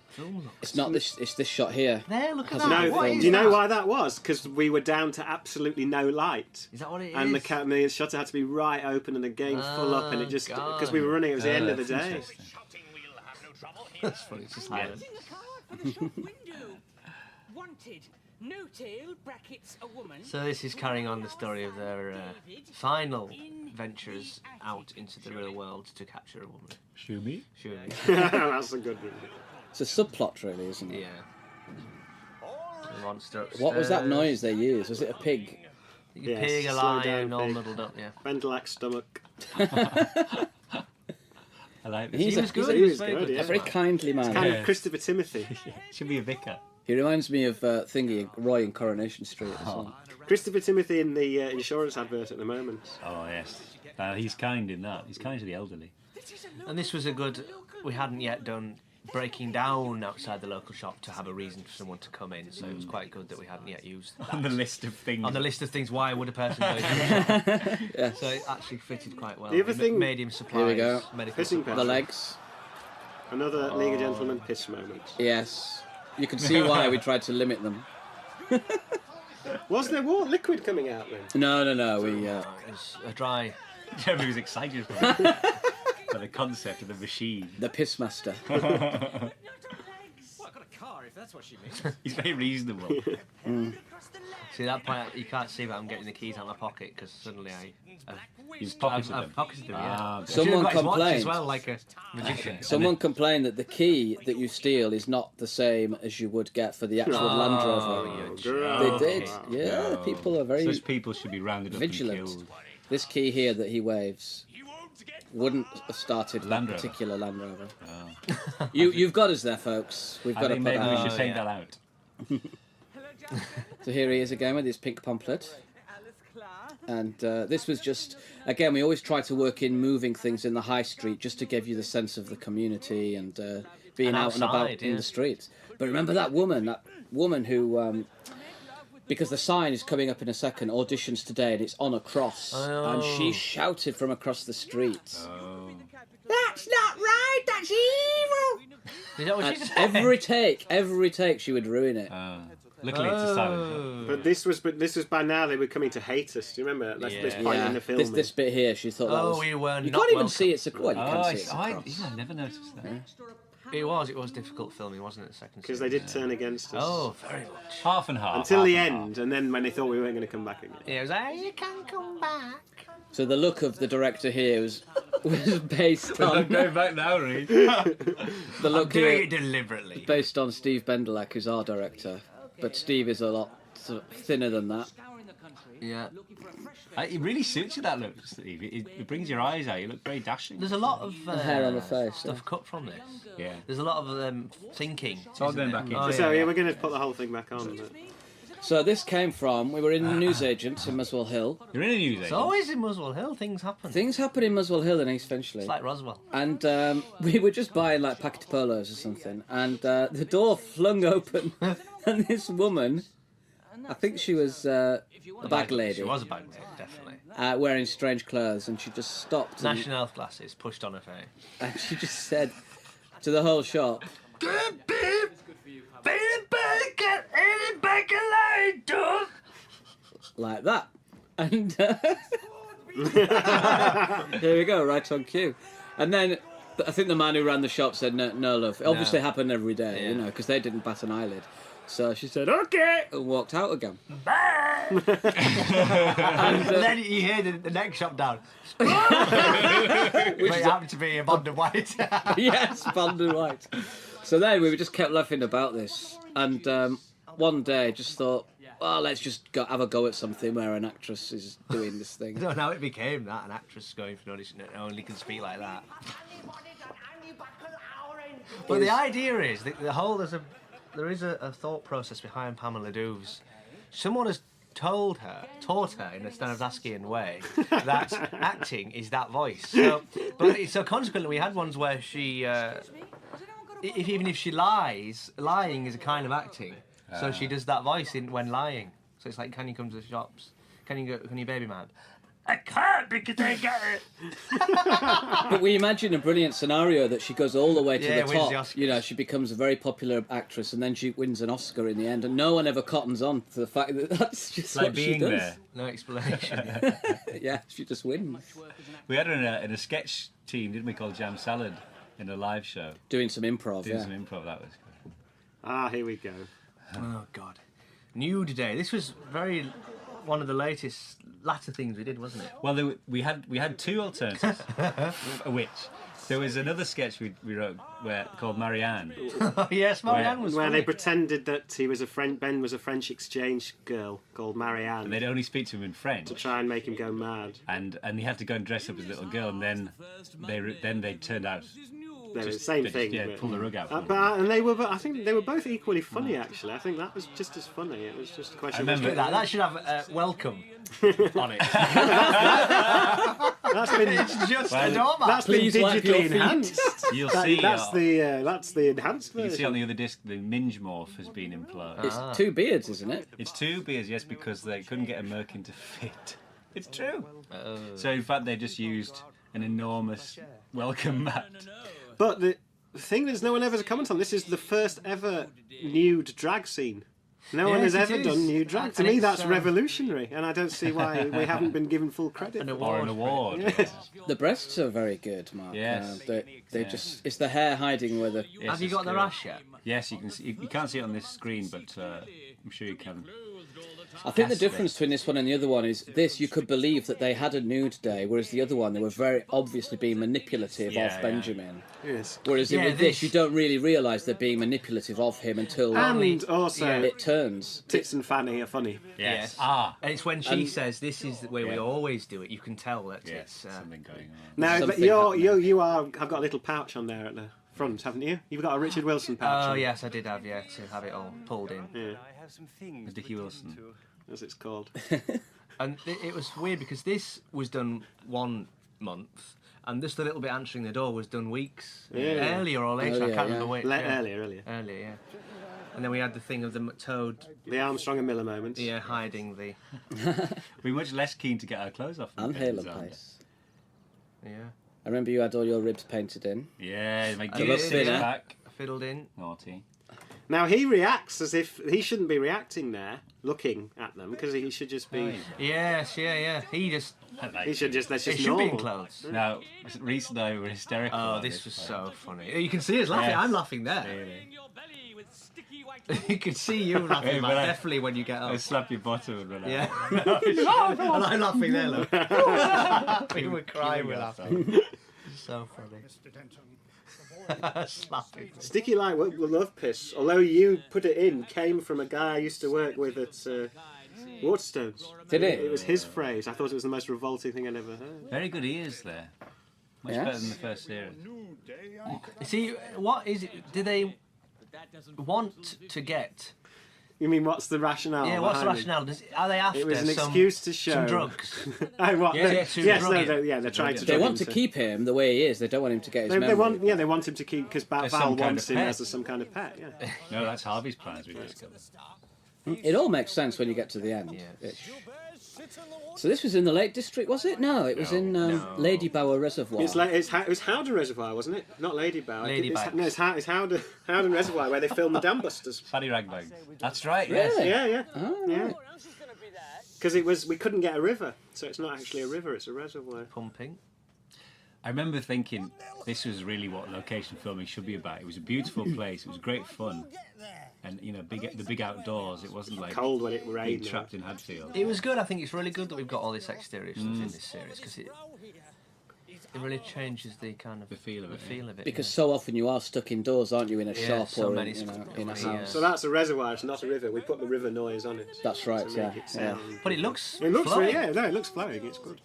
filmed. It's not this. It's this shot here. There, look at Has that. no, What do is you know that? why that was? Because we were down to absolutely no light. Is that what it is? And the shutter had to be right open and the game full up, and it just because we were running, it was the end of the that's day. interesting. That's funny. It's just Yeah. In the car shop window. Wanted. No tail, brackets, a woman. So this is carrying on the story of their final ventures out into the real world to capture a woman. Shumi? Surely. That's a good one. It's a subplot, really, isn't it? Yeah. The monster upstairs. What was that noise they used? Was it a pig? A Yes, pig, a slow lion, down all pig. muddled up, yeah. Bendelak stomach. I like this. He's He a- was good. he He was was very good, good. yeah. A very kindly man. Kind Yeah. of Christopher Timothy. Should be a vicar. He reminds me of Thingy, Roy in Coronation Street as well. Christopher Timothy in the insurance advert at the moment. Oh yes. He's kind in that. He's kind to the elderly. And this was a good. We hadn't yet done breaking down outside the local shop to have a reason for someone to come in, so it was quite good that we hadn't yet used that. On the list of things. On the list of things, why would a person go to the shop? Yeah. So it actually fitted quite well. The other It thing- made him supplies. Here we go. Medical Pissing supplies. The legs. Another League of Gentlemen piss moment. Yes. You can see why we tried to limit them. Was there more liquid coming out then? No. We. It was a dry. Jeremy was excited for it. For the concept of the machine. The piss master. Well, I've got a car, if that's what she means. He's very reasonable. See, at that point, you can't see, but I'm getting the keys out of my pocket because suddenly He's pocketed I've them. pocketed them, yeah. Ah, I should've Someone got his watch complained. as well, like a magician. Someone complained that the key that you steal is not the same as you would get for the actual Land Rover. you They did. Yeah, people are very. Such people should be rounded up vigilant. and killed. This key here that he waves wouldn't have started with Land a Rover. particular Land Rover. You've got us there, folks. We've I got to think put maybe that we on. should take yeah. that out. So here he is again with his pink pamphlet. And this was just, again, we always try to work in moving things in the high street just to give you the sense of the community and being And out and about outside, in yeah. the streets. But remember that woman who, because the sign is coming up in a second, auditions today, and it's on a cross. And she shouted from across the street. Oh. That's not right, that's evil! Is that what she And said? every take, she would ruin it. Luckily, it's a silent film. But this was by now they were coming to hate us. Do you remember this point in the film? This bit here, she thought that was. we were You not can't even welcome. see it's a quad. You Oh, can't see it's across. I never noticed that. It was difficult filming, wasn't it? The second Because they did turn against us. Oh, very much. Half and half. Until half the and end, and then when they thought we weren't going to come back again. Yeah, it was like, you can come back. So the look of the director here was based half. I'm on going back now, Reed. the look Doing here, it deliberately. based on Steve Bendelak, who's our director. But Steve is a lot sort of thinner than that. Yeah. It really suits you, that look, Steve. It brings your eyes out. You look very dashing. There's a lot of hair on the face, stuff cut from this. Yeah. There's a lot of thinking. It's all going back in. Oh, So yeah. we're going to put the whole thing back on. But... So this came from, we were in the newsagents in Muswell Hill. You're in a news It's agent. always in Muswell Hill, things happen. Things happen in Muswell Hill in East Finchley. It's like Roswell. And we were just buying like packet of polos or something, and the door flung open, and this woman, I think she was a bag lady, She was a bag lady, definitely. wearing strange clothes, and she just stopped and, National health glasses pushed on her face. and she just said to the whole shop, like that. And here we go, right on cue. And then I think the man who ran the shop said, no love. It obviously happened every day, Yeah. you know, because they didn't bat an eyelid. So she said, okay, and walked out again. And then you hear the next shop down. Which But is it happened to be a bond of white. yes, band and white. So then we just kept laughing about this. And one day just thought, well, let's just have a go at something where an actress is doing this I thing. don't know how it became that, an actress going for an audition that only can speak like that. But the idea is, the whole, there is a thought process behind Pamela Douves. Someone has taught her in a Stanislavskian way that acting is that voice. So consequently we had ones where she, even if she lies, lying is a kind of acting. So she does that voice when lying. So it's like, can you come to the shops? Can you baby man? I can't because I got it. But we imagine a brilliant scenario that she goes all the way to Yeah, the wins top. the Oscars. You know, she becomes a very popular actress, and then she wins an Oscar in the end, and no one ever cottons on to the fact that that's just It's like what she being does. there. No explanation. Yeah, she just wins. We had her in a sketch team, didn't we, called Jam Salad, in a live show. Doing some improv, Doing yeah. some improv, that was good. Ah, here we go. Oh God, Nude Day. This was one of the latter things we did, wasn't it? Well, we had two alternatives, which there was another sketch we wrote called Marianne. Yes, Marianne was Where funny. they pretended that Ben was a French exchange girl called Marianne And they'd only speak to him in French, to try and make him go mad. and he had to go and dress up as a little girl, and then they turned out They were the just same they thing. Just, pull the rug out. And I think they were both equally funny. Actually, I think that was just as funny. It was just a question. I of remember that should have welcome on it. That's been Just a doormat. that's been Please wipe your digitally feet. enhanced. You'll see. That's the enhanced You version. can see on the other disc the Minge morph has been employed. It's two beards, isn't it? It's two beers, yes, because they couldn't get a merkin to fit. It's true. So in fact, they just used an enormous welcome mat. But the thing is, no one ever has a comment on this. Is the first ever nude drag scene. No one Yes, has it ever is. done nude drag. To And me, it's, that's revolutionary, and I don't see why we haven't been given full credit. An Or an award. Yes. The breasts are very good, Mark. Yes. They just, it's the hair hiding where the... Yes, Have you it's got the good. rash yet? Yes, you can see. You can't see it on this screen, but I'm sure you can. I think the difference between this one and the other one is this, you could believe that they had a nude day, whereas the other one, they were very obviously being manipulative Yeah, of yeah. Benjamin. Yes. Whereas Yeah, with this, you don't really realise they're being manipulative of him until And also, it turns. Tits and Fanny are funny. Yes. Ah. And it's when she says this is the way we Yeah. always do it. You can tell that Yeah, it's. something going on. Now, but Something I've got a little pouch on there at the front, haven't you? You've got a Richard Wilson pouch. Oh on, yes, I did have to have it all pulled in. Yeah, The Dickie Wilson. as it's called. And it was weird because this was done 1 month, and just a little bit answering the door was done weeks earlier or later. I Earlier, can't yeah. remember which. Earlier. Earlier, yeah. And then we had the thing of the toad, The Armstrong and Miller moments. yeah, hiding the, We're much less keen to get our clothes off. than And Ben's Halo aren't Pace. yeah. I remember you had all your ribs painted in. we? Yeah, my look gear thinner. back. fiddled in. Naughty. Now he reacts as if he shouldn't be reacting there, looking at them, because he should just be. Yes, yeah. He just. He should just. That's It just should be in normal. clothes. Now, Reese and I were hysterical. Oh, on this was one. so funny. You can see us laughing. Yes. I'm laughing there. Really. You can see you laughing, Hey, man, but definitely when you get I up. slap your bottom and run out. Yeah. And I'm laughing there, look. We were crying, we're laughing. So funny. Slapping. Sticky Light Love Piss, although you put it in, came from a guy I used to work with at Waterstones. Did it? It was his phrase. I thought it was the most revolting thing I'd ever heard. Very good ears there. Much Yes. better than the first series. See, what is it? Do they want to get? You mean what's the rationale? Yeah, what's the behind it? rationale? Are they after It was an some, excuse to show some drugs? Oh, what? Yeah, Yes, to yes, drug him. they're trying to. They drug want him to keep him the way he is. They don't want him to get his memory. they want him to keep because Val As some kind wants of him pet. as some kind of pet. Yeah. No, that's Harvey's plans we discovered. It all makes sense when you get to the end. Yeah. So this was in the Lake District, was it? No, it was in Lady Bower Reservoir. It was Howden Reservoir, wasn't it? Not Lady Bower. Lady It's Howden Reservoir where they filmed the Dam Busters. Paddy Ragbag. That's right, Really? yes. Yeah. Oh, Yeah. right. Because we couldn't get a river, so it's not actually a river; it's a reservoir. Pumping. I remember thinking this was really what location filming should be about. It was a beautiful place. It was great fun. And, you know, the big outdoors. It wasn't like Cold when it being rained. trapped in Hadfield. It was good. I think it's really good that we've got all this exterior stuff in this series because it really changes the kind of The feel of it, yeah. Feel of it. Because so often you are stuck indoors, aren't you, in a Yeah, shop so or many in a stuff, yeah. house. So that's a reservoir. It's not a river. We put the river noise on it. That's right, to yeah. make it yeah. sound. But it looks. It looks flowing. yeah, no, it looks flowing. It's good.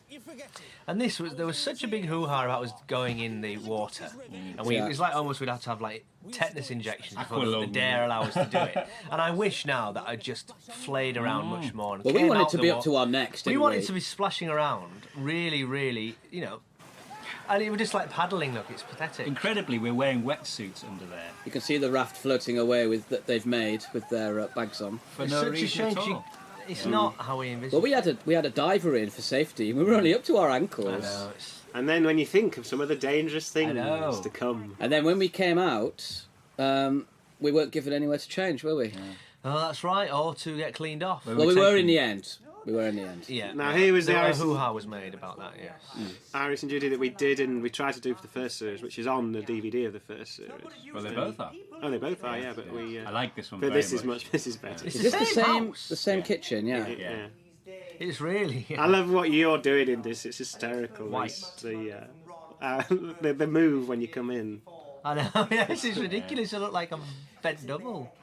And there was such a big hoo-ha about us going in the water, and Yeah. it was like almost we'd have to have like tetanus injections before Aqualung. the dare allow us to do it. And I wish now that I just flayed around much more. And Well, we came wanted out to the be up wa- to our necks, We didn't wanted to be splashing around, really, really, you know. And it was just like paddling. Look, it's pathetic. Incredibly, we're wearing wetsuits under there. You can see the raft floating away with that they've made with their bags on. For It's no such a reason shame. at all. It's not how we envisioned. Well, we had a diver in for safety. We were only up to our I ankles. know, it's- And then when you think of some of the dangerous things know. to come, And then when we came out, we weren't given anywhere to change, were we? Oh, that's right. Or to get cleaned off. Well, we were in the end. We were in the end. Yeah. Now, here was the a Irish- hoo-ha was made about that. Yes. Iris and Judy that we did and we tried to do for the first series, which is on the DVD of the first series. Well, they both are. Oh, they both are, yeah. But we. I like this one But very this is much. This is better. It's Is this the same house. the same kitchen? Yeah. Yeah. It's really. I love what you're doing in this. It's hysterical. White. It's the move when you come in. I know. Yes, it's ridiculous. I look like I'm bent double.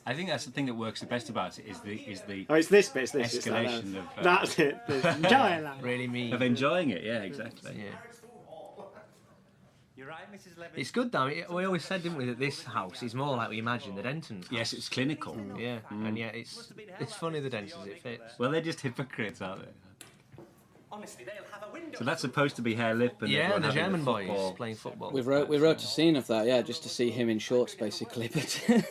I think that's the thing that works the best about it is the Oh, it's this bit. It's this. It's like escalation that. of That's it. Enjoy life. Really mean. of enjoying it. Yeah, exactly. Yeah. You're right, Mrs. Levin. It's good though. We always said, didn't we, that this house is more like we imagined the Denton's house. Yes, it's clinical. Yeah, and yet it's funny the Denton's, it fits. Well, they're just hypocrites, aren't they? Honestly, they'll have a window. So that's supposed to be Herr Lipp and Yeah, everyone the having a German boys football. playing football. We wrote a scene of that, yeah, just to see him in shorts, basically. But Wouldn't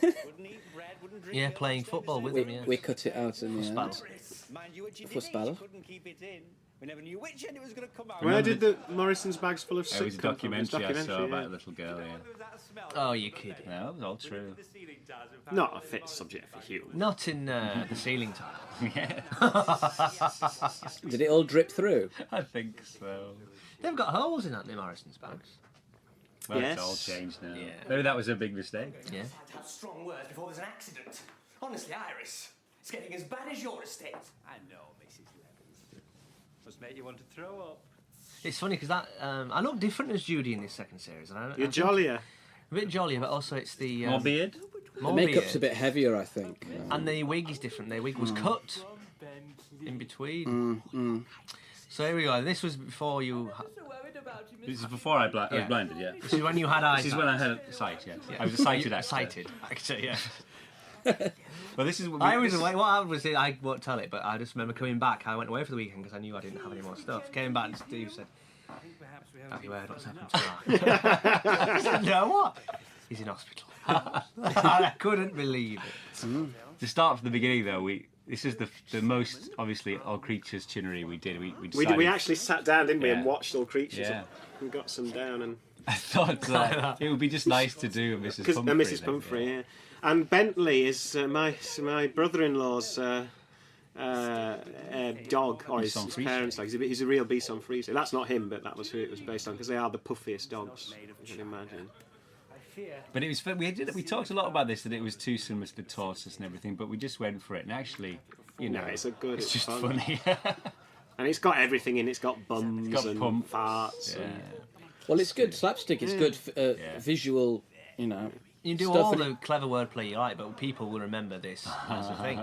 eat bread, wouldn't drink Yeah, milk, playing football with we, them, yeah. we cut it out in the end. Fussball. Mind you, which you Fuss did eat, battle. you couldn't keep it in. We never knew which end it was going to come out. Where did the Morrison's bags full of It sick was a come from? It was documentary I saw about a yeah. little girl. Yeah. That smell. Oh, you kidding. No, it was all true. The ceiling tiles and Not a fit subject for humour. Not in the ceiling tile. Yeah, Did it all drip through? I think so. They've got holes in that new Morrison's bags. Well, Yes. it's all changed now. Yeah. Maybe that was a big mistake. Yeah. Have strong words before there's an accident. Honestly, Iris, it's getting as bad as your estate. I know, Mrs. Levin. Must make you want to throw up. It's funny because that I look different as Judy in this second series. And I You're think jollier. A bit jollier, but also it's the More beard? more The makeup's beard. a bit heavier, I think. And the wig is different. The wig was cut in between. So here we go. This was before you. This is before I was Yeah. blinded, yeah. This is when you had eyes. This is when I had sight, yeah. I was a sighted actor. Sighted actor, yeah. Well, this is what I was away. What happened was I won't tell it, but I just remember coming back. I went away for the weekend because I knew I didn't have any more stuff. Came back and Steve said, "Have you heard what's happened to Mark?" I said, "No, what?" He's in hospital. I couldn't believe it. To start from the beginning, though, this is the most obviously all creatures Chinnery we did. We decided, We actually sat down, didn't we, and Yeah. watched all creatures. Yeah. And got some down and. I thought it would be just nice to do a Mrs. Pumphrey. Mrs. Pumphrey, yeah. And Bentley is my brother-in-law's dog, or his parents' dog. He's a real Bisson Frise. That's not him, but that was who it was based on, because they are the puffiest dogs, you can imagine. But it was fun. We talked a lot about this, that it was too similar to the tortoise and everything, but we just went for it. And actually, it's just fun. funny. And it's got everything in. It's got bums and pump. farts. Yeah. Well, it's good slapstick. It's good visual, you know. You do all the clever wordplay you like, but people will remember this as a thing.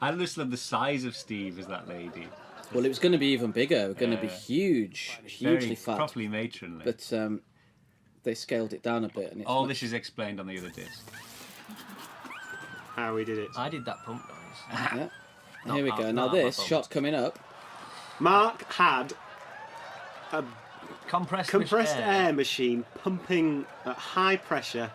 I just love the size of Steve as that lady. Well, it was going to be even bigger. It was going to be huge, hugely fat. Properly matronly. But they scaled it down a bit. And all this is explained on the other disc. How we did it. I did that pump noise. Yeah. Here we go. Now this shot coming up. Mark had a compressed air machine pumping at high pressure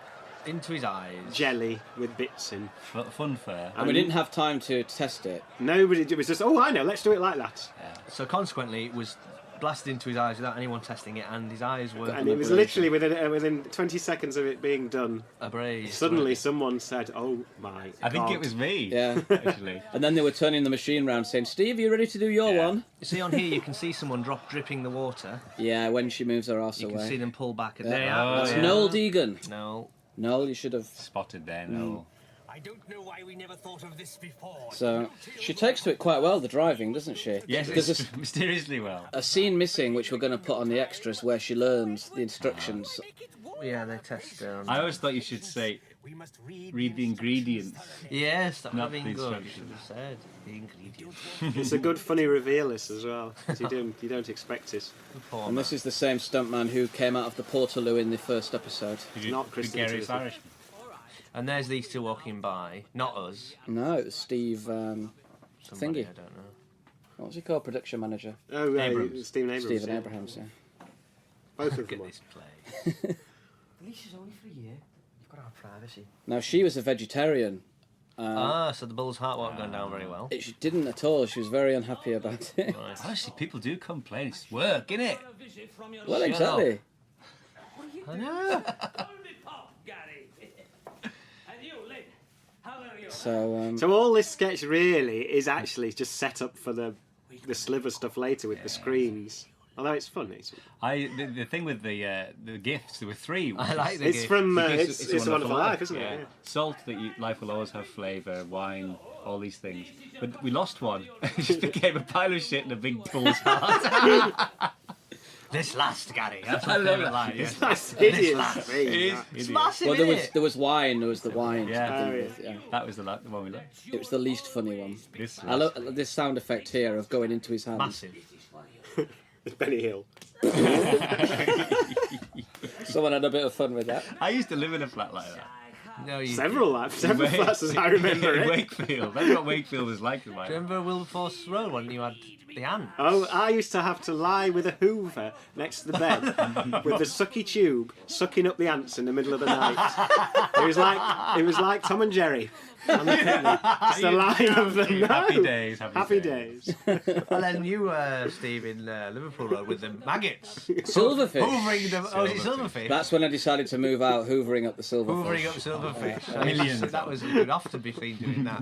into his eyes jelly with bits in. Fun fair. And we didn't have time to test it. Nobody. It was just, I know, let's do it like that. Yeah. So consequently, it was blasted into his eyes without anyone testing it, and his eyes were. And it was literally within 20 seconds of it being done. Abrased. Suddenly, someone said, "Oh my God!" I think it was me. Yeah. Actually. And then they were turning the machine around, saying, "Steve, you ready to do your one?" You see on here, you can see someone dripping the water. Yeah, when she moves her arse you away. You can see them pull back. And That's Noel Deegan. Noel, you should have spotted there. Noel. I don't know why we never thought of this before. So she takes to it quite well, the driving, doesn't she? Yes, there's mysteriously well. A scene missing, which we're going to put on the extras, where she learns the instructions. Yeah, they test. I always thought you should say, read the ingredients. Yes, that would not have the been good. You instructions. should have said the ingredients. It's a good, funny reveal, this as well. You don't expect it. And this is the same stuntman who came out of the Portaloo in the first episode. Not Christian. Irishman. And there's these two walking by, not us. No, it was Steve Somebody, Thingy. I don't know. What was he called? Production manager. Oh, right, Stephen Abrams. Stephen Abrams, yeah. Both of Look them. at this play. The lease is only for a year. You've got to have privacy. Now, she was a vegetarian. So the bull's heart wasn't going down very well. She didn't at all. She was very unhappy about it. Right. Honestly, people do complain. It's work, innit? Well, exactly. I know. So all this sketch really is actually just set up for the sliver stuff later with the screens. Although it's funny. The thing with the gifts, there were 3. I like the It's gift. from It's a Wonderful Life, isn't yeah. it? Yeah. Salt, life will always have flavour, wine, all these things. But we lost one. It just became a pile of shit and a big bull's heart. This last, Gary. That's I my love favourite it. line. It's that hideous thing. It's massive, well, isn't it? there was wine. There was the wine. Yeah. to begin with, yeah. That was the one we loved. It was the least funny one. This I love this sound effect here of going into his hand. Massive. It's Benny Hill. Someone had a bit of fun with that. I used to live in a flat like that. No, you. Several flats as I remember in it. Wakefield. That's what Wakefield was like. Do you remember Wilberforce Road when you had the ant? Oh, I used to have to lie with a hoover next to the bed with the sucky tube sucking up the ants in the middle of the night. It was like Tom and Jerry on the picnic. Just a line of them. Happy No. days. Happy days. And then you, Steve, in Liverpool Road with the maggots. Silverfish. Hoovering them. Oh, is it silverfish? That's when I decided to move out, hoovering up the silverfish. Hoovering up silverfish. Millions. That was good off to be seen doing that.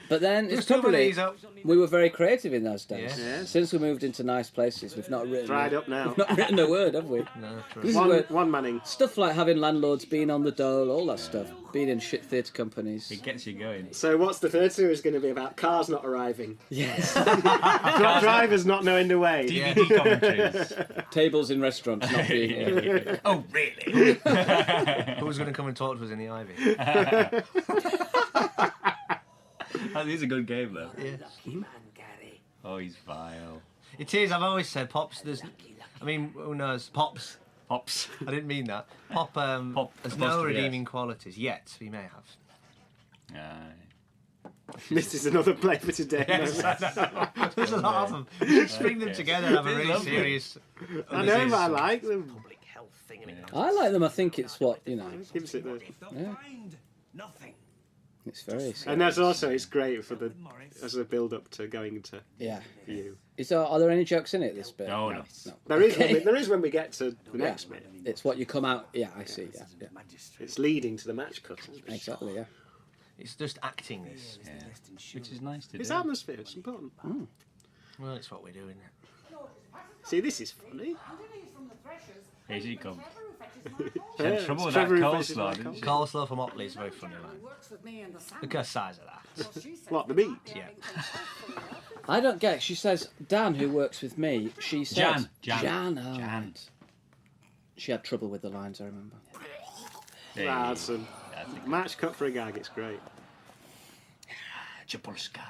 But then it's Just hoovering probably these up. we were very creative in those days. Yeah. Yeah. Since we moved into nice places, we've not written Dried up now. We've not written a word, have we? No, true. This is where One manning. stuff like having landlords, being on the dole, all that stuff, being in shit theatre companies. It gets you going. So what's the third series going to be about? Cars not arriving. Yes. Drivers not knowing the way. DVD commentaries. Tables in restaurants not being here. Oh, really? Who's going to come and talk to us in the ivy? That is a good game, though. Yeah. Oh, he's vile. It is, I've always said, Pops, I mean, who knows? Pops. Pops. I didn't mean that. Pop, Pop has no apostrophe redeeming qualities yet. He may have. This is another play for today. Yes, I know. There's a lot of them. You should string them together and have a They're really lovely. serious. I know, but I like them. Public health thing. I like them. I think it's what, you know. Gives it the... Yeah. Nothing. It's very serious. And that's also, it's great for as a build-up to going to Yeah. you. Are there any jokes in it, this bit? No. There is when we get to the next bit. It's what you come out... Yeah, I see. Yeah. It's leading to the match cut. Exactly, yeah. It's just acting this. Yeah. Which is nice to It's do. atmosphere, it's important. Well, it's what we're doing. See, this is funny. Here she comes. She Yeah, had trouble with Trevor that replaces coleslaw, my didn't she? Coleslaw from Otley is a very funny line. Look at the size of that. What, the meat? Yeah. I don't get it. She says, Dan, who works with me, she says... Jan. Oh, Jan. right. She had trouble with the lines, I remember. Hey. That's a match cut for a gag, it's great. Japolska.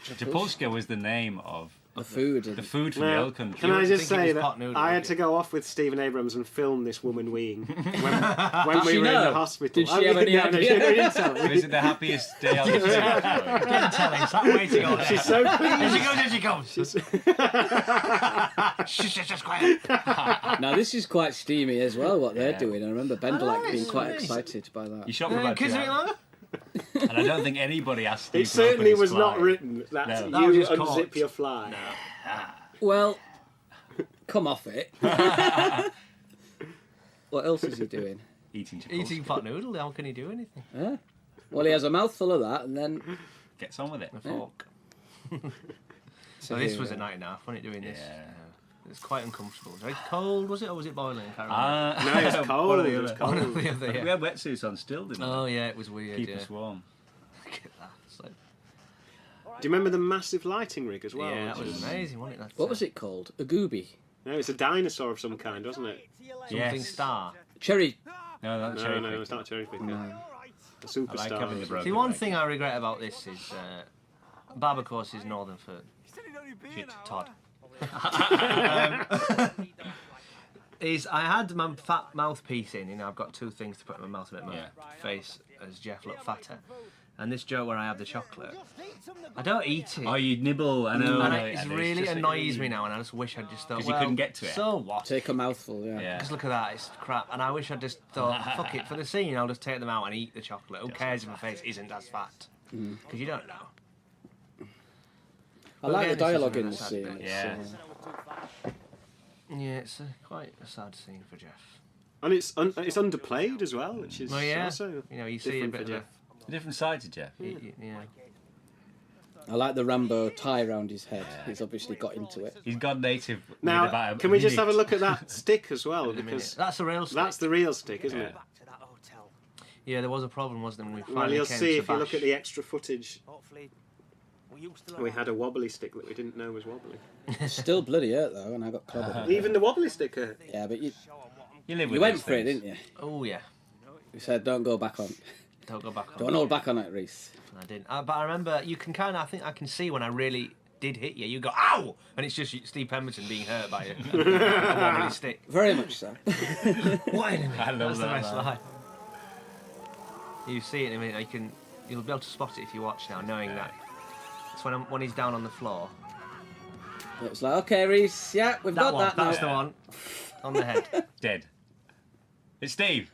Japolska was the name of The food. the food from the Now, old country. can I just think it say was that pot noodle, I had wouldn't to you? go off with Stephen Abrams and film this woman weeing when we she were in know? the hospital. Did she have any No, idea? she didn't tell me. Is it the happiest day on the street? Didn't tell him. Stop waiting on She's so Here pleased. she comes. Shh, just quiet. Now, this is quite steamy as well, what they're Yeah. doing. I remember Bendelack being it's quite nice. excited by that. You shot for about 2 Kids a bit hours. longer? And I don't think anybody asked Steve It to open certainly his was not fly. written that No. That was you just caught. unzip your fly. Well, come off it. What else is he doing? Eating Japolska. Eating pot noodle. How can he do anything? Huh? Well, he has a mouthful of that, and then... Gets on with it. A fork. So So this here was we a go. night and a half, wasn't it, doing this? Yeah. It's quite uncomfortable. Very cold, was it, or was it boiling? I can't remember. No, it's cold. One or the It's other. cold. One or the other, We yeah. had wetsuits on still, didn't we? Oh, yeah, it was weird, Keep yeah. us warm. Look at that. It's like, Do you remember the massive lighting rig as well? yeah, that which was amazing, wasn't it? That, What was it called? A gooby? No, it's a dinosaur of some kind, wasn't it? Something Yes. star. Cherry. No, not No, cherry no, picking. it's not a cherry picker. No. A I like superstar. having the broken See, one leg. thing I regret about this is Barb, of course, is northern for shit, Todd. Is I had my fat mouthpiece in, you know, I've got two things to put in my mouth to make my Yeah. face as Jeff look fatter. And this joke where I have the chocolate, I don't eat it. Oh, you nibble, I know. and I know, it and really just- annoys me now, and I just wish I'd just thought, 'Cause you well, couldn't get to it. So what? Take a mouthful, yeah. Yeah. Just look at that, it's crap. And I wish I'd just thought, fuck it, for the scene, I'll just take them out and eat the chocolate. Who cares if my face isn't as fat? Because you don't know. I like the again, this is dialogue a in really the sad scene. bit. It's, Yeah. Yeah, it's quite a sad scene for Jeff. And it's underplayed as well, which is Well, yeah, also you know, you see a different bit for of Jeff. A different side to Jeff. yeah. I like the Rambo tie around his head. He's obviously got into it. He's gone native. with Now, about can we just have a minute. look at that stick as well? In a minute. Because That's the real stick. that's the real stick, isn't it? Back to that hotel. Yeah, there was a problem, wasn't there, when we Well, finally you'll came see to if you look Bash. at the extra footage. Hopefully, we used to We had a wobbly stick that we didn't know was wobbly. Still bloody hurt, though, and I got clobbered. Even the wobbly stick hurt. Yeah, but you You live with went these for it, things. didn't you? Oh, yeah. You said, don't go back on. Don't go back on. Don't hold back on it, Reese. I didn't. But I remember, you can kind of, I think I can see when I really did hit you. You go, ow! And it's just Steve Pemberton being hurt by a wobbly stick. Very much so. What enemy? I love That's the that best line. line. You see it in a minute. You'll be able to spot it if you watch now, knowing that. It's when he's down on the floor. It was like, okay, Reese, yeah, we've That got one. that That's now. the one. On the head. Dead. It's Steve.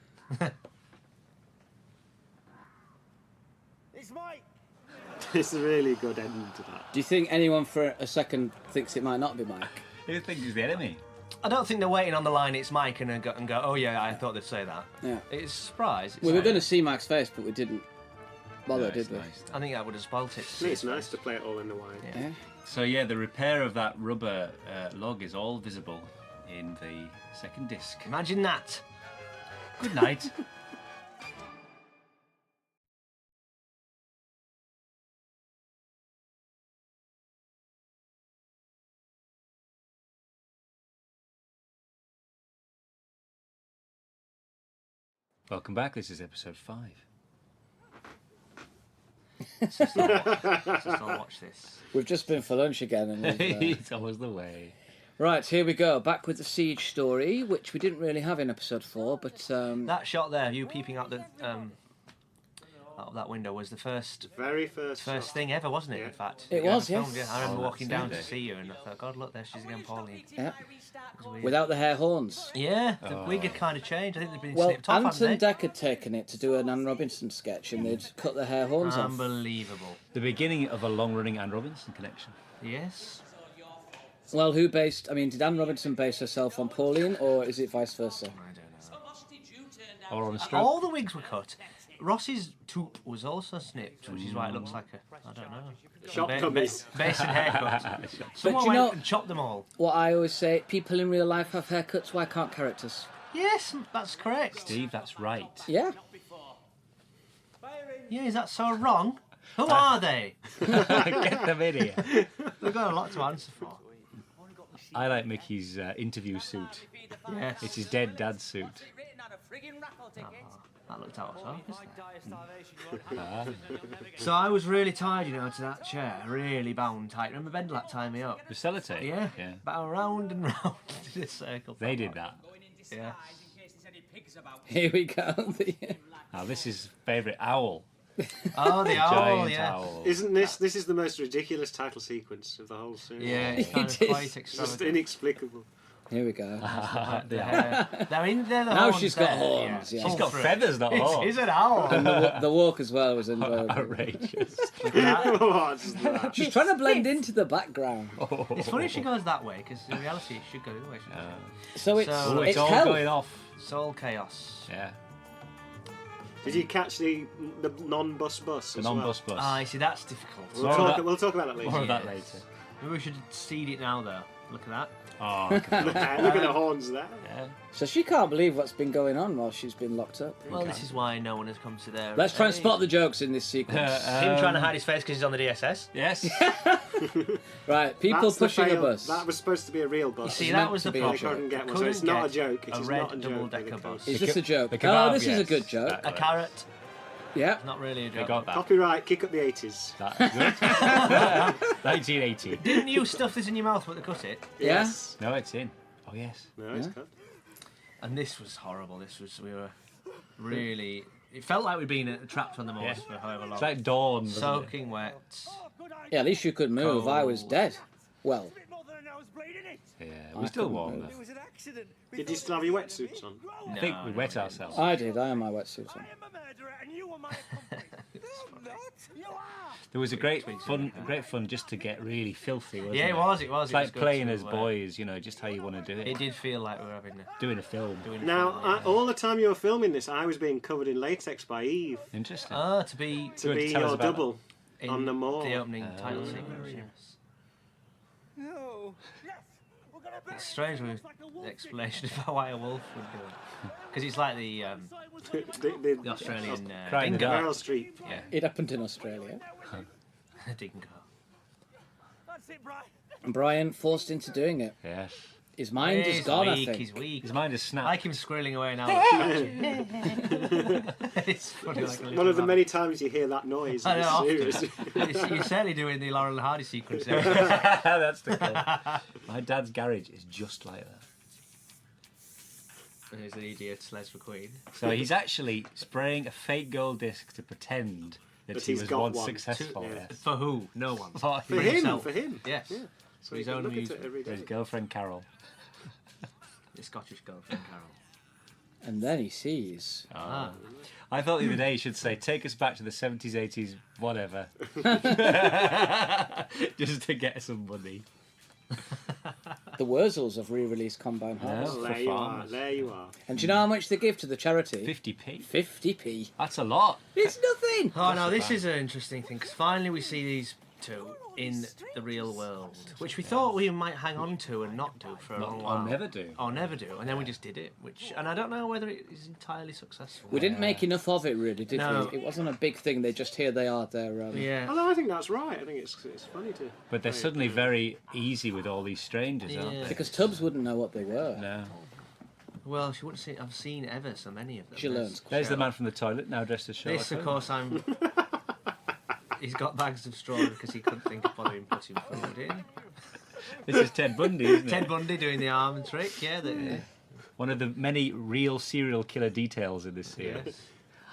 It's Mike. It's a really good end to that. Do you think anyone for a second thinks it might not be Mike? Who thinks he's the enemy? I don't think they're waiting on the line. It's Mike and go. Oh yeah, I thought they'd say that. Yeah. It's a surprise. It's We were like- going to see Mike's face, but we didn't bother, No, did it's we? nice. I think that would have spoilt it. I think it's nice to play it all in the wide. Yeah. Yeah. So yeah, the repair of that rubber log is all visible in the second disc. Imagine that. Good night. Welcome back. This is episode 5. Let's just all watch this. We've just been for lunch again. And we've, It's always the way. right, here we go. Back with the siege story, which we didn't really have in episode 4, but That shot there, you peeping out the out of that window was the first Very first first shot. thing ever, wasn't it? Yeah. In fact, It You was, ever yes. filmed, I remember Oh, walking down to that's see you, and I thought, God, look, there she is again, Pauline. Yeah. It was weird. Without the hair horns. Yeah, the wig had kind of changed. I think they'd been Well, snipped off, hadn't Anton they? Deck had taken it to do an Anne Robinson sketch, and they'd cut the hair horns off. Unbelievable. The beginning of a long-running Anne Robinson connection. Yes. Well, who based? I mean, did Anne Robinson base herself on Pauline, or is it vice versa? I don't know. Or on a stroke. All the wigs were cut. Ross's toop was also snipped, which is why it looks like a, I don't know. Shop dummies. Basic haircut. Someone you went know- and chopped them all. What I always say: people in real life have haircuts. Why can't characters? Yes, that's correct. Steve, that's right. Yeah. Yeah, is that so wrong? Who are they? Get them in here. We've got a lot to answer for. I like Mickey's interview suit. Yes. It's his dead dad's suit. That looked out of focus there. So I was really tied, to that chair, really bound tight. Remember Bendlap tying me up? The sellotape? Yeah. Yeah. Bound round and round in a circle. They did that. Yeah. Here we go. Now, this is favourite owl. Oh, the owl, Giant yeah. owl. Isn't this is the most ridiculous title sequence of the whole series? Yeah, it's kind It of is. quite Just extravagant. inexplicable. Here we go. The hair. They're the Now horns she's got there, horns, yeah. She's got Full feathers, not through. horns. It's an owl. The walk as well was enjoyable. Outrageous. What's that? She's trying to blend into the background. It's funny if she goes that way, because in reality it should go the other way. shouldn't it? So it's So- Oh, it's all hell. going off. It's all chaos. Yeah. Did you catch the non-bus bus? The as well? non-bus bus. Ah, you see, that's difficult. We'll talk about that later. More of that Yes. later. Maybe we should seed it now, though. Look at that. Oh, Look at the horns there. yeah. So she can't believe what's been going on while she's been locked up. Well, this is why no one has come to their... Let's try and aid. spot the jokes in this sequence. Him trying to hide his face because he's on the DSS. Yes. Right, people That's the pushing a fail- bus. That was supposed to be a real bus. You see, It's that meant was to the be a problem. joke. Couldn't get one, so Couldn't it's not a get joke. It a is red not a joke. double-decker with a bus. code. Is this a joke? the Oh, kebab, this is a yes. good joke. That- A carrot. Yeah. Not really a They joke. got that. Copyright, kick up the 80s. That's good. 1980. Didn't you stuff this in your mouth but they cut it? Yeah? Yes. No, it's in. Oh, yes. No, it's cut. And this was horrible. We were really... It felt like we'd been trapped on the moors Yeah. for however long. It's like dawn. wasn't it? Soaking wet. Yeah, at least you could move. I was Cold. dead. Well, Yeah, I we're still couldn't warm move. though. was an accident. Did you still have your wetsuits on? I think we wet ourselves. I did. I had my wetsuit on. am a murderer and you are my accomplice. I'm not. You are. There was a great fun just to get really filthy, wasn't Yeah, it? it was. It's It was like good playing to, as boys, just how you want to do it. It did feel like we were having Doing a film. doing a Now, film, yeah. all the time you were filming this, I was being covered in latex by Eve Interesting. To be to you want be to tell us your about double in on the moor. the opening title sequence. Yes. No. Yes. We're gonna It's strange with the explanation about why a wolf would do it, because it's like the the Australian Crying in the dingo. dark. Meryl Streep. Yeah, It happened in Australia. dingo. That's it, Brian. And Brian forced into doing it. Yes. His mind is He's gone, I weak. think. He's weak. His mind is I snapped. like him squirreling away now. It's funny, like a little One of the rabbit. many times you hear that noise in I know, the often. series. You're certainly doing the Laurel and Hardy sequence there. That's the goal. My dad's garage is just like that. There's an idiot Les McQueen. So he's actually spraying a fake gold disc to pretend that But he he's was got once one. successful. Yeah. Yes. For who? No one. For For him, himself. for him. Yes. Yeah. For So his you can own look at it amusement. every For his day. girlfriend Carol. The Scottish girlfriend Carol. And then he sees. Ah. I thought the other day you should say, take us back to the 70s, 80s, whatever. Just to get some money. The Wurzels have re-released Combine Harvest. Yeah. There For you are. farmers. There you are. And do you know how much they give to the charity? 50p. 50p. That's a lot. It's nothing. Oh, now this is an interesting thing, because finally we see these two in the real world, which we thought we might hang on to and not do for a long while. I'll never do. Or never do, and then we just did it, and I don't know whether it is entirely successful. We didn't make enough of it, really, did No. we? It wasn't a big thing. They just here they are. They're Yeah. Although I think that's right. I think it's funny to. But they're suddenly very easy with all these strangers, aren't Yeah. they? because Tubbs wouldn't know what they were. No. Well, she wouldn't see. I've seen ever so many of them. She learns. There's the man from the toilet, now dressed as Sherlock This, of Holmes. course, I'm. He's got bags of straw because he couldn't think of bothering putting food in. This is Ted Bundy, isn't Ted it? Bundy doing the arm trick, yeah. One of the many real serial killer details in this series. Yes.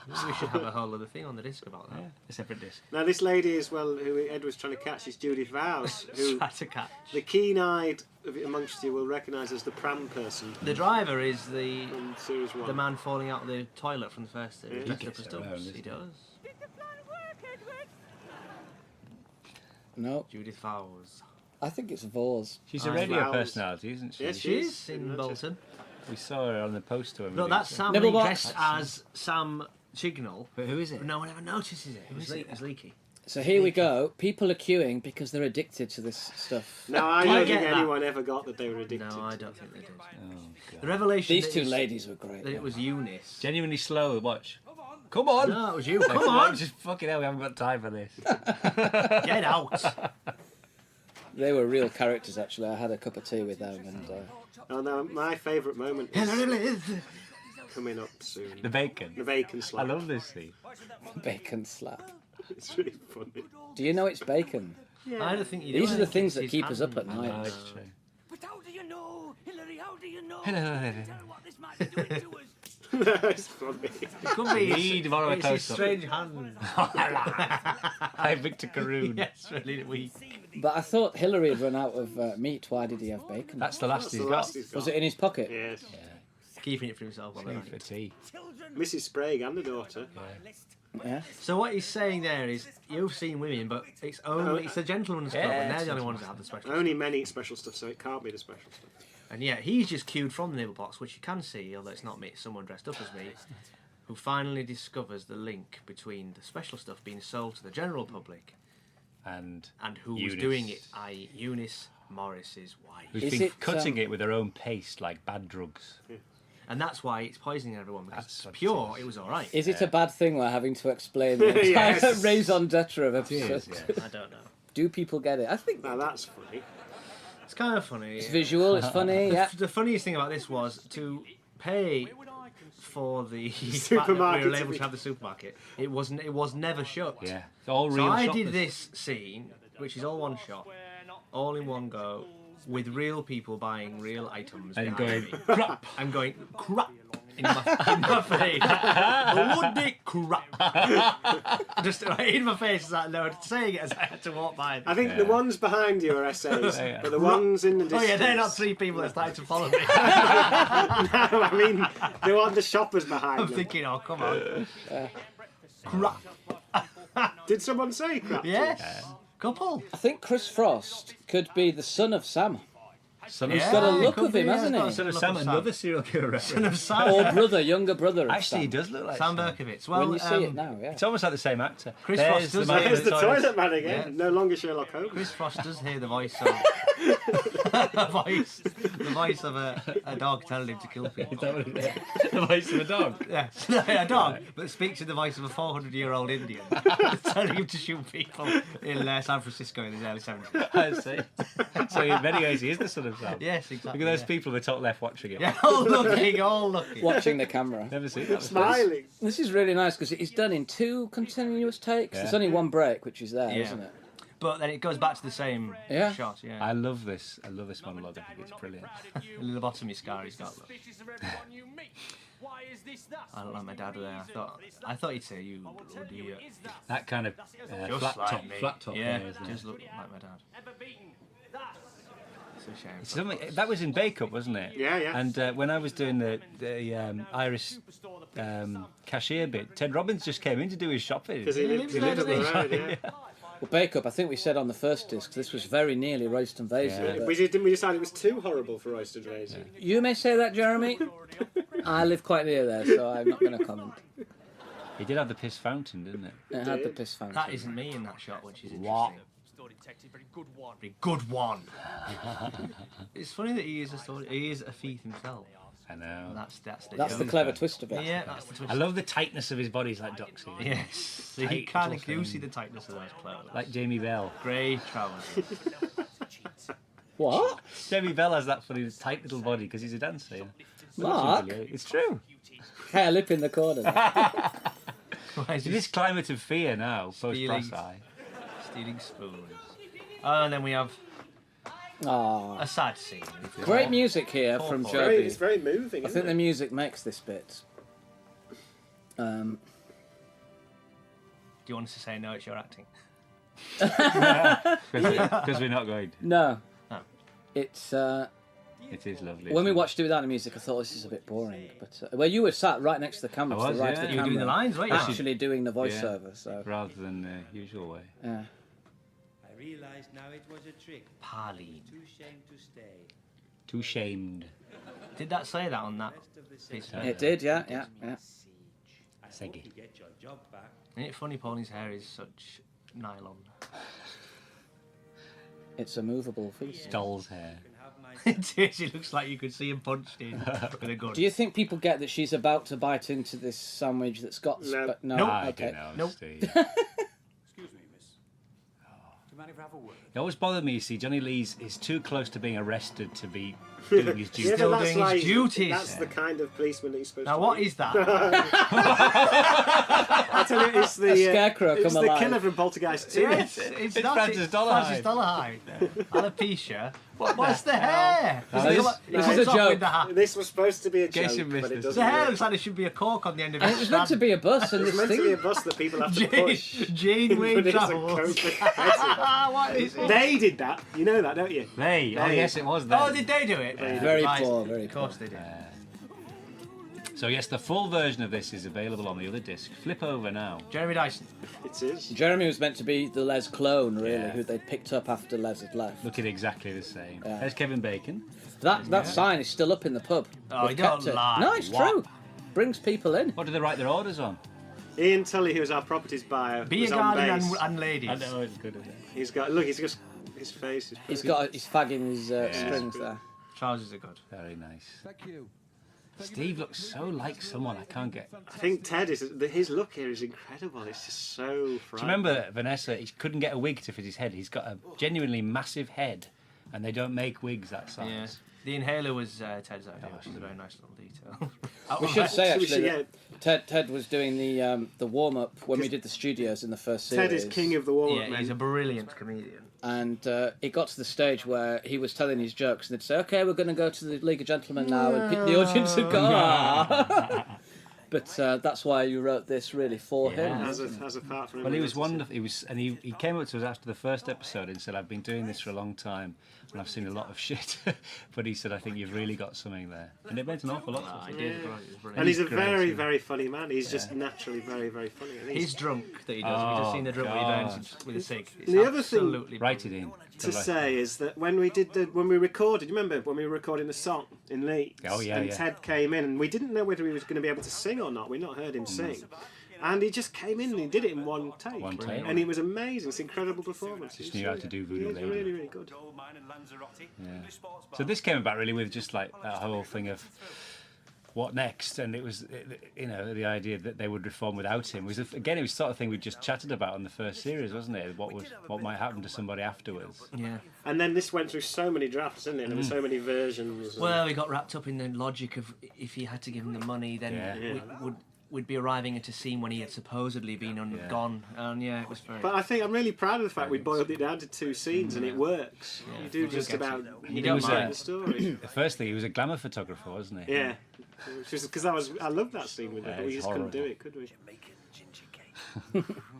We should have a whole other thing on the disc about that. Yeah, a separate disc. Now, this lady as well, who Ed was trying to catch, is Judith Vowes, who Try to catch. the keen-eyed amongst you will recognise as the pram person The driver is the from Series 1. man falling out of the toilet from the first series. Yeah. Dressed up as He gets around, Stubbs. doesn't He he? does. Did the plan work, Edward? No, Judith Vowes. I think it's Vors. She's a Oh, radio Vowes. personality, isn't she? Yes, She she is is. in That's Bolton. We saw her on the poster. When No, we that's did Sam Nibblebox. Lee dressed as Sam Chignall. But who is it? No one ever notices it. It's leaky. So here we go. People are queuing because they're addicted to this stuff. Now, I Do you don't get think that? anyone ever got that they were addicted. No, I to don't it. think they did. Oh, The God. revelation These that two it's- ladies were great. that it was Eunice. Genuinely slow. Watch. Come on. No, it was you. Like, Come on, Just fucking hell. We haven't got time for this. get out. They were real characters, actually. I had a cup of tea with them, and Oh, no, my favourite moment is coming up soon. The bacon. The bacon I slap. love this scene. bacon slap. It's really funny. Do you know it's bacon? I don't think you These do. are the I think things it's that his keep us up at hand. night. No, it's true. But how do you know, Hilary? How do you know? Hello. Tell her what this might be doing to us. It's funny. It could be Need one of a it's his close-up. strange hand. Hi, Victor Caroon. Yes, really weak. But I thought Hilary had run out of meat. Why did he have bacon? That's the last That's he's the got. last he's got. Was it in his pocket? Yes. Keeping it for himself. Going for tea. Mrs. Sprague and the daughter. Yeah. So what he's saying there is, you've seen women, but it's only it's the gentleman's club, and they're the only ones that have the special. Only men eat special stuff, so it can't be the special stuff. And yeah, he's just queued from the nibble box, which you can see, although it's not me, it's someone dressed up as me, who finally discovers the link between the special stuff being sold to the general public And who was Eunice. doing it, i.e. Eunice, Maurice's wife. who's Is been it, cutting it with her own paste like bad drugs. And that's why it's poisoning everyone, because That's it's what it pure, is. it was alright. Is it a bad thing we're having to explain the entire Yes. raison d'etre of It episodes? is, yeah. I don't know. Do people get it? I think Now that's funny. It's kind of funny. it's visual, it's funny, yeah. The funniest thing about this was to pay for the Supermarket fact that we were to able be- to have the supermarket. It was never shut. Yeah. It's all So real I shoppers. did this scene, which is all one shot, all in one go, with real people buying real items And behind going, me. crap. I'm going crap in my face. Would be crap. Just right in my face, as I know, saying it as I had to walk by. I think the ones behind you are essays, Yeah. but the ones in the Oh distance. yeah, they're not three people that started to follow me. No, I mean, they want the shoppers behind I'm them. thinking, oh come on, crap. Did someone say crap? Yes, couple. I think Chris Frost could be the son of Sam. Son Yeah. of Got a Sam. look could of him, be, yeah. hasn't he? Son of Look Sam, of another serial killer. Son of Sam. Or brother, younger brother of Actually, he Sam. does look like Sam Sam. Berkovitz. Well, When you see it now, yeah. It's almost like the same actor. Chris There's Frost the does man that. in There's the toilet man Yeah. again. No longer Sherlock Holmes. Chris Frost does hear the voice of the voice of a dog telling him to kill people. Is that what it is? The voice of a dog. Yeah, a dog, but speaks in the voice of a 400-year-old Indian, telling him to shoot people in San Francisco in the early 70s. I see. So in many ways, he is the son of Sam. Yes, exactly. Look at those yeah. people in the top left watching it. Yeah, all looking, all looking. Watching the camera. Never seen that. before. Smiling. This is really nice because it's done in 2 continuous takes. Yeah. There's only one break, which is there, Yeah. not it? But then it goes back to the same Yeah. shot, yeah. I love this. I love this monologue. I think it's brilliant. The lobotomy scar he's got. Look. Suspicious of everyone you meet. Why is this that? I don't like my dad there. I thought he'd say you bloody. That kind of Just flat like top, me. flat top. Yeah, there, isn't it? just look like my dad. Ever beaten? That. It's a shame. It's something, that was in Bake Up, wasn't it? Yeah, yeah. And when I was doing the Irish cashier bit, Ted Robbins just came in to do his shopping. Because he lived up the road, yeah. Well, Bake Up, I think we said on the first disc, this was very nearly Royston Vasey. Yeah. but- Didn't we decide it was too horrible for Royston Vasey? You may say that, Jeremy. I live quite near there, so I'm not going to comment. He did have the piss fountain, didn't it? It had the piss fountain. That isn't me in that shot, which is What? interesting. Story detective, very good one. Very good one. It's funny that he is a story. He is a thief himself. I know. That's the That's the joke. clever twist of it. Yeah, that's the twist. I love the tightness of his body. He's like Doxy. Yes, so you Tight kind little of do thing. see the tightness of those clothes. Like Jamie Bell. Grey trousers. What? Jamie Bell has that funny tight little body because he's a dancer. Yeah. Mark? It's true. Hair lip in the corner. Why is In he this climate of fear now, post Stealing. Brass-Eye. stealing spoons? Oh, and then we have Ah, a sad scene. great music here from Awful. Joby. It's very moving, I isn't think the it? music makes this bit. you want us to say no? It's your acting. Because we're not going. No. Oh. It's It is lovely. when we watched it without the music, I thought this is a bit boring. But well, you were sat right next to the camera, I to was, the right yeah. of the You were camera, doing the lines, weren't you? actually doing the voiceover. So Rather than the usual way. yeah. I realized now it was a trick. Pauline. Too ashamed to stay. Too shamed. Did that say that on that Rest of the piece? session, It did, yeah. I hope Seggy. you get your job back. Isn't it funny Pauline's hair is such nylon? It's a movable feast. Doll's hair. You can have my It is, it looks like you could see him punched in with a gun. Do you think people get that she's about to bite into this sandwich that's got? No. No. I Okay. don't know, Nope. Steve. Excuse me, miss. Do you mind if I have a word? It always bothered me, you see, Johnny Lee's is too close to being arrested to be doing his duty. Yeah, Still but that's doing his like, duties. That's the kind of policeman that he's supposed Now to what be. is that? I tell you, it's the A scarecrow it's come the alive. killer from Poltergeist 2. Yes, it's not. Francis It's Dollarhide. Francis Dollarhide. Alopecia. What's the hair? This is a joke. This was supposed to be a Guess you joke, missed but it this. doesn't The hair work. looks like there should be a cork on the end of And it. it was meant to be a bus, and It's this meant to be a thing. bus that people have to push. Jane Wayne But it's a Travels. coach. What is it? They did that. You know that, don't you? They. Oh, They. yes, it was them. Oh, did they do it? Very Right. poor, very Of course they did. So, yes, the full version of this is available on the other disc. Flip over now. Jeremy Dyson. It is. Jeremy was meant to be the Les clone, really, Yeah. who they'd picked up after Les had left. Looking exactly the same. Yeah. There's Kevin Bacon. That sign is still up in the pub. Oh, They've you don't kept it. lie. No, it's What? true. Brings people in. What do they write their orders on? Ian Tully, who was our properties buyer, Be a was on guardian base. and ladies. I know, it's good, isn't it? He's got his face. Is He's got he's fagging his strings there. Trousers are good. Very nice. Thank you. Steve looks so like someone I can't get. I think Ted is. His look here is incredible. It's just so. Do you remember Vanessa? He couldn't get a wig to fit his head. He's got a genuinely massive head, and they don't make wigs that size. Yeah. The inhaler was Ted's idea, which is a very nice little detail. We should say Should we actually say, that Ted was doing the warm up when we did the studios in the first series. Ted is king of the warm-up, Yeah, man. he's a brilliant comedian. And it got to the stage where he was telling his jokes, and they'd say, "Okay, we're going to go to the League of Gentlemen now," and the audience would go, "Ah." But that's why you wrote this really for him. As apart from. Well, he was wonderful. He came up to us after the first episode and said, "I've been doing this for a long time, and I've seen a lot of shit." But he said, "I think you've really got something there," and it meant an awful lot to us. I did. Brilliant. And he's a great, very, yeah. very funny man. He's just naturally very, very funny. And He's drunk that he does. Have you just seen the drunk where he God. burns with a cig? It's The other thing- absolutely Write it in. to say is that when we recorded, you remember when we were recording the song in Leeds? Oh, yeah, And yeah. Ted came in, and we didn't know whether he was going to be able to sing or not. We'd not heard him sing. And he just came in and he did it in one take. One take. And it was amazing. It's an incredible performance. Just knew how to do Voodoo He's Lady. really, really good. Gold mine and Lanzarote. Yeah. English sports bar. So this came about really with just like that whole thing of what next, and it was, you know, the idea that they would reform without him. It was again, it was sort of thing we just chatted about in the first series, wasn't it? What might happen to somebody afterwards? Yeah. And then this went through so many drafts, didn't it? There were so many versions. Well, we got wrapped up in the logic of if he had to give him the money, then Yeah. we'd be arriving at a scene when he had supposedly been gone. And yeah, it was very. But I think I'm really proud of the fact we boiled it down to 2 scenes and it works. Yeah. You do just Get about you know don't mind. the story. The first thing, he was a glamour photographer, wasn't he? Yeah, because I loved that scene with it, Yeah, but we it's just couldn't do horrible. it, could we?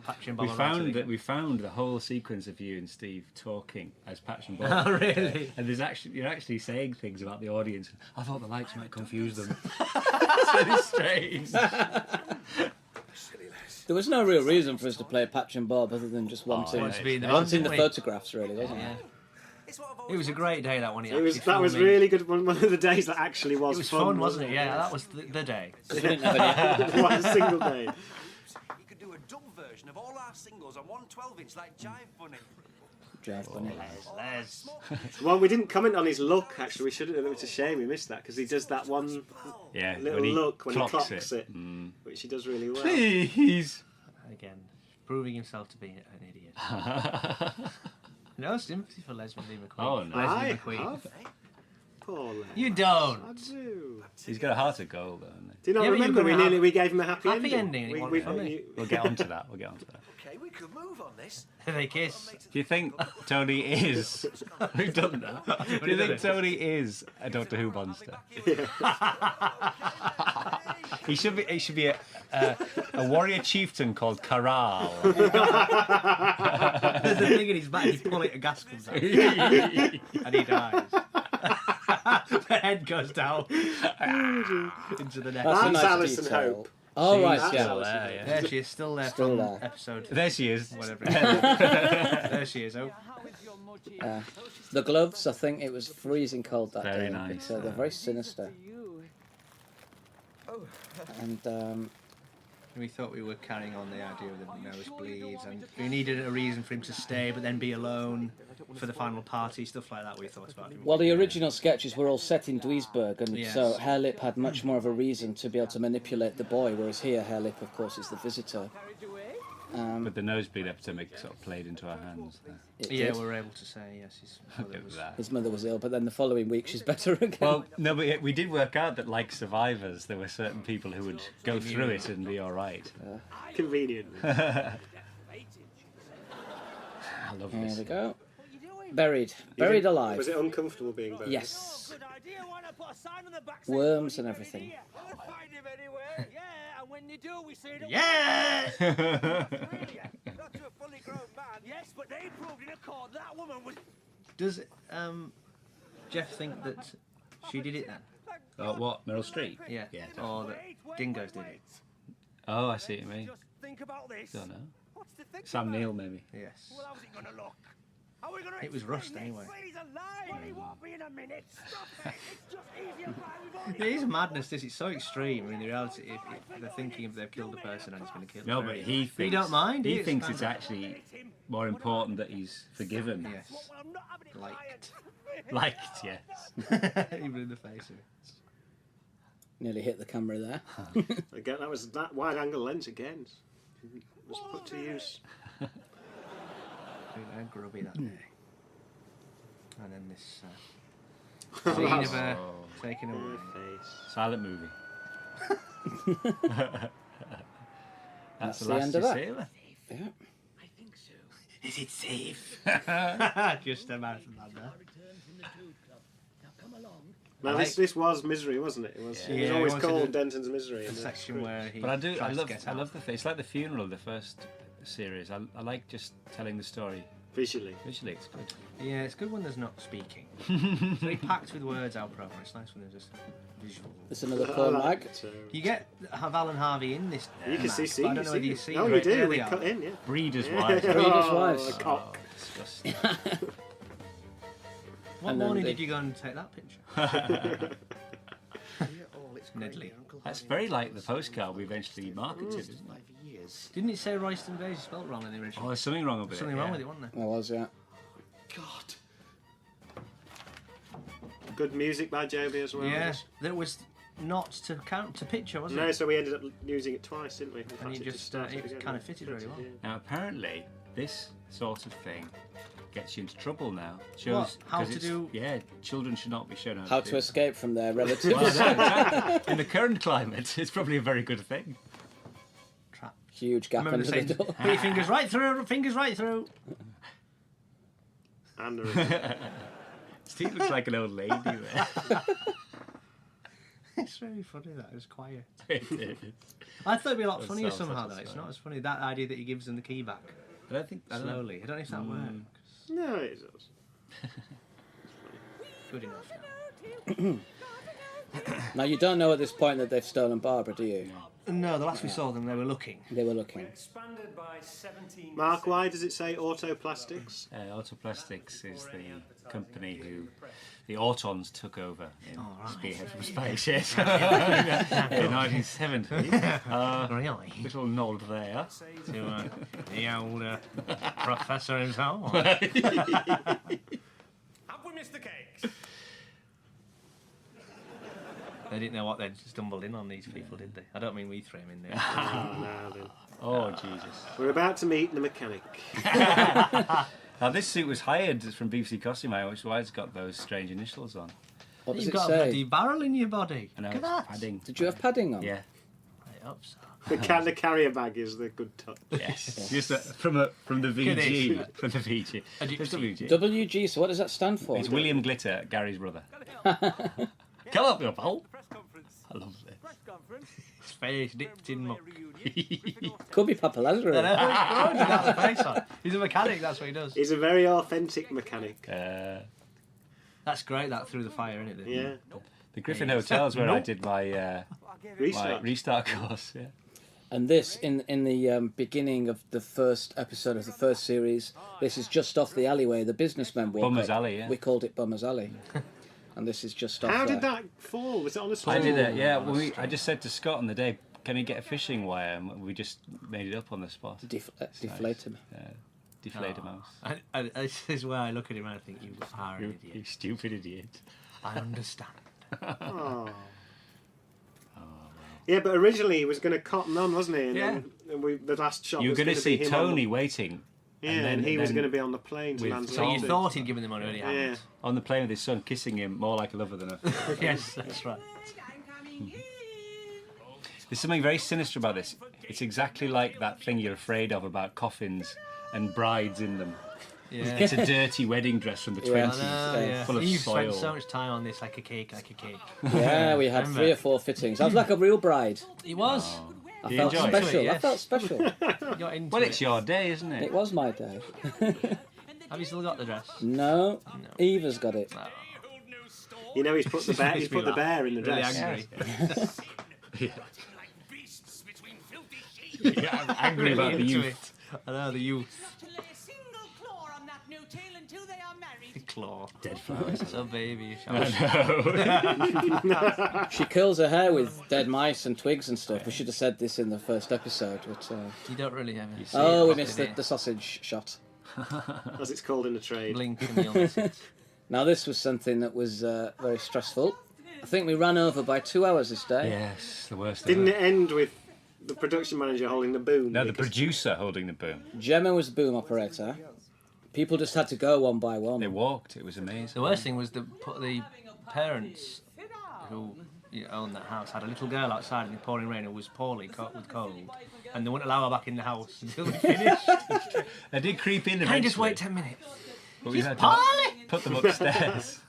Patch and We Bob found around that to we found the whole sequence of you and Steve talking as Patch and Bob. Oh, really? And you're actually saying things about the audience. I thought the lights might confuse them. It's really strange. There was no real reason for us to play Patch and Bob other than just wanting, wanted to be in the wanting band, the didn't we? photographs, really, wasn't Yeah. it? It was a great day, that one. That was really good. One of the days that actually was It was fun, fun, wasn't it? Yeah, that was the day. Because we didn't have any. One single day. You could do a dub version of all our singles on 1 12-inch like Jive Bunny. Jive Bunny. Les. Well, we didn't comment on his look. Actually, we should have. It's a shame we missed that because he does that one Yeah, little when he look when he clocks clocks it, which he does really well. Please. Again, proving himself to be an idiot. No sympathy for Leslie McQueen. Oh, no. I Leslie McQueen. have. Poor lad. You don't. I do. He's got a heart of gold, though, hasn't he? Do you not Yeah, but remember? you're gonna We gave him a happy Happy ending, and it We- wasn't we- funny. We'll get onto that. We'll get onto that. Okay, we could move on this. They kiss. Do you think Tony is? We've done that. Do you think Tony is a Doctor Who monster? He should be. He should be a warrior chieftain called Karal. There's a thing in his back. You pull it, a gas comes out, and he dies. The head goes down into the net. That's a That's nice Alison detail. Hope. Oh, right, That's yeah. Alison there, yeah. There she is, still there Still from there. episode. There she is. Whatever. It is. There she is. Oh, The gloves, I think it was freezing cold that Very day. nice. But, they're very sinister. And we thought we were carrying on the idea of the nosebleeds, and we needed a reason for him to stay, but then be alone for the final party, stuff like that. We thought about it. well, the original sketches were all set in Duisburg, and Yes. so Herr Lipp had much more of a reason to be able to manipulate the boy, whereas here Herr Lipp, of course, is the visitor. But the nosebleed epidemic sort of played into our hands there. It Yeah, did. we were able to say yes. His mother Look at was. that. His mother was ill, but then the following week she's better again. Well, no, but we did work out that, like survivors, there were certain people who would go through it and be all right. Convenient. I love Here this. we go. Buried alive. Was it uncomfortable being buried? Yes. Worms and everything. Yeah, and when you do, we say that Yeah. not to a fully grown man. Yes, but they proved in a court that woman was. Does Jeff think that she did it then? What? Meryl Streep? Yeah. Yeah. Or that Dingoes did it? Oh, I see what you mean. Just think about this. Don't know. What's to think Sam about? Neill, maybe. Yes. Well, how's it gonna look? How are we gonna It was explain rushed this? anyway. Well, he's alive. Well, he won't be in a minute. Stop it. It's just easier. We've already It is a madness. This it's so extreme. I mean, the reality, if they're thinking if they've killed a person and he's going to kill. No, them. but he thinks. He don't mind. He It's thinks it's standard. actually more important that he's forgiven. Yes. Well, I'm not having it Liked. Liked, yes. Even in the face of it. Nearly hit the camera there. Again, that was that wide angle lens again. Was put to use. Grubby that day. And then this scene of her taken away. Silent movie. That's the the last end you of that. see of her. Yeah. I think so. Is it safe? Just imagine that there. Now come along. Now this was Misery, wasn't it? It was. Yeah. It was Yeah, always I wanted called to- Denton's Misery. The in the section script. where he. But I do. tries to get I out. love the thing. It's like the funeral of the first series. I like just telling the story Visually. visually. It's good. Yeah, it's good when there's not speaking. It's very packed with words out program. It's nice when there's just visual. There's another porn mag. You get Val and Harvey in this. You can map, see. but I don't know whether you see. Oh, you right do. there They they are. cut in. Yeah. Breeders' Yeah. wives. Breeders' Oh, wives. a cock. Disgusting. What And then morning they- did you go and take that picture? Nedley. That's very like the postcard we eventually marketed, isn't it? Didn't it say Royston Vasey spelled wrong in the Oh, original? there's something wrong with it. Something wrong with it, wasn't there? There was, yeah. God. Good music by Joby as well. Yeah, that was not to count to picture, was No, it? so we ended up using it twice, didn't we? In fact, And you it just started it together. kind of fitted very well. Yeah. Now, apparently, this sort of thing gets you into trouble now. What? How 'cause to it's- do- Yeah, children should not be shown How do to that. escape from their relatives. Well, no, exactly. In the current climate, it's probably a very good thing. Trap. Huge I gap remember under saying, the door. put your fingers right through, fingers right through. And the Steve looks like an old lady there. It's very funny that it was quiet. It is. I thought it'd be a lot That's funnier so somehow such a though. It's story. not as funny. That idea that he gives them the key back I don't think. I don't know. slowly. I don't know if that works. No, it does. Good enough now. Now, you don't know at this point that they've stolen Barbara, do you? No, the last we saw them, they were looking. They were looking. Expanded by 17. Mark, why does it say Autoplastics? Autoplastics is the company who the Autons took over in right. Spearhead from Space, yes. in 1970. Really? Little nod there. To the old professor himself. Have we missed the cakes? They didn't know what they'd stumbled in on, these people, did they? I don't mean we threw them in there. Oh, now then. Oh, Jesus. We're about to meet the mechanic. Now, this suit was hired from BBC Costume Hire, which is why it's got those strange initials on. What does You've it got a say? bloody barrel in your body. I know, Look at it's that. padding. Did you have padding on? Yeah. I hope so. The carrier bag is the good touch. Yes. Just from the VG. From the VG. It's WG. WG, so what does that stand for? It's William Glitter, Gary's brother. Come up, your pal. I love this. His face dipped in muck. Could be Papa Lazarou. I know, he's good. He's got the face on. He's a mechanic, that's what he does. He's a very authentic mechanic. That's great, that through the fire, isn't it? Yeah. The Griffin Hotel's where I did my restart course. Yeah. And this, in the beginning of the first episode of the first series, this is just off the alleyway the businessmen walk Bummer's up. Alley, yeah. We called it Bummer's Alley. And this is just off How there. did that fall? Was it on a string? I did it, yeah. Well, I just said to Scott on the day, can he get a fishing wire? And we just made it up on the spot. Deflate him. Deflate a mouse. And this is where I look at him and I think, you are an idiot. You stupid idiot. I understand. Oh. Yeah, but originally he was going to cotton on, wasn't he? And Yeah. then the last shot You were was going to see be him Tony waiting. Yeah, and he was going to be on the plane to with Lanzarote. So you thought he'd given them money, and he hadn't. On the plane with his son, kissing him more like a lover than a... Yes, that's right. There's something very sinister about this. It's exactly like that thing you're afraid of about coffins and brides in them. Yeah. It's a dirty wedding dress from the 20s, full of You've soil. spent so much time on this, like a cake. Yeah, we had Remember? 3 or 4 fittings. I was like a real bride. He was. I You felt enjoyed special. it, yes. I felt special. You're into Well, it. it's your day, isn't it? It was my day. Have you still got the dress? No, Eva's got it. You know, he's put the bear. He's put the bear in the Really dress. angry. Yeah, I'm angry about the Into youth. it. I know, the youth. To lay a single claw on that no tail until they are married. Claw. Dead flowers. So babyish. She curls her hair with dead mice and twigs and stuff. We should have said this in the first episode. But, You don't really have it. oh, we missed the sausage shot. As it's called in the trade. Blink and you'll miss it. Now, this was something that was very stressful. I think we ran over by 2 hours this day. Yes, the worst Didn't ever. it end with the production manager holding the boom? No, the Because- producer holding the boom. Gemma was the boom operator. People just had to go one by one. They walked. It was amazing. The worst thing was the parents who owned that house had a little girl outside in the pouring rain who was poorly with cold, and they wouldn't allow her back in the house until we finished. I did creep in Can eventually. you just wait 10 minutes? But we had to put them upstairs.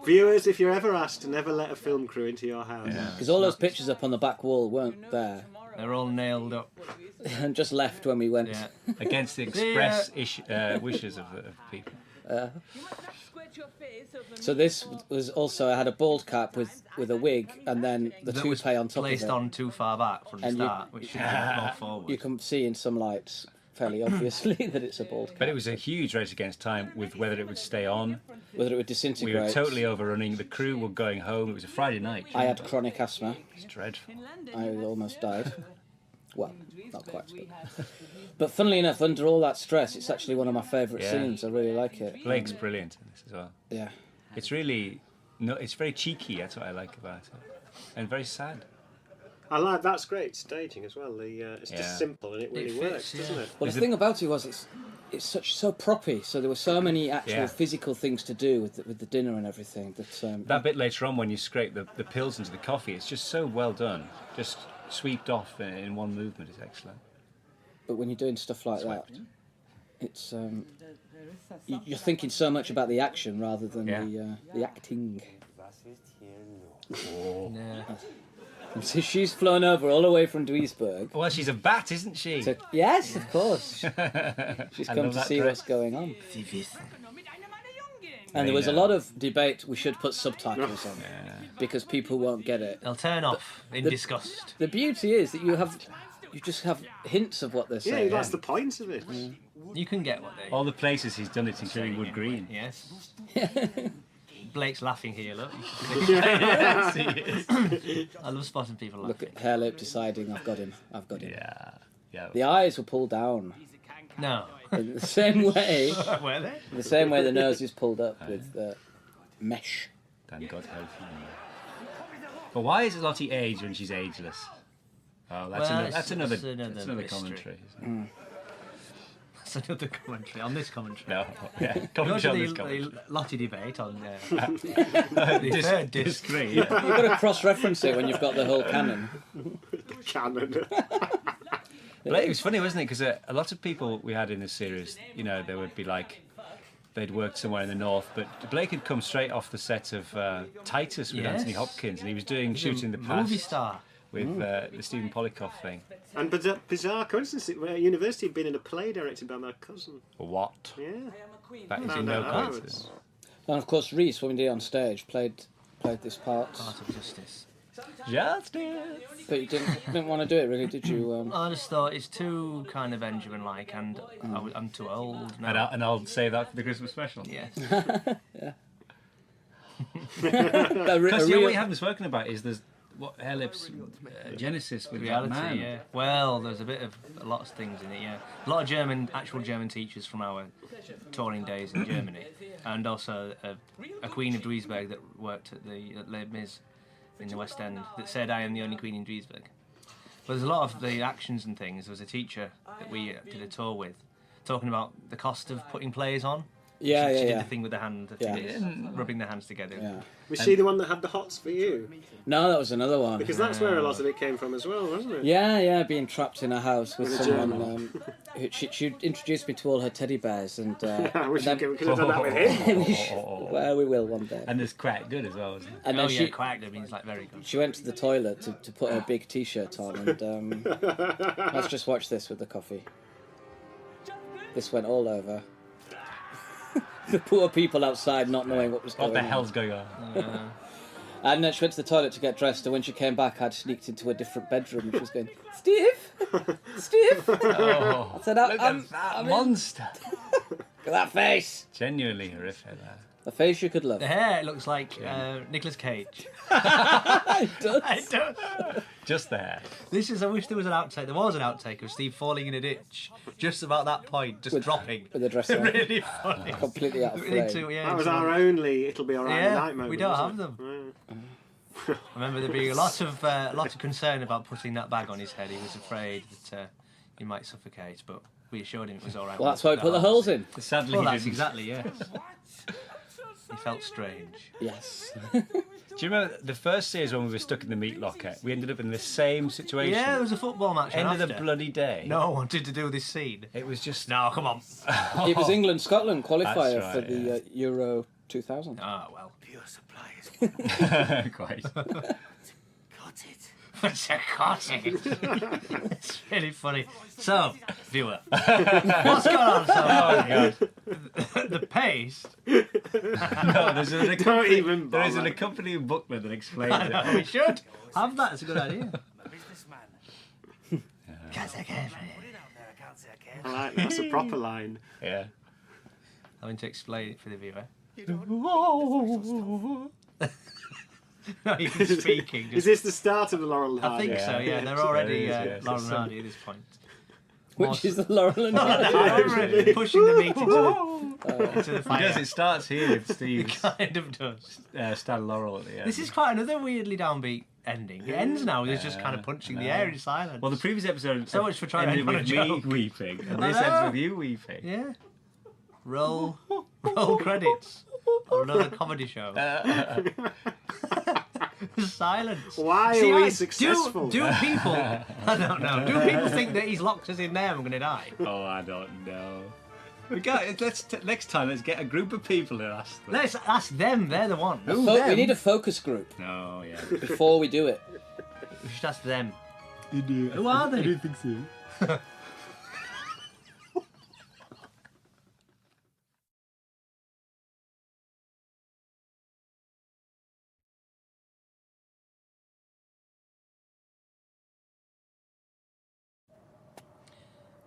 Viewers, if you're ever asked to never let a film crew into your house, Because all those pictures up on the back wall weren't there. They're all nailed up. And just left when we went. Yeah. Against the express wishes of people. So this was also, I had a bald cap with a wig and then the That was toupee on top of it. placed on too far back from the And you- start, which should have been more forward. You can see in some lights fairly obviously that it's a bald cap. But it was a huge race against time with whether it would stay on. Whether it would We disintegrate. were totally overrunning. The crew were going home. It was a Friday night. I had chronic asthma. It's dreadful. I almost died. Well, not quite. But funnily enough, under all that stress, it's actually one of my favourite Yeah. scenes. I really like it. Blake's brilliant in this as well. Yeah. It's really, no, it's very cheeky. That's what I like about it, and very sad. I like that's great staging as well. It's Yeah. just simple and it really fits, works, yeah. doesn't it? Well, the thing about it was it's so proppy. So there were so many actual Yeah. physical things to do with the dinner and everything. That bit later on when you scrape the pills into the coffee, it's just so well done. Just sweeped off in one movement is excellent. But when you're doing stuff like that, it's you're thinking so much about the action rather than the acting. Yeah. And so she's flown over all the way from Duisburg. Well, she's a bat, isn't she? Yes, of course. She's I come love to that see dress. what's going on. And there was a lot of debate. We should put subtitles on because people won't get it. They'll turn off in disgust. The beauty is that you just have hints of what they're Yeah, saying. that's the point of it. You can get what they. All the places he's done it, including Wood Green. Yes. Blake's laughing here, look. I love spotting people laughing. Look at Herr Lipp deciding, I've got him. Yeah. The eyes were pulled down. No. In the same way. Were they? In the same way the nose is pulled up with mesh. Thank God help you. But why is Lottie aged when she's ageless? Oh, that's Well, another it's another commentary. mystery. Isn't it? That's another commentary on this commentary. No, yeah, Go commentary on to this commentary. the Lottie debate on the third disc. You've got to cross-reference it when you've got the whole canon. Canon. But it was funny, wasn't it? Because a lot of people we had in this series, you know, they would be like, they'd worked somewhere in the north, but Blake had come straight off the set of Titus with Anthony Hopkins, and he was doing Shooting the Past. Movie star. With the Stephen Polikoff thing. And bizarre coincidence, at university he'd been in a play directed by my cousin. What? Yeah. That is in no coincidence. And of course, Reese, when we did it on stage, played this part. Part of Justice. Justice! But you didn't want to do it, really, did you? I just thought it's too kind of Benjamin-like, and I'm too old now. And I'll say that for the Christmas special. Yes. Yeah. Because what we haven't spoken about is there's what Herr Lipp's genesis with reality, that man. yeah. Well, there's a lot of things in it, yeah. A lot of actual German teachers from our touring days in Germany, and also a Queen of Duisburg that worked at Les Mis in the West End that said, "I am the only Queen in Duisburg." But there's a lot of the actions and things. There was a teacher that we did a tour with, talking about the cost of putting plays on. She did the thing with the hand, rubbing the hands together. Yeah. Was she the one that had the hots for you? No, that was another one. Because that's where a lot of it came from as well, wasn't it? Yeah, being trapped in a house with someone. She introduced me to all her teddy bears, and I wish we could have done that with him. Well, we will one day. And there's quite good as well, isn't it? And then quack, that means like very good. She went to the toilet to put her big T-shirt on, and let's just watch this with the coffee. This went all over. The poor people outside not knowing what was going on. What the hell's going on? And she went to the toilet to get dressed, and when she came back, I'd sneaked into a different bedroom, and she was going, Steve! Steve! Oh, I said, look at that monster! Look at that face! Genuinely horrific, that. The face you could love. The hair looks like Nicolas Cage. It does. I don't. Just the hair. I wish there was an outtake. There was an outtake of Steve falling in a ditch, just about that point, just dropping. With the dress on. Really funny. Completely out of frame. That was our only "it'll be alright" tonight moment. We don't have them. I remember there being a lot of concern about putting that bag on his head. He was afraid that he might suffocate, but we assured him it was all right. Well, that's why we put the holes in. Sadly, well, he that's didn't. exactly, yes. He felt strange. Yes. Do you remember the first series when we were stuck in the meat locker? We ended up in the same situation. Yeah, there was a football match. End of the bloody day. No one wanted to do this scene. It was just... No, come on. It was England-Scotland qualifier right, for the Euro 2000. Ah, well. Pure supplies. Quite. Got it. Got it. It's really funny. So, viewer, what's going on? The paste. No, there's an Don't even bother. there is an accompanying booklet that explains I know, it. we should have that. It's a good idea. I'm a businessman. Can't say I care for Put it out there, I can't say I care. I like that's a proper line. Yeah. Having to explain it for the viewer. Not even speaking. Is this the start of the Laurel and I Hardy? think so, yeah. They're already Laurel and Hardy at this point. Which is the Laurel and Hardy. Pushing the meat into the fire. Because it starts here with Steve. It kind of does. Stan Laurel at the end. This is quite another weirdly downbeat ending. It ends now with us just kind of punching the air in silence. Well, the previous episode So much for trying to ended end on with a me joke. weeping, and I this ends know. with you weeping. Yeah. Roll credits on another comedy show. Silence. Why See, are we like, successful? Do people? I don't know. Do people think that he's locked us in there and we're going to die? Oh, I don't know. Next time, let's get a group of people and ask them. Let's ask them. They're the ones. We need a focus group No, yeah. before we do it. We should ask them. Who are they? I don't think so.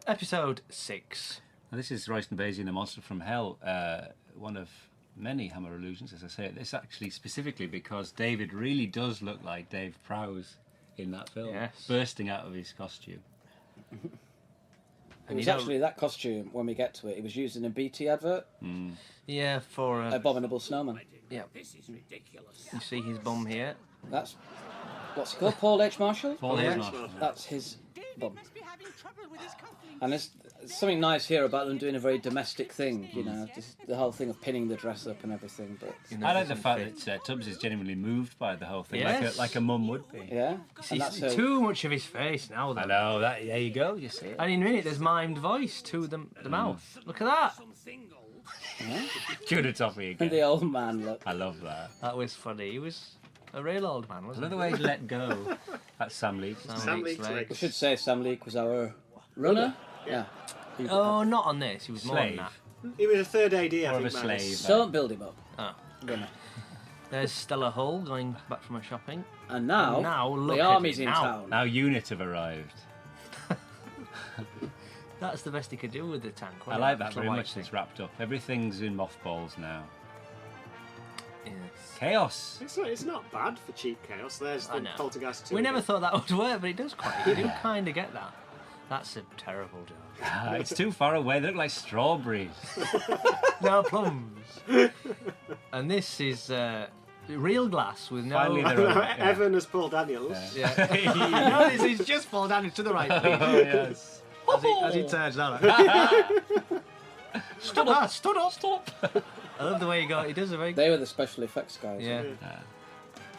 Episode 6. Now, this is Royston Vasey and the Monster from Hell, one of many Hammer illusions, as I say. This actually specifically because David really does look like Dave Prowse in that film, Yes. bursting out of his costume. It was actually that costume, when we get to it, it was used in a BT advert. Yeah, for... Abominable Snowman. Yeah. This is ridiculous. You see his bum here. That's... What's he called? Paul H. Marshall? Paul Yeah. H. Marshall. That's his bum. Must be having trouble with his cufflinks. And there's something nice here about them doing a very domestic thing, you know, just the whole thing of pinning the dress up and everything. But I like the fact that Tubbs is genuinely moved by the whole thing, Yes. like a mum would be. yeah, See, and that's her. too much of his face now, though. I know, there you go, you see it. And in a minute, there's mimed voice to the mouth. Look at that. Tuna toffee again. The old man look. I love that. That was funny. He was a real old man, I wasn't love he? the way he let go. That's Sam Leake. Sam Leake's legs. We legs. should say Sam Leake was our runner. Yeah. Oh, not on this. He was more than Slave. that. He was a third AD, I More of think. a man. slave. Don't build him up. Oh. Runner. There's Stella Hull going back from her shopping. And now, Now, look the at army's it in now. town. Now unit have arrived. That's the best he could do with the tank. I wasn't like it? that Little very white much. thing. It's wrapped up. Everything's in mothballs now. Yes. Chaos. It's not bad for cheap chaos. There's I the know. Poltergeist 2. We never thought that would work, but it does quite. You do kind of get that. That's a terrible joke. It's too far away. They look like strawberries. No plums. And this is real glass with no. Finally, they're on. Yeah. Evan as Paul Daniels. Yeah. No, this is just fall down to the right, please. Oh, yes. As he turns that. Stood up! Stood up! Stop! I love the way he got. He does a very. They were the special effects guys. Yeah.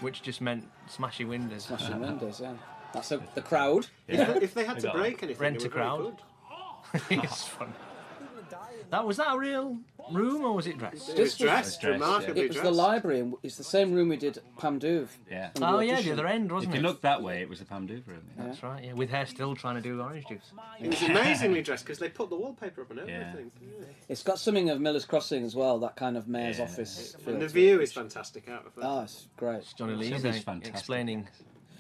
Which just meant smashing windows. Smashing windows, yeah. That's the crowd. If they had to got break anything, Rent they a were very crowd. good. It's fun. Was that a real room or was it dressed? It was This was- dressed, dressed, remarkably It was the dressed. library, and it's the same room we did Pam Douve. Yeah. under Oh yeah, the audition. other end, wasn't If it? you look that way, it was the Pam Douve room. Yeah. That's right. Yeah, with her still trying to do orange juice. It was amazingly dressed because they put the wallpaper up and everything. Yeah. It's got something of Miller's Crossing as well, that kind of mayor's Yeah. office feel And the to view it. is fantastic out of that. Oh, it's great. Johnny It's Lee's always fantastic. explaining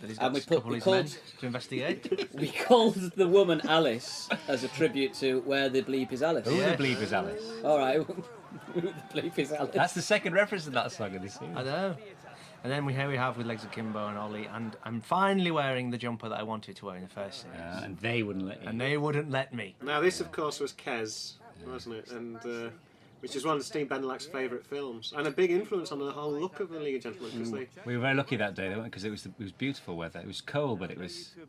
that he's And got we a put- couple we of his men called- to investigate. We called the woman Alice as a tribute to Where the Bleep is Alice. Who Yeah. the bleep is Alice? All right. Who the Bleep is Alice? That's the second reference to that song in this series. I know. And then here we have with Legs Akimbo and Ollie, and I'm finally wearing the jumper that I wanted to wear in the first series. Yeah, and they wouldn't let you. And they wouldn't let me. Now this, of course, was Kes, wasn't it? And which is one of Steve Bendelak's favourite films, and a big influence on the whole look of the League of Gentlemen. Because they, We were very lucky that day, because it was beautiful weather. It was cold, but it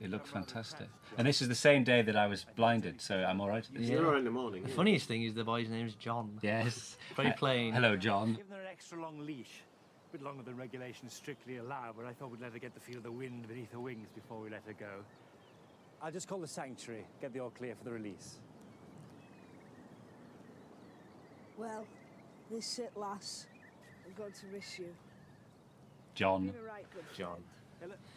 looked fantastic. And this is the same day that I was blinded, so I'm all right. at this. you're all right in the morning. The yeah. funniest thing is the boy's name is John. Yes. Very plain. Hello, John. Given her an extra long leash, a bit longer than regulations strictly allow, but I thought we'd let her get the feel of the wind beneath her wings before we let her go. I'll just call the sanctuary, get the all clear for the release. Well, this it, lass. I'm going to miss you. John. You're right, good. John.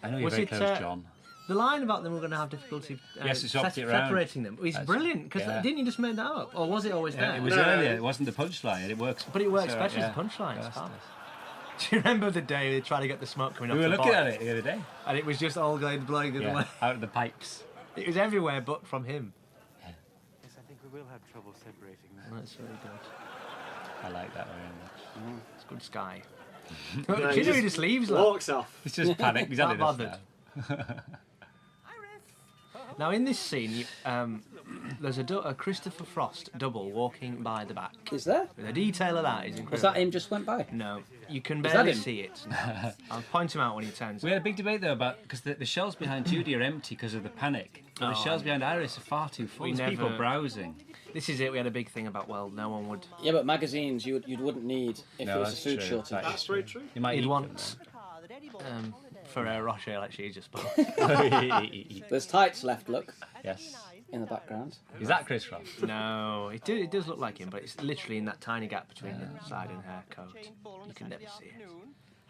I know you're Was very it, close, John. The line about them were going to have difficulty Yes, it's swapped it round. separating them is That's- brilliant, because yeah. didn't you just make that up? Or was it always there? It was No. earlier. It wasn't the punchline. It works. But it works so, better yeah. as a punchline. It's Yes, fab. it Do you remember the day they tried to get the smoke coming does. We off were the looking bottle? at it the other day. And it was just all blowing the other Yeah, way. out of the pipes. It was everywhere but from him. Yes, I think we will have trouble separating them. That's really good. I like that very much. It's good sky. No, he Chinnery just leaves that. walks off. It's just panic. He's had Not enough bothered. now. Now in this scene, there's a Christopher Frost double walking by the back. Is there? The detail of that is incredible. Was that him just went by? No, you can that barely him? see it. I'll point him out when he turns We up. had a big debate though about because the shelves behind Judy are empty because of the panic. But the Oh, shelves behind Iris are far too full. We There's people never- browsing. This is it. We had a big thing about, well, no one would. Yeah, but magazines you wouldn't need if No, there was a that's food true. shortage. That's very true. You might He'd eat want Ferrero Rocher like she just bought. them. There's tights left, look, Yes. in the background. Is that Chris Ross? No, it does look like him, but it's literally in that tiny gap between the side and her coat. You can never see it.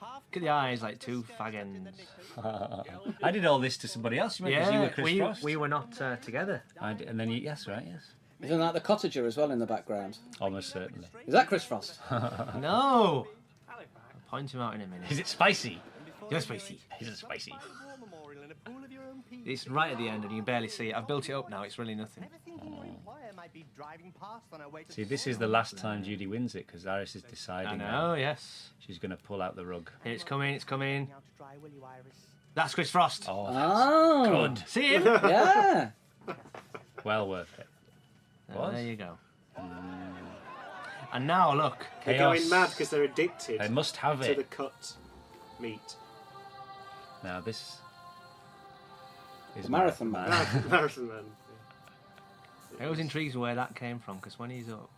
Look at the eyes like two fag ends. I did all this to somebody else. You remember? 'Cause you were Yeah, Chris Frost. we were not together. I did, and then you, yes, right, yes. Isn't that the cottager as well in the background? Almost certainly. Is that Chris Frost? No! I'll point him out in a minute. Is it spicy? You're spicy. Is it spicy? It's right at the end and you can barely see it. I've built it up now, it's really nothing. See, this is the last time Judy wins it because Iris is deciding. I now know, yes. She's going to pull out the rug. Here it's coming, it's coming. That's Chris Frost. Oh, Oh, good. See him? yeah. Well worth it. Was? There you go. And now look. They're Chaos. going mad because they're addicted They must have to the it. cut meat. Now this. Is Marathon Man. Marathon Man. I was intrigued where that came from because when he's up,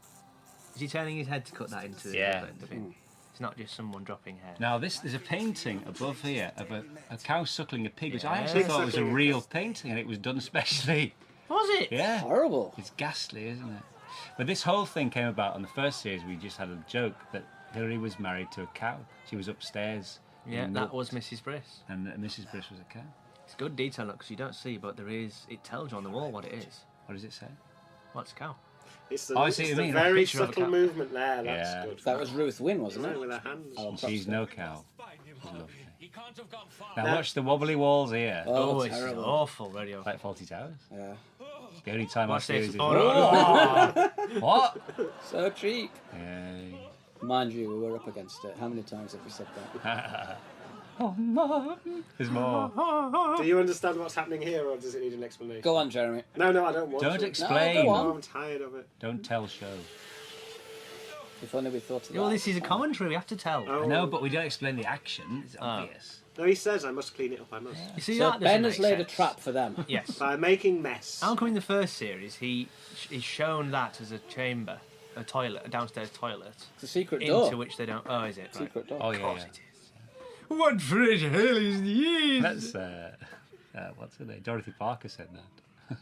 is he turning his head to cut that into the end of it? It's not just someone dropping hair. Now there's a painting above here of a cow suckling a pig, which I actually thought was a real painting, and it was done specially. Was it? Yeah. Horrible. It's ghastly, isn't it? But this whole thing came about on the first series. We just had a joke that Hilary was married to a cow. She was upstairs. Yeah, that was Mrs. Briss. And Mrs. Briss was a cow. It's good detail because you don't see, but there is. It tells you on the wall what it is. What does it say? What's a cow? It's the, I see what you mean. very Picture of a subtle cow. movement there. That's good. That was Ruth Wynn, wasn't it? With her hands. Oh, She's no cow. She's lovely. He can't have gone far. Now watch the wobbly walls here. Oh, it's terrible. awful radio. Like Fawlty Towers. Yeah. The only time Watch I series this. is... Oh, no. What? So cheap. Yay. Mind you, we were up against it. How many times have we said that? There's more. Do you understand what's happening here, or does it need an explanation? Go on, Jeremy. No, I don't want Don't to. explain. No, go on. Oh, I'm tired of it. Don't tell show. If only we thought of that. Well, this is a commentary. We have to tell. Oh. I know, but we don't explain the action. It's obvious. No, he says I must clean it up. I must. You see, So that Ben doesn't has make laid a sense. trap for them. Yes. By making mess. How come in the first series he's shown that as a chamber, a toilet, a downstairs toilet, It's a secret into door. which they don't. Oh, is it? Right. Secret door. Oh, Of yeah, course yeah. it is. What fresh hell is this? That's, what's her name? Dorothy Parker said that.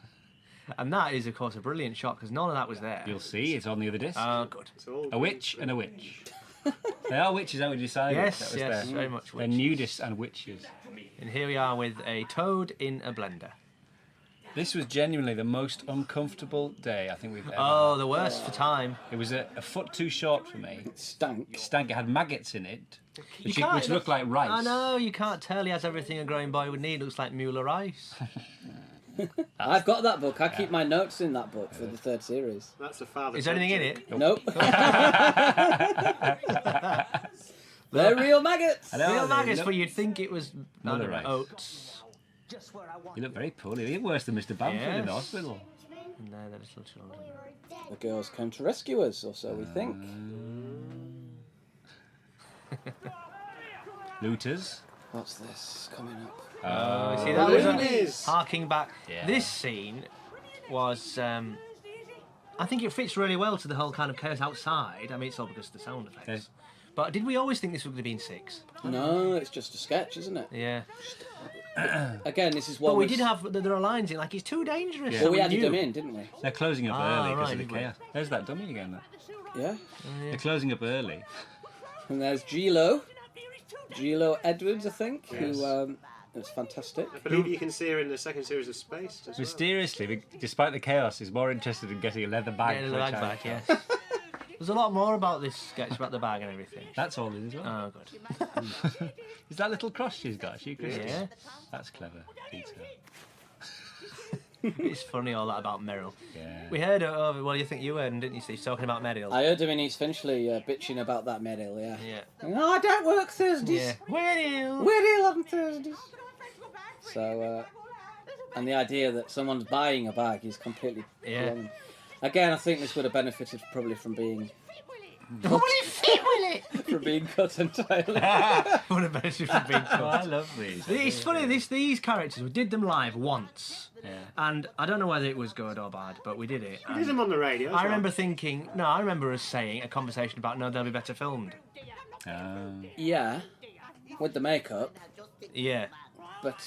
And that is, of course, a brilliant shot because none of that was there. You'll see, it's on the other disc. Oh, good. It's all A witch and a witch. They are witches, haven't we decided? Yes, That was yes, there. very much They're witches. nudists and witches. And here we are with a toad in a blender. This was genuinely the most uncomfortable day I think we've ever Oh, had. the worst for time. It was a foot too short for me. It stank. It stank. It had maggots in it, which can't- looked like rice. I know, you can't tell. He has everything a growing boy would need. Looks like Mueller rice. I've got that book. I keep my notes in that book for the third series. That's a father. Is there anything in it? Nope. They're real maggots. I know, Real they maggots, look- but you'd think it was Mother I don't know, rice. oats. You look very poorly. You look worse than Mr. Bamford in the Yes. hospital. No, they're little children. The girls came to rescue us, or so we think. Looters. What's this coming up? See, that was Loonies. harking back. Yeah. This scene was. I think it fits really well to the whole kind of chaos outside. I mean, it's all because of the sound effects. Yes. But did we always think this was going to be in 6? No, it's just a sketch, isn't it? Yeah. Again, this is what But we did have. There are lines in like it's too dangerous. Yeah. so Well, we we added knew. them in, didn't we? They're closing up Ah, early because right, of the did we? chaos. There's that dummy again. Yeah. They're closing up early. And there's Gilo Edwards, I think, who it's fantastic. I believe you can see her in the second series of Spaced as well. Mysteriously, despite the chaos, is more interested in getting a leather bag. Getting for the a bag child. back, yes. There's a lot more about this sketch, about the bag and everything. That's all it is. Well. Oh, good. Is that little cross she's got? She Christmas? Yeah. That's clever detail. It's funny all that about Meryl. Yeah. We heard of, well, you think you heard, didn't you, Steve, talking about Meryl? I heard him in East Finchley bitching about that Meryl, yeah. Yeah. No, I don't work Thursdays. Yeah. Meryl! We're ill on Thursdays. So, and the idea that someone's buying a bag is completely wrong. Again, I think this would have benefited probably from being Will he fit with it? from being cut entirely. What a benefit from being cut. Oh, I love these. It's funny, these characters, we did them live once. Yeah. And I don't know whether it was good or bad, but we did it. We did them on the radio. as I well. remember thinking, no, I remember us saying a conversation about, no, they'll be better filmed. Yeah, with the makeup, Yeah. but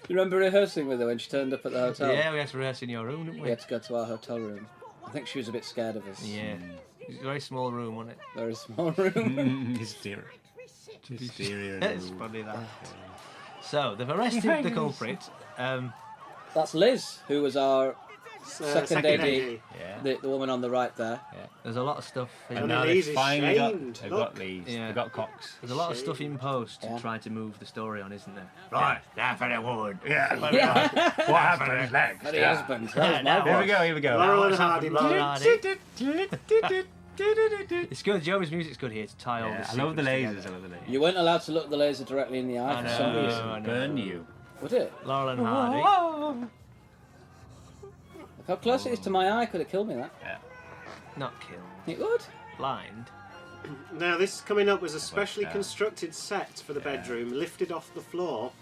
you remember rehearsing with her when she turned up at the hotel? Yeah, we had to rehearse in your room, didn't We we? had to go to our hotel room. I think she was a bit scared of us. Yeah. It was a very small room, wasn't it? Very small room. Hysteria. Hysteria. It's funny that. So, they've arrested the culprit. That's Liz, who was our second AD. Yeah. The woman on the right there. There's a lot of stuff. And In, now Lee's they've is finally shamed. they've Look. got Lee's. Yeah. They've got Cox. there's a lot of stuff in post to Yeah. try to move the story on, isn't there? Right. That for the wood. Yeah. What happened to his legs? Bloody husband. That was my Here we voice. go. Here we go. Laurel and Hardy. Laurel man. and Hardy. It's good. Joey's music's good here to tie all Yeah, this. I love the lasers. I love the lasers. You weren't allowed to look the laser directly in the eye for some reason. I know. Burn you. Would it? Laurel and Hardy. Look how close it is to my eye. Could have killed me, that. Yeah. Not killed. It would. Blind. Now, this coming up was a specially down. constructed set for the Yeah. bedroom, lifted off the floor,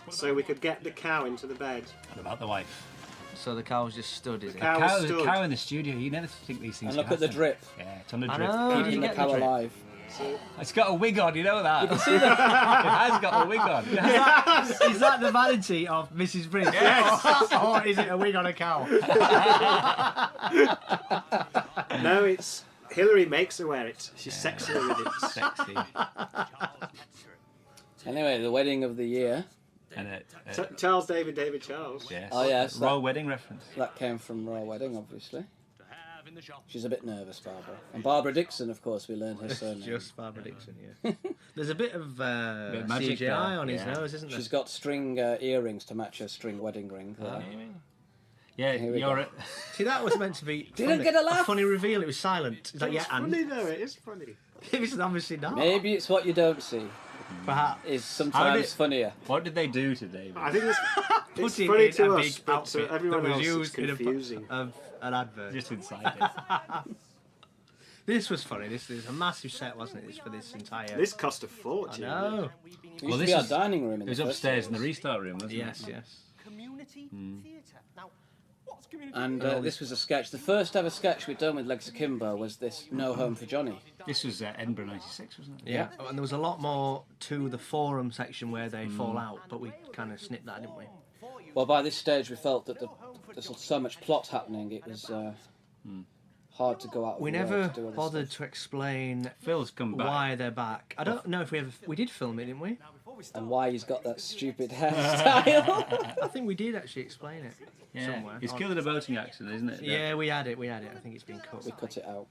so we could get the cow into the bed. And about the wife. So the cow's just stood, is it? Cow was stood. Cow in the studio. You never think these things. And look can at the happen. drip. Yeah, it's on the I drip. know. Did you Keeping the get the cow drip? alive. It's got a wig on. You know that. You can see that. It has got a wig on. Is that the vanity of Mrs. Briggs? Yes. Or is it a wig on a cow? No, it's Hilary makes her wear it. She's sexy with it. Sexy. Anyway, the wedding of the year. And Charles David Charles. yes. Oh, yes, Royal wedding reference. That came from Royal Wedding, obviously. She's a bit nervous, Barbara. And Barbara Dixon, of course, we learned her surname. Just Barbara Dixon, yeah. There's a bit of Bit of magic CGI there, on his yeah. nose, isn't there? She's got string earrings to match her string wedding ring. Yeah, Here we you're go. it. See, that was meant to be Didn't funny. get a laugh. funny reveal. It was silent. It's like, It's yeah, and funny though, it is funny. it's obviously not. Maybe it's what you don't see Perhaps. is sometimes it- funnier. What did they do to David? I think it's Putting funny in to a us, big but outfit to everyone that was else it's used in confusing. an advert. Just inside it. This was funny. This is a massive set, wasn't it? This for this entire. This cost a I fortune. know. It used Well, to this be our is- dining room in It was the first upstairs in the series. restart room, wasn't Yes, it? yes. Community theatre. Now, what's community And this was a sketch. The first ever sketch we'd done with Legs Akimbo was this No Home for Johnny. This was Edinburgh '96, wasn't it? Yeah, and there was a lot more to the forum section where they fall out, but we kind of snipped that, didn't we? Well, by this stage we felt that there's so much plot happening, it was hard to go out of We the way never to do other bothered stuff. to explain Phil's come back. why they're back. I don't know if we did film it, didn't we? And why he's got that stupid hairstyle. I think we did actually explain it Yeah. somewhere. He's killed in a boating accident, isn't it? Yeah, we had it. I think it's been cut. We cut it out.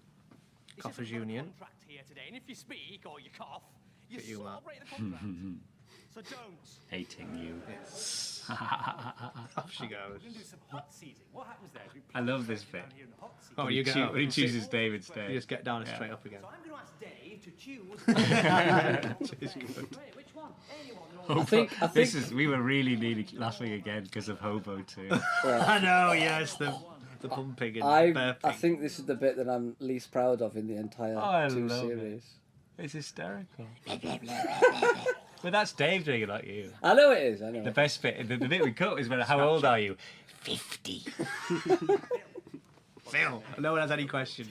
Coffers Union. here today, and if you speak or you cough, you Get you out. celebrate the contract. So don't. Hating you. Off she goes. Do some hot seating. What happens there is we I love this bit. here in the hot seat. Oh, you get out. When he chooses David's You day. just get down and Yeah. straight up again. So I'm going to ask Dave to choose. It's good. Wait, which one? Anyone. I think This is. We were really nearly laughing again because of Hobo 2. I know, yes, the pumping and I burping. think this is the bit that I'm least proud of in the entire I two love it. series. It's hysterical. But that's Dave doing it, not you. I know it is. I know. The best bit, the bit we cut is when, how old are you? 50. Phil, no one has any questions.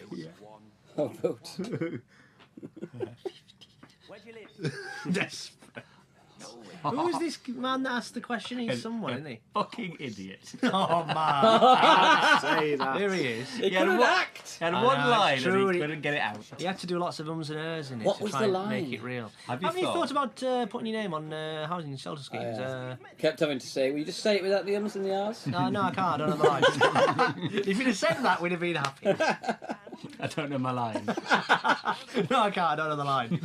Oh, vote. Where do you live? Desperate. Who is this man that asked the question? He's someone, isn't he? Fucking idiot. Oh, man. Say that. Here he is. He had couldn't one- act. He had I one know, it's line true, and he and couldn't get it out. He had to do lots of ums and ers in it What to was try the and line? make it real. Have you Haven't you thought? thought about putting your name on housing shelter schemes? Kept having to say, will you just say it without the ums and the ahs? No, I can't. I don't know the line. If you'd have said that, we'd have been happy. I don't know my line. No, I can't. I don't know the line.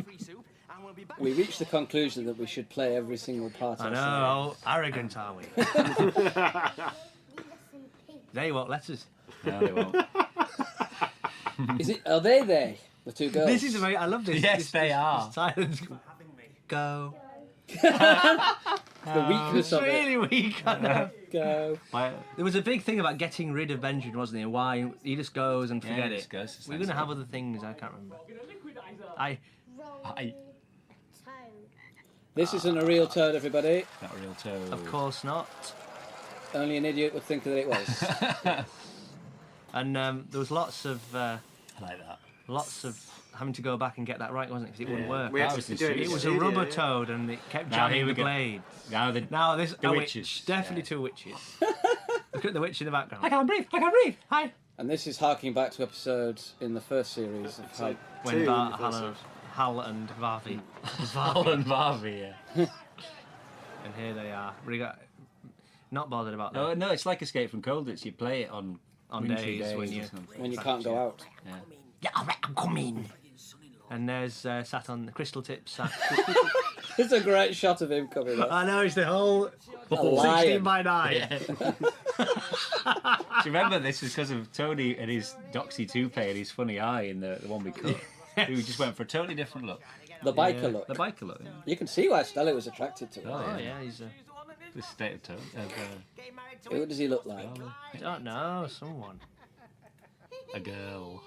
Free soup, and we'll be back. We reached the conclusion that we should play every single part I ourselves. know. Arrogant, are we? They won't let us. No, they won't. Is it? Are they? The two girls. This is amazing. I love this. Yes, this, they this, are. This silence. Go. the weakness It's of really weak. I know. it. Go. Why- There was a big thing about getting rid of Benjamin, wasn't there? Why he just goes and Yeah, forget he it. just goes to We're going to have other things. I can't remember. I- This isn't a real toad, everybody. Not a real toe. Of course not. Only an idiot would think that it was. And there was lots of I like that. having to go back and get that right, wasn't it? Because it wouldn't work. We had That to was do it. the in It the was a studio, rubber yeah. toad, and it kept Now jamming here we the go. blade. Now This The witch, witches. definitely Yeah. two witches. Look at the witch in the background. I can't breathe. Hi. And this is harking back to episodes in the first series of how When Two Bar- in the first Hal and Varvey. Alan Varvey, yeah. And here they are. Really got, not bothered about that. No, it's like Escape from Colditz. You play it on wintry days when or you- something. when you can't go out. Yeah. Yeah, all right, I'm coming. And there's sat on the crystal tips. Sat. It's a great shot of him coming up. I know, it's the whole lion. 16 by 9. Do you remember this is because of Tony and his Doxy toupee and his funny eye in the one we cut? Who just went for a totally different look. The biker look. The biker look. Yeah. You can see why Stella was attracted to it. Oh, Oh, yeah. yeah, he's The state of Tony. Who does he look like? I don't know, someone. A girl.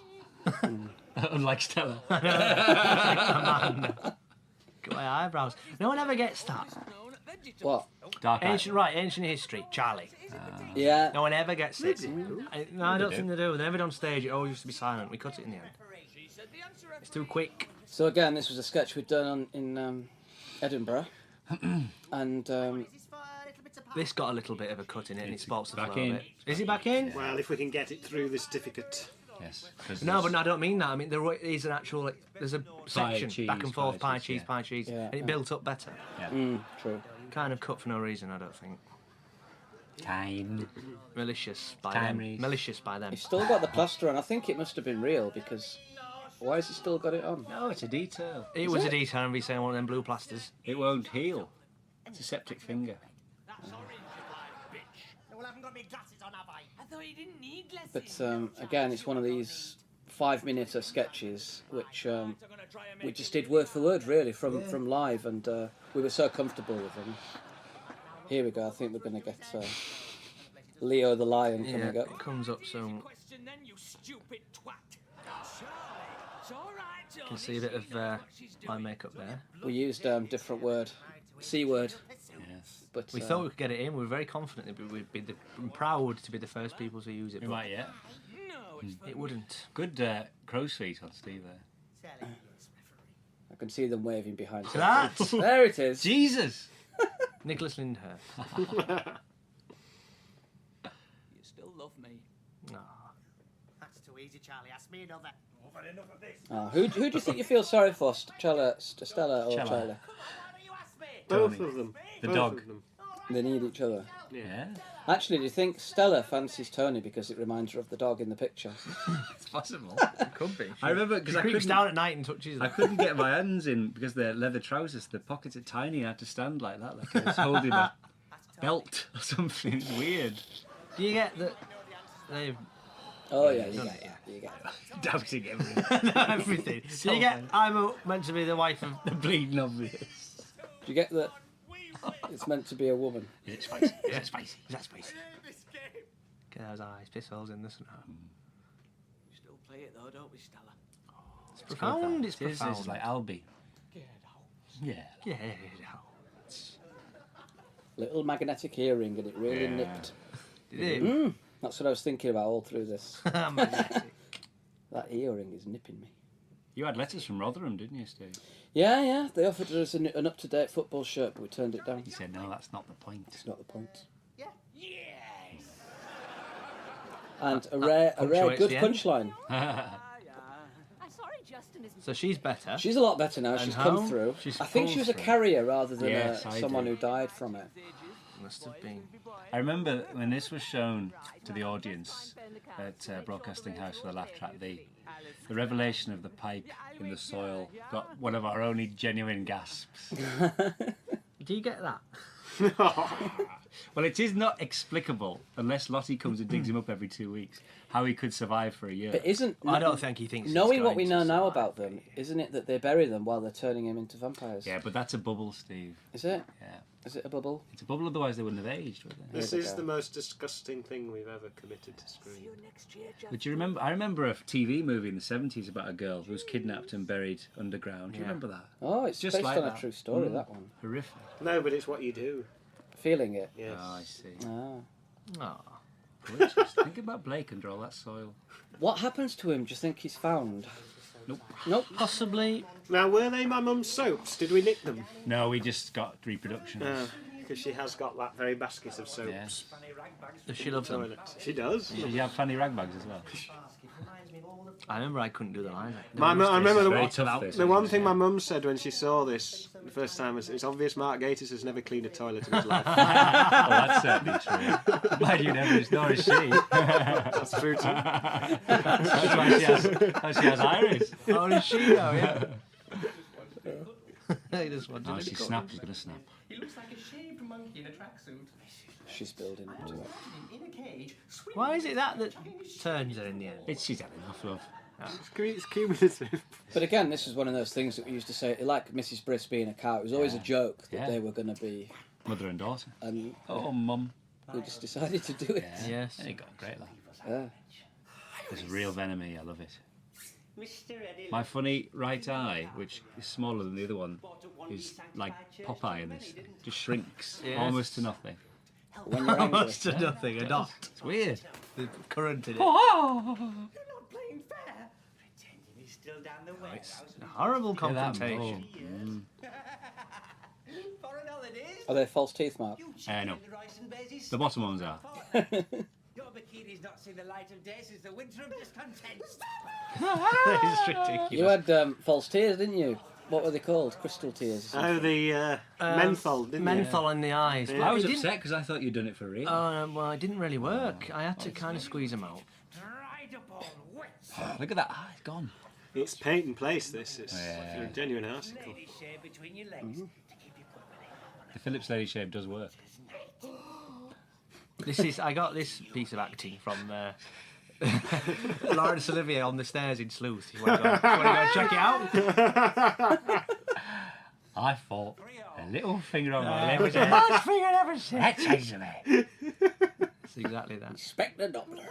Unlike Stella. Man. Got my eyebrows. No one ever gets that. What? Dark eye. Ancient history, Charlie. Yeah. No one ever gets it. No, I don't think they do. They never done stage. It all used to be silent. We cut it in the end. It's too quick. So again, this was a sketch we'd done in Edinburgh, and This got a little bit of a cut in it, and it spots the back flow in. a bit. Is it back in? Well, if we can get it through the certificate. Yes. No, but I don't mean that. I mean there is an actual. Like, there's a section cheese, back and forth, pie, pie, cheese, Yeah. and it built up better. true. Kind of cut for no reason, I don't think. Time. Malicious by Chinnery. them. Malicious by them. He's still got the plaster on. I think it must have been real because why has he still got it on? No, it's a detail. It was a detail, and we saying one of them blue plasters. It won't heal. It's a septic finger. I thought you didn't need lessons. But again, it's one of these 5-minute sketches which we just did word for word really from live, and we were so comfortable with them. Here we go. I think we're going to get Leo the Lion coming Yeah, up. it comes up soon. Question then, you stupid twat. It's all right, You can see a bit of eye makeup there. We used different word, C word. Yes. But We thought we could get it in. We were very confident that we'd be proud to be the first people to use it. We but might, yeah. it wouldn't. Good crow's feet on Steve there. I can see them waving behind us. That! There it is. Jesus! Nicholas Lyndhurst. You still love me. That's too easy, Charlie. Ask me another. I've had enough of this. Who do you think you feel sorry for, Stella or Stella. Charlie? Both of them. The Both dog. of them. They need each other. Yeah. Actually, do you think Stella fancies Tony because it reminds her of the dog in the picture? It's possible. It could be. I remember because I creeps couldn't, down at night and touches I them. couldn't get my hands in because they're leather trousers. The pockets are tiny and I had to stand like that, like I was holding a belt or something. It's weird. Do you get that? They've Oh yeah, you get it. You get it. Doubting everything. everything. Do you get? I'm meant to be the wife of. The bleeding obvious. Do you get that? It's meant to be a woman. Is it spicy? Is that spicy? Is that spicy? Get those eyes, piss holes in this and that. We still play it though, don't we, Stella? It's profound. It's This profound. is like Albie. Get out. Yeah. Yeah. Little magnetic earring, and it really Yeah. nipped. Did it? That's what I was thinking about all through this. Magnetic. That earring is nipping me. You had letters from Rotherham, didn't you, Steve? Yeah. They offered us an up-to-date football shirt, but we turned it down. He said, no, that's not the point. It's not the point. Yes. And a rare punctuates good the end. punchline. I'm sorry, Justin isn't. So she's better. She's a lot better now. And She's how? come through. She's I think pulled she was a through. carrier rather than Yes, I someone do. who died from it. Must have been. I remember when this was shown to the audience at Broadcasting House for the laugh track, the revelation of the pipe in the soil got one of our only genuine gasps. Do you get that? Well, it is not explicable unless Lottie comes and digs him up every 2 weeks, how he could survive for a year. But isn't I don't think he thinks. knowing he's what we going know to now about them, isn't it that they bury them while they're turning him into vampires? Yeah, but that's a bubble, Steve. Is it? Yeah. Is it a bubble? It's a bubble, otherwise they wouldn't have aged, would they? This Here we is go. the most disgusting thing we've ever committed to screen. But you remember? I remember a TV movie in the 70s about a girl who was kidnapped and buried underground. Do you Yeah. remember that? Oh, it's Just based like on that. a true story, that one. Horrific. No, but it's what you do. Feeling it. Yes. Oh, I see. Ah. Oh. Delicious. Think about Blake under all that soil. What happens to him? Do you think he's found? Nope. Nope. Possibly. Now, were they my mum's soaps? Did we nick them? No, we just got reproductions. Because she has got that very basket of soaps. Yes. Does she love them? Toilet. She does. Did you have fanny ragbags as well? I remember I couldn't do the line. I remember Very tough, this, the one isn't thing it? my mum said when she saw this the first time was, it's obvious Mark Gatiss has never cleaned a toilet in his life. Oh, that's certainly true. Why do you never? Nor is she. That's true too. That's why she has iris. Oh, does she know? Yeah. He just wanted Oh, to she cut snapped. She's gonna snap. He looks like a shaved monkey in a tracksuit. She's building up to it. In a cage. Why is it that turns her in the end? She's had enough love. It's cumulative. But again, this is one of those things that we used to say, like Mrs. Briss being a cow. It was always a joke that Yeah. they were going to be, Mother and daughter. and Oh, mum. we just decided to do it. Yeah. Yes. You got a great laugh. Yeah. There's real venom here. I love it. My funny right eye, which is smaller than the other one, is like Popeye in this. Just shrinks almost to nothing. When you're angry. Almost to nothing, a dot. It's weird. The current in it. You're not playing fair. Pretending he's still down the warehouse. A horrible Look at that confrontation. Foreign holidays? Are they false teeth, Mark? No. The Royston Vasey The bottom ones are. Your bikini's not seen the light of day since the winter of discontent. It's ridiculous. You had false tears, didn't you? What were they called? Crystal tears. Oh, the menthol, didn't menthol in the eyes. Yeah. But I was it didn't- upset because I thought you'd done it for real. Well, it didn't really work. I had to kind of squeeze them out. Ride upon wet. Look at that. Ah, it's gone. It's paint and place, this. It's Yeah. a genuine article. Lady shave between your legs to keep you company. The Phillips Lady Shave does work. I got this piece of acting from Laurence Olivier on the stairs in Sleuth. You want to go check it out? I thought a little finger on my lip was a Last finger ever said. That's chasing me. It's exactly that. Inspector Doppler.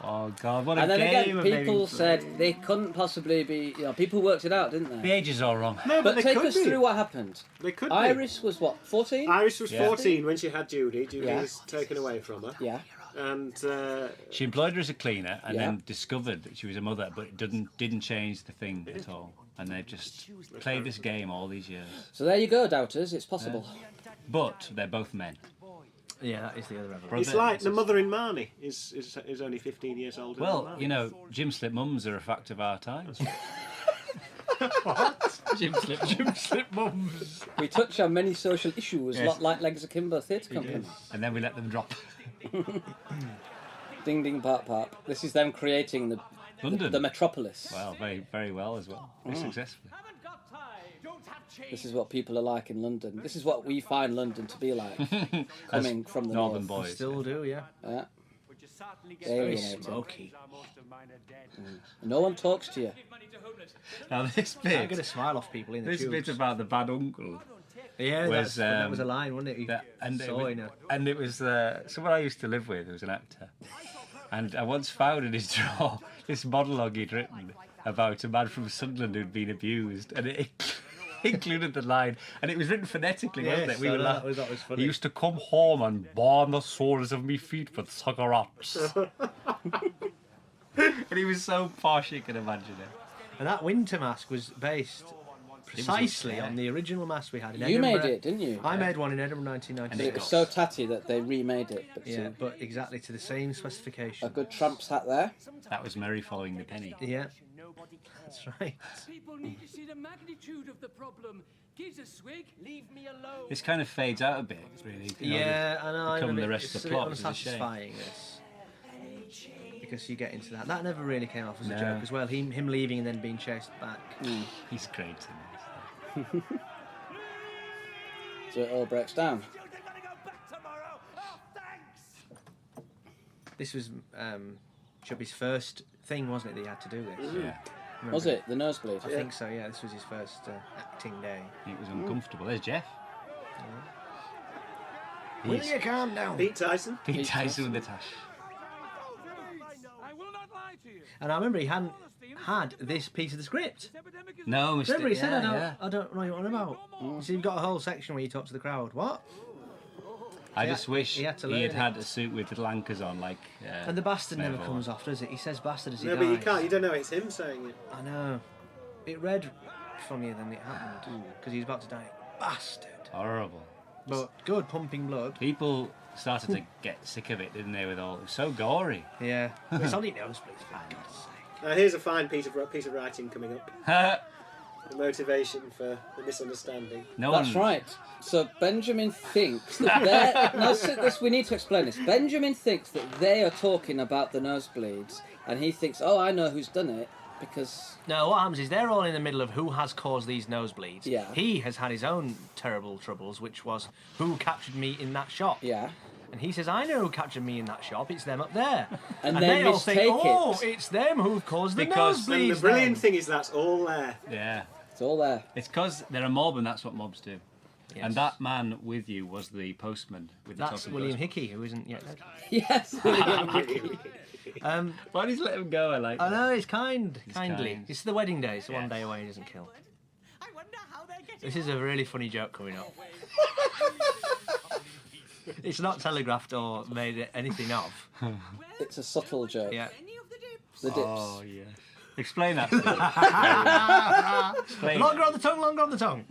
Oh God, what a And then game again, of people maybe- said they couldn't possibly be. People worked it out, didn't The they? age is all wrong. No, But they take could us be. through what happened. They could be. Iris was what, 14? Iris was Yeah. 14 when she had Judy. Judy Yeah. was taken away from her. Yeah. And She employed her as a cleaner and Yeah. then discovered that she was a mother, but didn't change the thing at all. And they've just played this game all these years. So there you go, doubters. It's possible. But they're both men. Yeah, that is the other revelation. it's like the mother in Marnie is only 15 years older than Well, Marnie. you know, Jim Slip mums are a fact of our times. Jim Slip mums. We touch on many social issues, Yes. lot like Legs Akimbo Theatre Company. And then we let them drop. Ding ding pop pop. This is them creating London. the metropolis. Well, very, very well as well. Very successfully. Haven't got time. Don't have change. This is what people are like in London. This is what we find London to be like, coming from the Northern north. boys. Still do, yeah. Yeah. Would you certainly get Very Alienating. smoky. most of mine are dead. No one talks to you. Give money to homeless. Now this I get bit, a smile off people in the this tubes. bit about the bad uncle. Yeah, was, that was a line, wasn't it? He And saw in her. it was someone I used to live with who was an actor. And I once found in his drawer this monologue he'd written about a man from Sunderland who'd been abused. And it included the line, and it was written phonetically, wasn't Yes, it? We were laughing. that was funny. He used to come home and burn the soles of me feet with cigarettes. And he was so posh you can imagine it. And that winter mask was based precisely on the original mask we had in You Edinburgh. made it, didn't you? I made one in Edinburgh But it 1996. was so tatty that they remade it. But Yeah, but exactly to the same specification. a good tramp's hat there. That was Mary following the penny. Yeah, that's right. People need to see the magnitude of the problem. Gives a swig. Leave me alone. This kind of fades out a bit, really. Yeah, I know. Become I'm a the bit- rest it's of the a bit plot, which is a shame. unsatisfying, this. Because you get into that. That never really came off as a No. joke as well. Him leaving and then being chased back. He's great in this. So it all breaks down. Still think I'm gonna go back tomorrow? Oh, thanks! This was Chubby's first thing, wasn't it, that he had to do this? Yeah. Was it? The nosebleed? I think so, yeah. This was his first acting day. It was uncomfortable. There's Jeff. Will you calm down? Pete Tyson. Pete Tyson with the tash. I will not lie to you. And I remember he hadn't had this piece of the script. This epidemic is No, Mr. Remember he said, yeah. I don't know what you're on about. So you've got a whole section where you talk to the crowd. What? I He just had- wish he had to he learn had it. had a suit with little anchors on, like. And the bastard never Merville. comes off, does it? He says bastard as he No, dies. but you can't. You don't know it's him saying it. I know. It read funnier than it happened. Because he was about to die. Bastard. Horrible. But good, pumping blood. People started to get sick of it, didn't they? With all it was so gory. Yeah. It's on your nose, please, for God's sake. Now here's a fine piece of writing coming up. The motivation for the misunderstanding. No That's one. right. So Benjamin thinks that they're... No, this, we need to explain this. Benjamin thinks that they are talking about the nosebleeds, and he thinks, oh, I know who's done it, because... No, what happens is they're all in the middle of who has caused these nosebleeds. Yeah. He has had his own terrible troubles, which was who captured me in that shop. Yeah. And he says, I know who captured me in that shop, it's them up there. And they they all think, mistake oh, it. it's them who've caused the Because- nosebleeds. And the brilliant then." thing is that's all there. Yeah. It's all there. It's because they're a mob, and that's what mobs do. Yes. And that man with you was the postman with the That's talking William postman. Hickey, who isn't yet dead. Yes. William Mickey. Why does he let him go? I like I that. know, it's kindly. kind. It's the wedding day, so one day away he doesn't kill. I wonder how they're getting This is a really funny joke coming up. It's not telegraphed or made anything of. It's a subtle joke. Yeah. any of the dips. The dips. Oh, yeah. Explain that to me. Explain Longer on the tongue, longer on the tongue.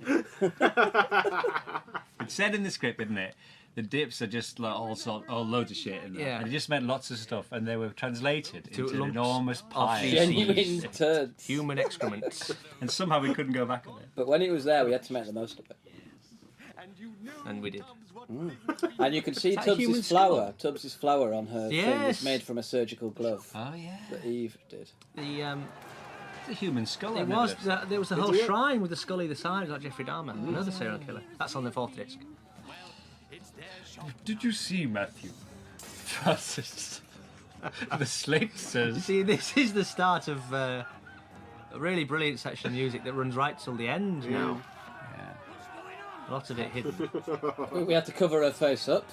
It's said in the script, isn't it? The dips are just like all loads of shit in there. Yeah. And it just meant lots of stuff, and they were translated To into an lumps enormous of pie. Genuine feces. turds. Human excrements. And somehow we couldn't go back on it. But when it was there, we had to make the most of it. And we did. And you can see Is that a human Tubbs' flower. Tubbs' flower on her thing Yes. is made from a surgical glove Oh, yeah. that Eve did. The It's a human skull. it I've was never- there was a whole shrine with the skull either side, like Jeffrey Dahmer, another serial killer. That's on the 4th disc. Did you see, Matthew? Francis. The Slaters. See, this is the start of a really brilliant section of music that runs right till the end now. A lot of it hidden. We had to cover her face up.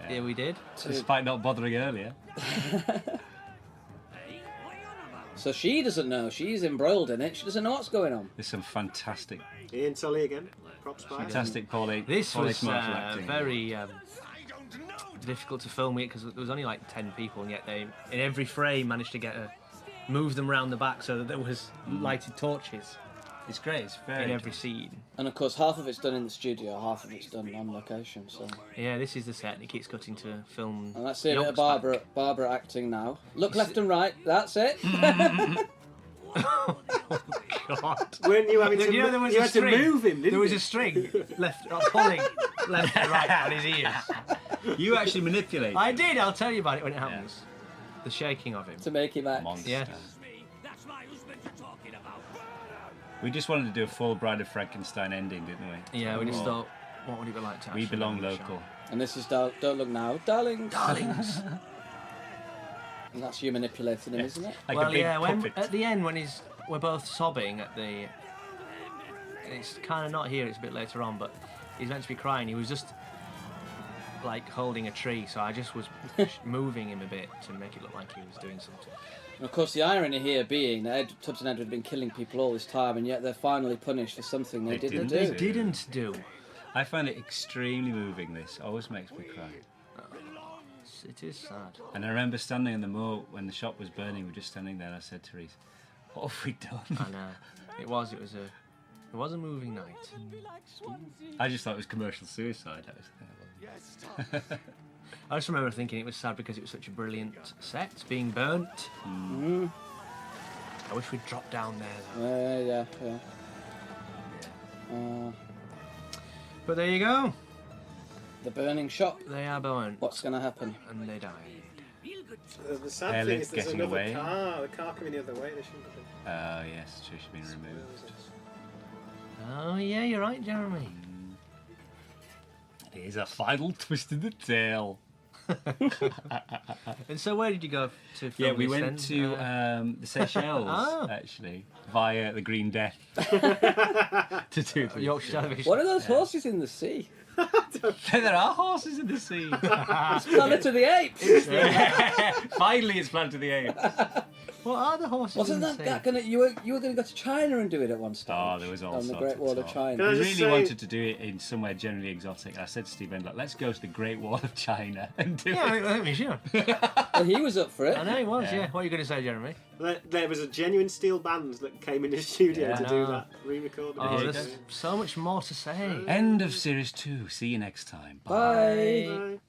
Yeah, we did. Despite not bothering earlier. So she doesn't know. She's embroiled in it. She doesn't know what's going on. There's some fantastic Ian Tully again. Props by. Fantastic Pauline. This Pauline was Marshall acting. very difficult to film it because there was only like 10 people, and yet they, in every frame, managed to move them round the back so that there was lighted torches It's great. It's very in every scene. And of course, half of it's done in the studio, half of it's done on location. So. Yeah, this is the set, and it keeps cutting to film. And let's see a bit of Yonk's Barbara acting now. Look left and right. That's it. Oh God! Weren't you having to, You know, there was you a had to string. move him, didn't There was you? a string pulling left and right on his ears. You actually manipulate. I did. I'll tell you about it when it happens. The shaking of him. To make him act. Monster. Yeah. That's my husband you're talking about. We just wanted to do a full Bride of Frankenstein ending, didn't we? Yeah, we just Oh. thought, what would it be like to We actually belong have a local. shot? And this is Don't Look Now, Darling. Darlings. And that's you manipulating him, isn't it? Like a Well, big yeah. puppet. At the end, when we're both sobbing at the. It's kind of not here. It's a bit later on, but he's meant to be crying. He was just like holding a tree, so I just was moving him a bit to make it look like he was doing something. And of course, the irony here being that Tubbs and Edward had been killing people all this time, and yet they're finally punished for something they didn't didn't do. do. Didn't do. I find it extremely moving. This always makes me cry. It is sad. And I remember standing in the moor when the shop was burning. We were just standing there, and I said to Therese, "What have we done?" I know. It was a moving night. I just thought it was commercial suicide. That was the thing. I just remember thinking it was sad because it was such a brilliant set being burnt. Mm. I wish we'd dropped down there though. Yeah. But there you go. The burning shop. They are burnt. What's going to happen? And they died. The sad Herr thing Lipp is there's getting another away. car. The car coming the other way. They shouldn't have been. Oh yes, so she's been removed. Oh yeah, you're right, Jeremy. Here's a final twist in the tail. And so where did you go to film Yeah, we this went then? to the Seychelles Oh. actually via the Green Death to do the Yorkshire Television. What are those horses in the sea? There are horses in the sea. It's Planet of the Apes. Finally, it's Planet of the Apes. What are the horses? Wasn't in the that, sea? that gonna? You were going to go to China and do it at one stage. Oh, there was all on the sorts Great of Wall of talk. China. Can I We just really say- wanted to do it in somewhere generally exotic. I said to Stephen, like, let's go to the Great Wall of China and do Yeah, it. I think we should. Well, he was up for it. I know he was. Yeah. Yeah. What are you going to say, Jeremy? There was a genuine steel band that came in the studio Yeah. to do No. that re-recording. Oh, you there's so much more to say. End of Series 2. See you next time. Bye. Bye.